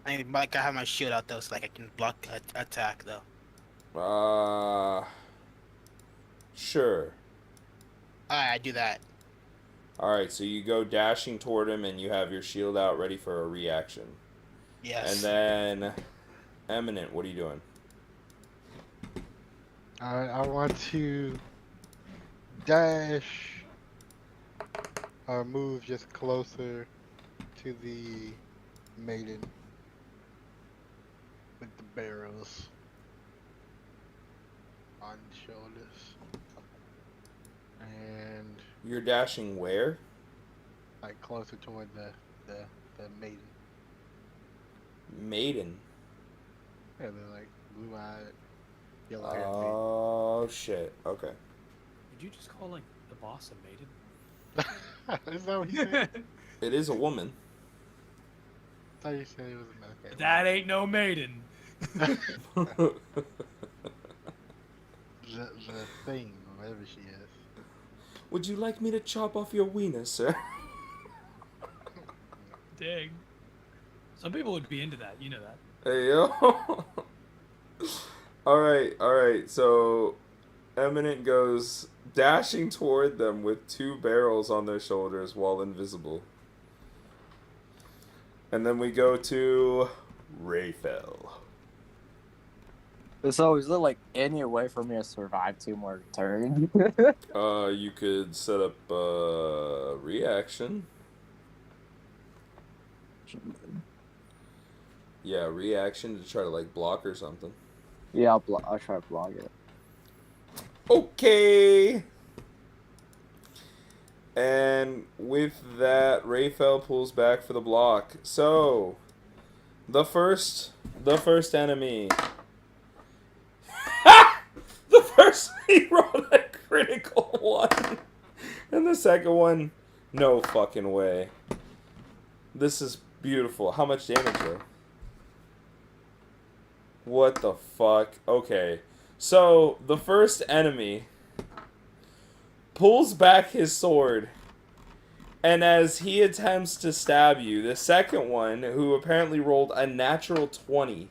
I mean, I have my shield out though, so I can block attack though. Sure. Alright, I do that. Alright, so you go dashing toward him and you have your shield out ready for a reaction. Yes. And then, Eminent, what are you doing? I want to dash or move just closer to the maiden with the barrels on the shoulders. And You're dashing where? like closer toward the maiden. Maiden. Yeah, they're like blue-eyed, yellow-haired Oh, shit. Okay. Did you just call the boss a maiden? maiden. Is that what you said? It is a woman. I thought you said it was a okay. That ain't no maiden. The thing, whatever she is. Would you like me to chop off your wiener, sir? Dang. Some people would be into that, you know that. Hey, yo. Alright, so Eminent goes dashing toward them with 2 barrels on their shoulders while invisible. And then we go to Rayfell. So is there any way for me to survive 2 more turns? You could set up a reaction. Yeah, reaction to try to block or something. Yeah, I'll try to block it. Okay. And with that, Rayfell pulls back for the block. So, the first enemy. The first he rolled a critical 1, and the second one, no fucking way. This is beautiful. How much damage though? What the fuck? Okay. So, the first enemy pulls back his sword, and as he attempts to stab you, the second one, who apparently rolled a natural 20,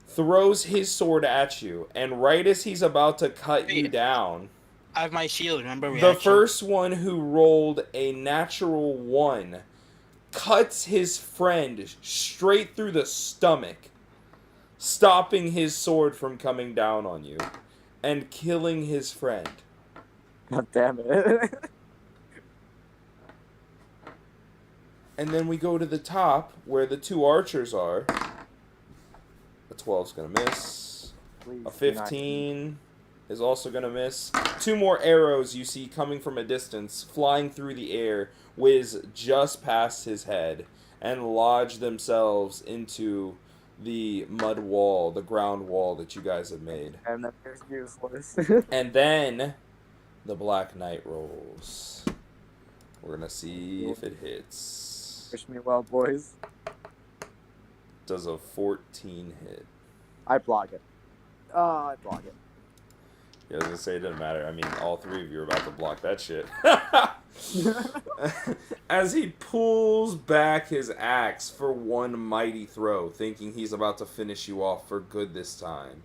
throws his sword at you, and right as he's about to cut you down, I have my shield, remember? the first one who rolled a natural 1 cuts his friend straight through the stomach, stopping his sword from coming down on you and killing his friend. God damn it. And then we go to the top where the 2 archers are. A 12's gonna miss. Please, A 15 is also gonna miss. 2 more arrows you see coming from a distance, flying through the air, whiz just past his head, and lodge themselves into the mud wall, the ground wall that you guys have made. And that is useless. And then the Black Knight rolls. We're gonna see if it hits. Wish me well, boys. Does a 14 hit? I block it. I block it. Yeah, I was gonna say it doesn't matter. I mean, all 3 of you are about to block that shit. As he pulls back his axe for one mighty throw, thinking he's about to finish you off for good this time.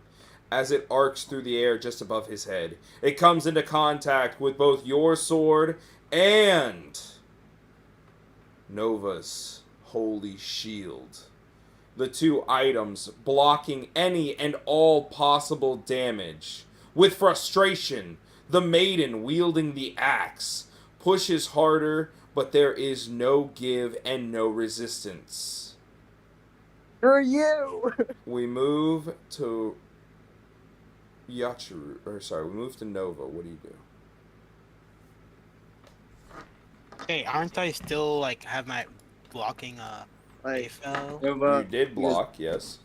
As it arcs through the air just above his head, it comes into contact with both your sword and Nova's holy shield. the two items, blocking any and all possible damage. With frustration, the maiden wielding the axe pushes harder, but there is no give and no resistance. For you. We move to Yachiru, we move to Nova. What do you do? Hey, aren't I still like have my blocking Like, AFL? You did block, yes.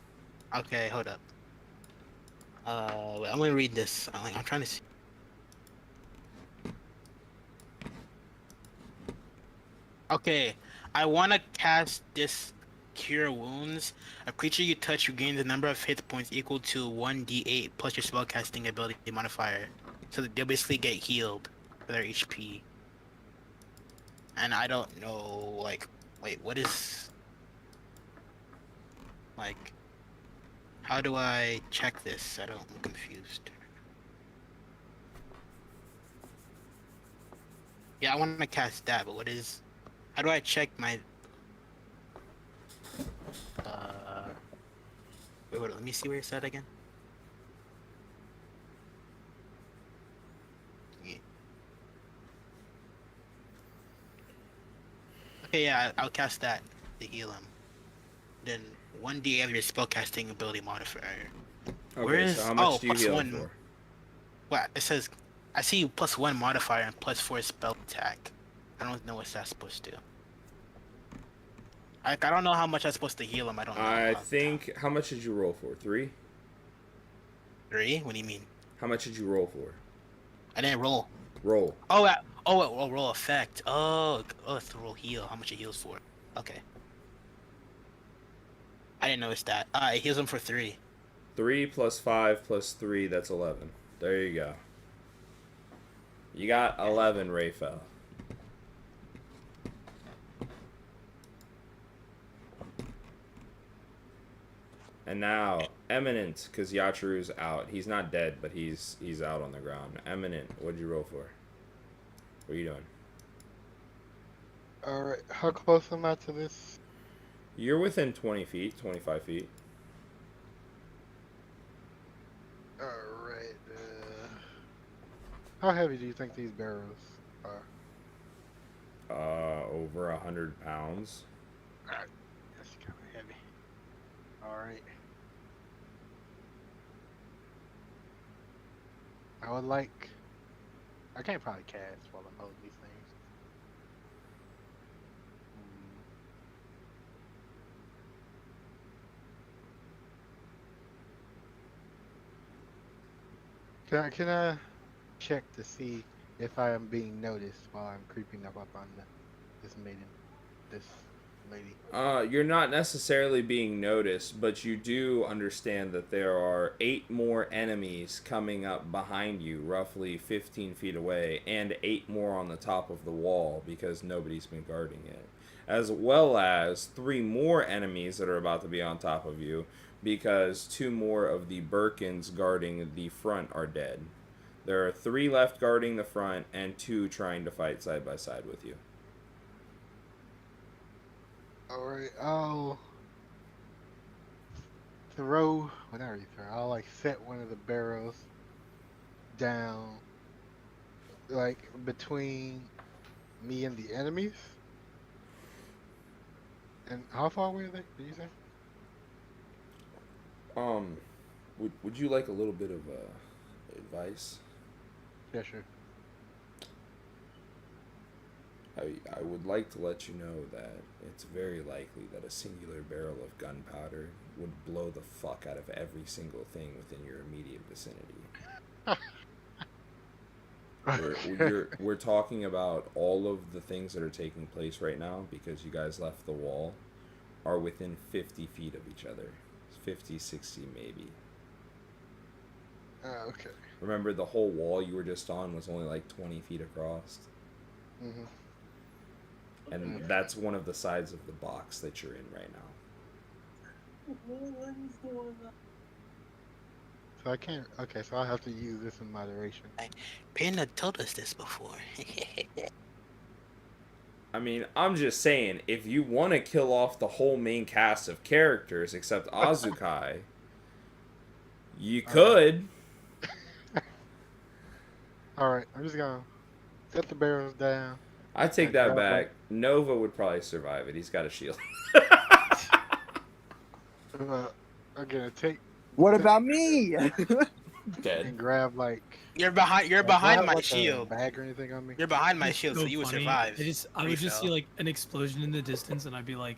Okay, hold up. Wait, I'm gonna read this. I'm trying to see. Okay, I want to cast this Cure Wounds. A creature you touch regains a number of hit points equal to 1d8 plus your spellcasting ability modifier. So they'll basically get healed for their HP. And I don't know, like, wait, what is... Like, how do I check this? I'm confused. Yeah, I want to cast that, but what is... How do I check my... Wait, let me see where it's at again. Yeah. Okay, yeah, I'll cast that to heal him. Then 1d of your spellcasting ability modifier. Okay, Where is... so how much do you plus heal one. for? What? It says... I see +1 modifier and +4 spell attack. I don't know what that's supposed to do. I don't know how much I'm supposed to heal him. I don't know. I think... How much did you roll for? 3? 3? What do you mean? How much did you roll for? I didn't roll. Roll. Roll effect. Oh, it's the roll heal. How much it heals for? Okay. I didn't notice that. It heals him for 3. 3 plus 5 plus 3, that's 11. There you go. You got 11, Raphael. And now, Eminent, because Yachiru's out. He's not dead, but he's out on the ground. Eminent, what'd you roll for? What are you doing? Alright, how close am I to this? You're within 20 feet, 25 feet. Alright, how heavy do you think these barrels are? Over 100 pounds. Alright, that's kind of heavy. Alright. I would like... I can't probably cast while I'm holding these things. Can I check to see if I am being noticed while I'm creeping up on this lady? You're not necessarily being noticed, but you do understand that there are 8 more enemies coming up behind you, roughly 15 feet away, and 8 more on the top of the wall because nobody's been guarding it. As well as 3 more enemies that are about to be on top of you because 2 more of the Birkins guarding the front are dead. There are 3 left guarding the front and 2 trying to fight side by side with you. Alright, I'll throw, whatever you throw, I'll like set one of the barrels down, like between me and the enemies. And how far away are they, did you say? Would you like a little bit of advice? Yeah, sure. I would like to let you know that it's very likely that a singular barrel of gunpowder would blow the fuck out of every single thing within your immediate vicinity. We're talking about all of the things that are taking place right now because you guys left the wall are within 50 feet of each other. 50, 60 maybe. Okay. Remember the whole wall you were just on was only like 20 feet across? Mm-hmm. And that's one of the sides of the box that you're in right now. So I can't, okay, so I'll have to use this in moderation. Panda told us this before. I mean, I'm just saying, if you want to kill off the whole main cast of characters except Azukai, you could. All right, I'm just gonna set the barrels down. I take and that grab, back. Nova would probably survive it. He's got a shield. I'm gonna take What about me? Dead. and grab like. You're behind. You're do I behind have, my like, a shield. bag or anything on me? You're behind my shield, so you would funny. survive. I would just see like an explosion in the distance, and I'd be like,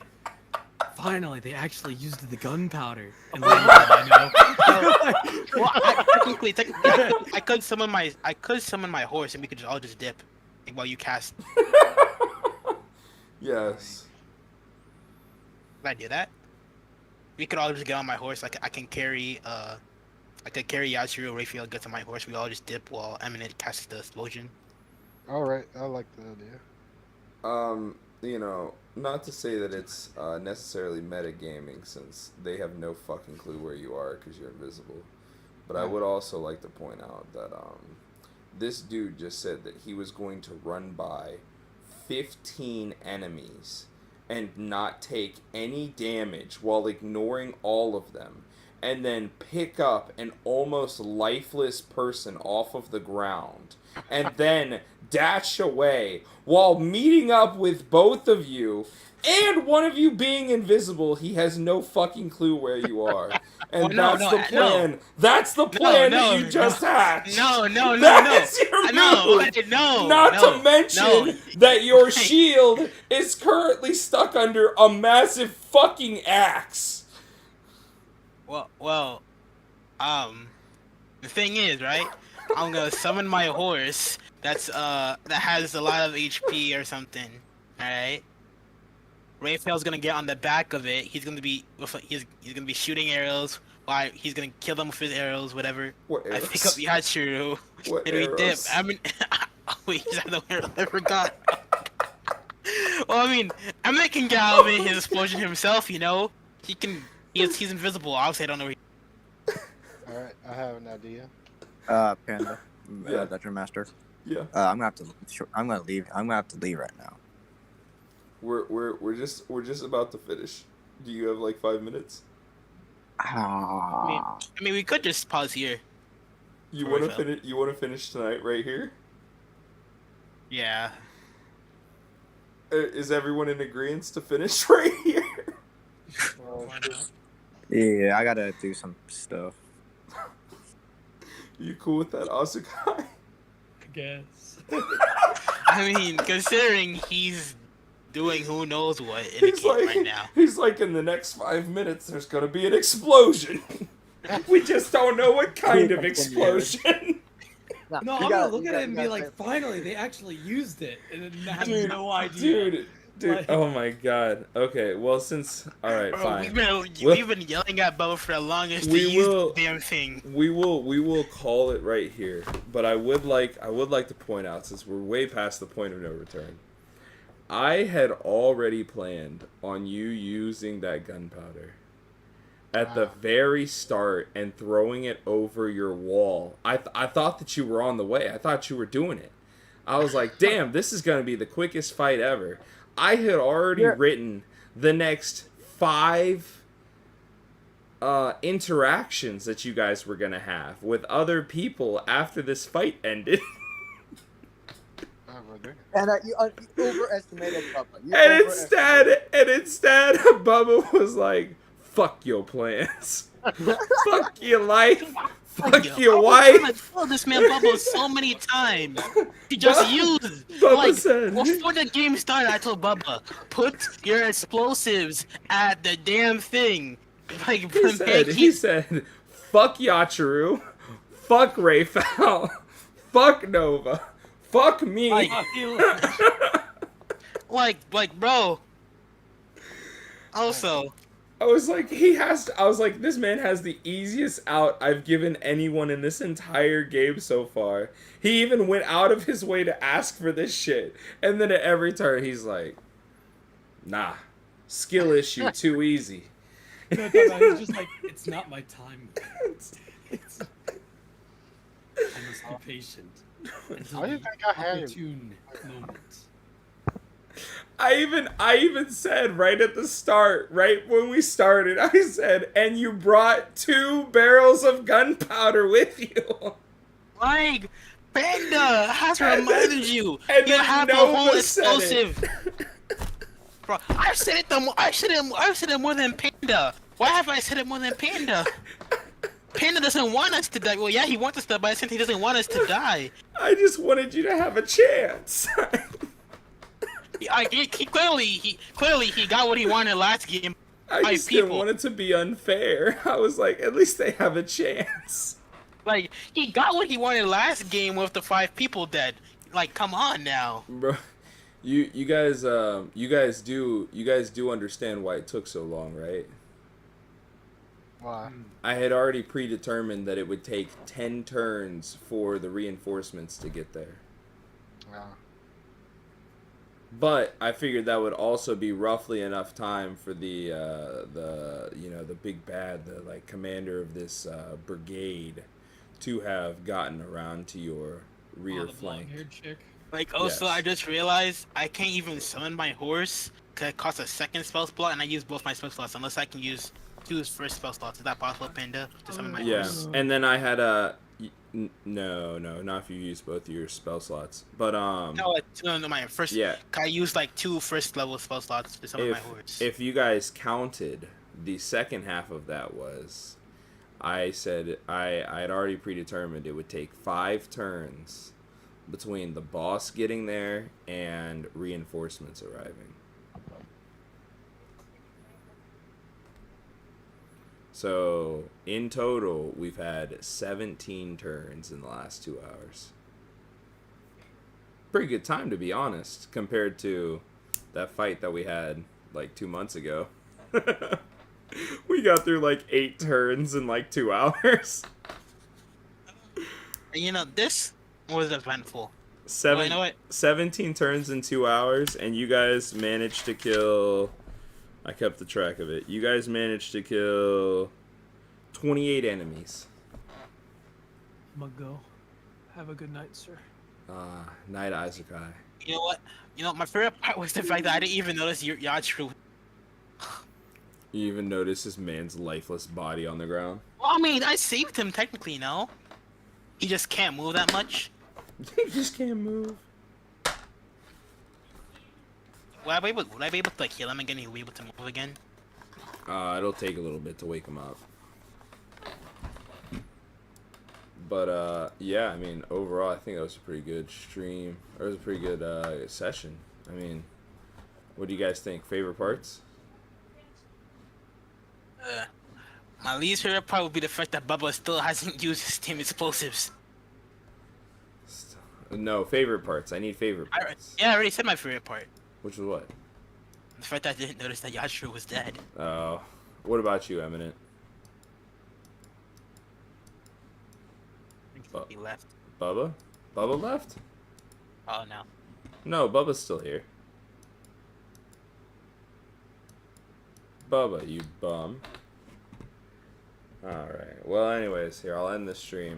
"Finally, they actually used the gunpowder." And then I know. Well, technically, I could summon my horse, and we could all just dip while you cast. Yes. Can I do that? We could all just get on my horse. I can carry. I could carry Yashiro. Raphael gets on my horse. We all just dip while Eminent casts the explosion. All right, I like the idea. You know, not to say that it's necessarily metagaming since they have no fucking clue where you are because you're invisible. But I would also like to point out that this dude just said that he was going to run by 15 enemies and not take any damage while ignoring all of them, and then pick up an almost lifeless person off of the ground, and then dash away while meeting up with both of you, and one of you being invisible. He has no fucking clue where you are. And that's the plan. That's the plan that you just hatched. No. That's your move. Not to mention that your shield is currently stuck under a massive fucking axe. Well, the thing is, right? I'm gonna summon my horse. That has a lot of HP or something. All right. Raphael's gonna get on the back of it. He's gonna be shooting arrows. Why? He's gonna kill them with his arrows, whatever. What arrows? I pick up Yachiro and we dip. I mean, wait, is that the arrow? I forgot. Well, I mean, Emmett can get out of his explosion himself. You know, he's invisible. Obviously, I don't know. All right, I have an idea. Panda, Yeah. Dungeon Master. Yeah. I'm gonna leave. I'm gonna have to leave right now. We're just about to finish. Do you have like 5 minutes? I mean, we could just pause here. You For want to Raphael. finish? You want to finish tonight right here? Yeah. Is everyone in agreement to finish right here? Yeah, I gotta do some stuff. You cool with that, Asukai? I guess. I mean, considering he's doing who knows what in the game right now. He's like, in the next 5 minutes, there's gonna be an explosion. We just don't know what kind of explosion. No, I'm gonna look at it and be like, finally, they actually used it, and then have no idea. Dude, Like- oh my god. Okay, well, all right, Bro, fine. we've been yelling at Bubba for the longest to We use will- the damn thing. We will call it right here. But I would like to point out, since we're way past the point of no return, I had already planned on you using that gunpowder at the very start and throwing it over your wall. I thought that you were on the way. I thought you were doing it. I was like, damn, this is going to be the quickest fight ever. I had already written the next 5 interactions that you guys were going to have with other people after this fight ended. And you overestimated Bubba. And instead, Bubba was like, fuck your plans. Fuck your life. Fuck your wife. I told this man Bubba so many times. He just used. Bubba said. Before the game started, I told Bubba, put your explosives at the damn thing. Like, He said, fuck Yachiru. Fuck Raphael. Fuck Nova. Fuck me. Like, bro. Also, I was like, this man has the easiest out I've given anyone in this entire game so far. He even went out of his way to ask for this shit. And then at every turn, he's like, nah, skill issue, too easy. No, he's just like, it's not my time. I must be patient. I didn't think I had it. Opportune moment. I even said right at the start, right when we started, I said, and you brought 2 barrels of gunpowder with you. Like, Panda has reminded you. And You then have a whole Nova said explosive. it. Bro, I've said it I've said it more than Panda. Why have I said it more than Panda? Panda doesn't want us to die. Well, yeah, he wants us to die, but since he doesn't want us to die. I just wanted you to have a chance. He clearly he got what he wanted last game. I just didn't want it to be unfair. I was like, at least they have a chance. Like, he got what he wanted last game with the 5 people dead. Like, come on now. Bro, you guys do understand why it took so long, right? Why? I had already predetermined that it would take 10 turns for the reinforcements to get there. Yeah. But I figured that would also be roughly enough time for the big bad, the like commander of this brigade, to have gotten around to your rear the flank. blonde-haired chick. Like, also, Yes. I just realized I can't even summon my horse because it costs a second spell slot, and I use both my spell slots unless I can use 2 first spell slots. Is that possible, Panda, to summon my Yeah, horse? and then I had a no, not if you use both your spell slots. But No, my first. yeah. I use like 2 first level spell slots to summon my horse. If you guys counted, the second half of that was, I said I had already predetermined it would take 5 turns between the boss getting there and reinforcements arriving. So in total, we've had 17 turns in the last 2 hours. Pretty good time, to be honest, compared to that fight that we had like 2 months ago. We got through like 8 turns in like 2 hours. You know, this was eventful. 17 turns in 2 hours, and you guys managed to kill... I kept the track of it. You guys managed to kill 28 enemies. I'm gonna go. Have a good night, sir. Night Izakai. You know what? My favorite part was the fact that I didn't even notice Yachru. You even notice this man's lifeless body on the ground. Well, I mean, I saved him technically, no? He just can't move that much. He just can't move. Would I be able to like heal him again? He'll be able to move again. It'll take a little bit to wake him up. But yeah, I mean, overall, I think that was a pretty good stream. Or it was a pretty good session. I mean, what do you guys think? Favorite parts? My least favorite part would be the fact that Bubba still hasn't used his team explosives. No, favorite parts. I need favorite parts. I already said my favorite part. Which was what? The fact that I didn't notice that Yashiro was dead. Oh. What about you, Eminent? He left. Bubba? Bubba left? Oh no. No, Bubba's still here. Bubba, you bum. Alright. Well, anyways, here, I'll end the stream.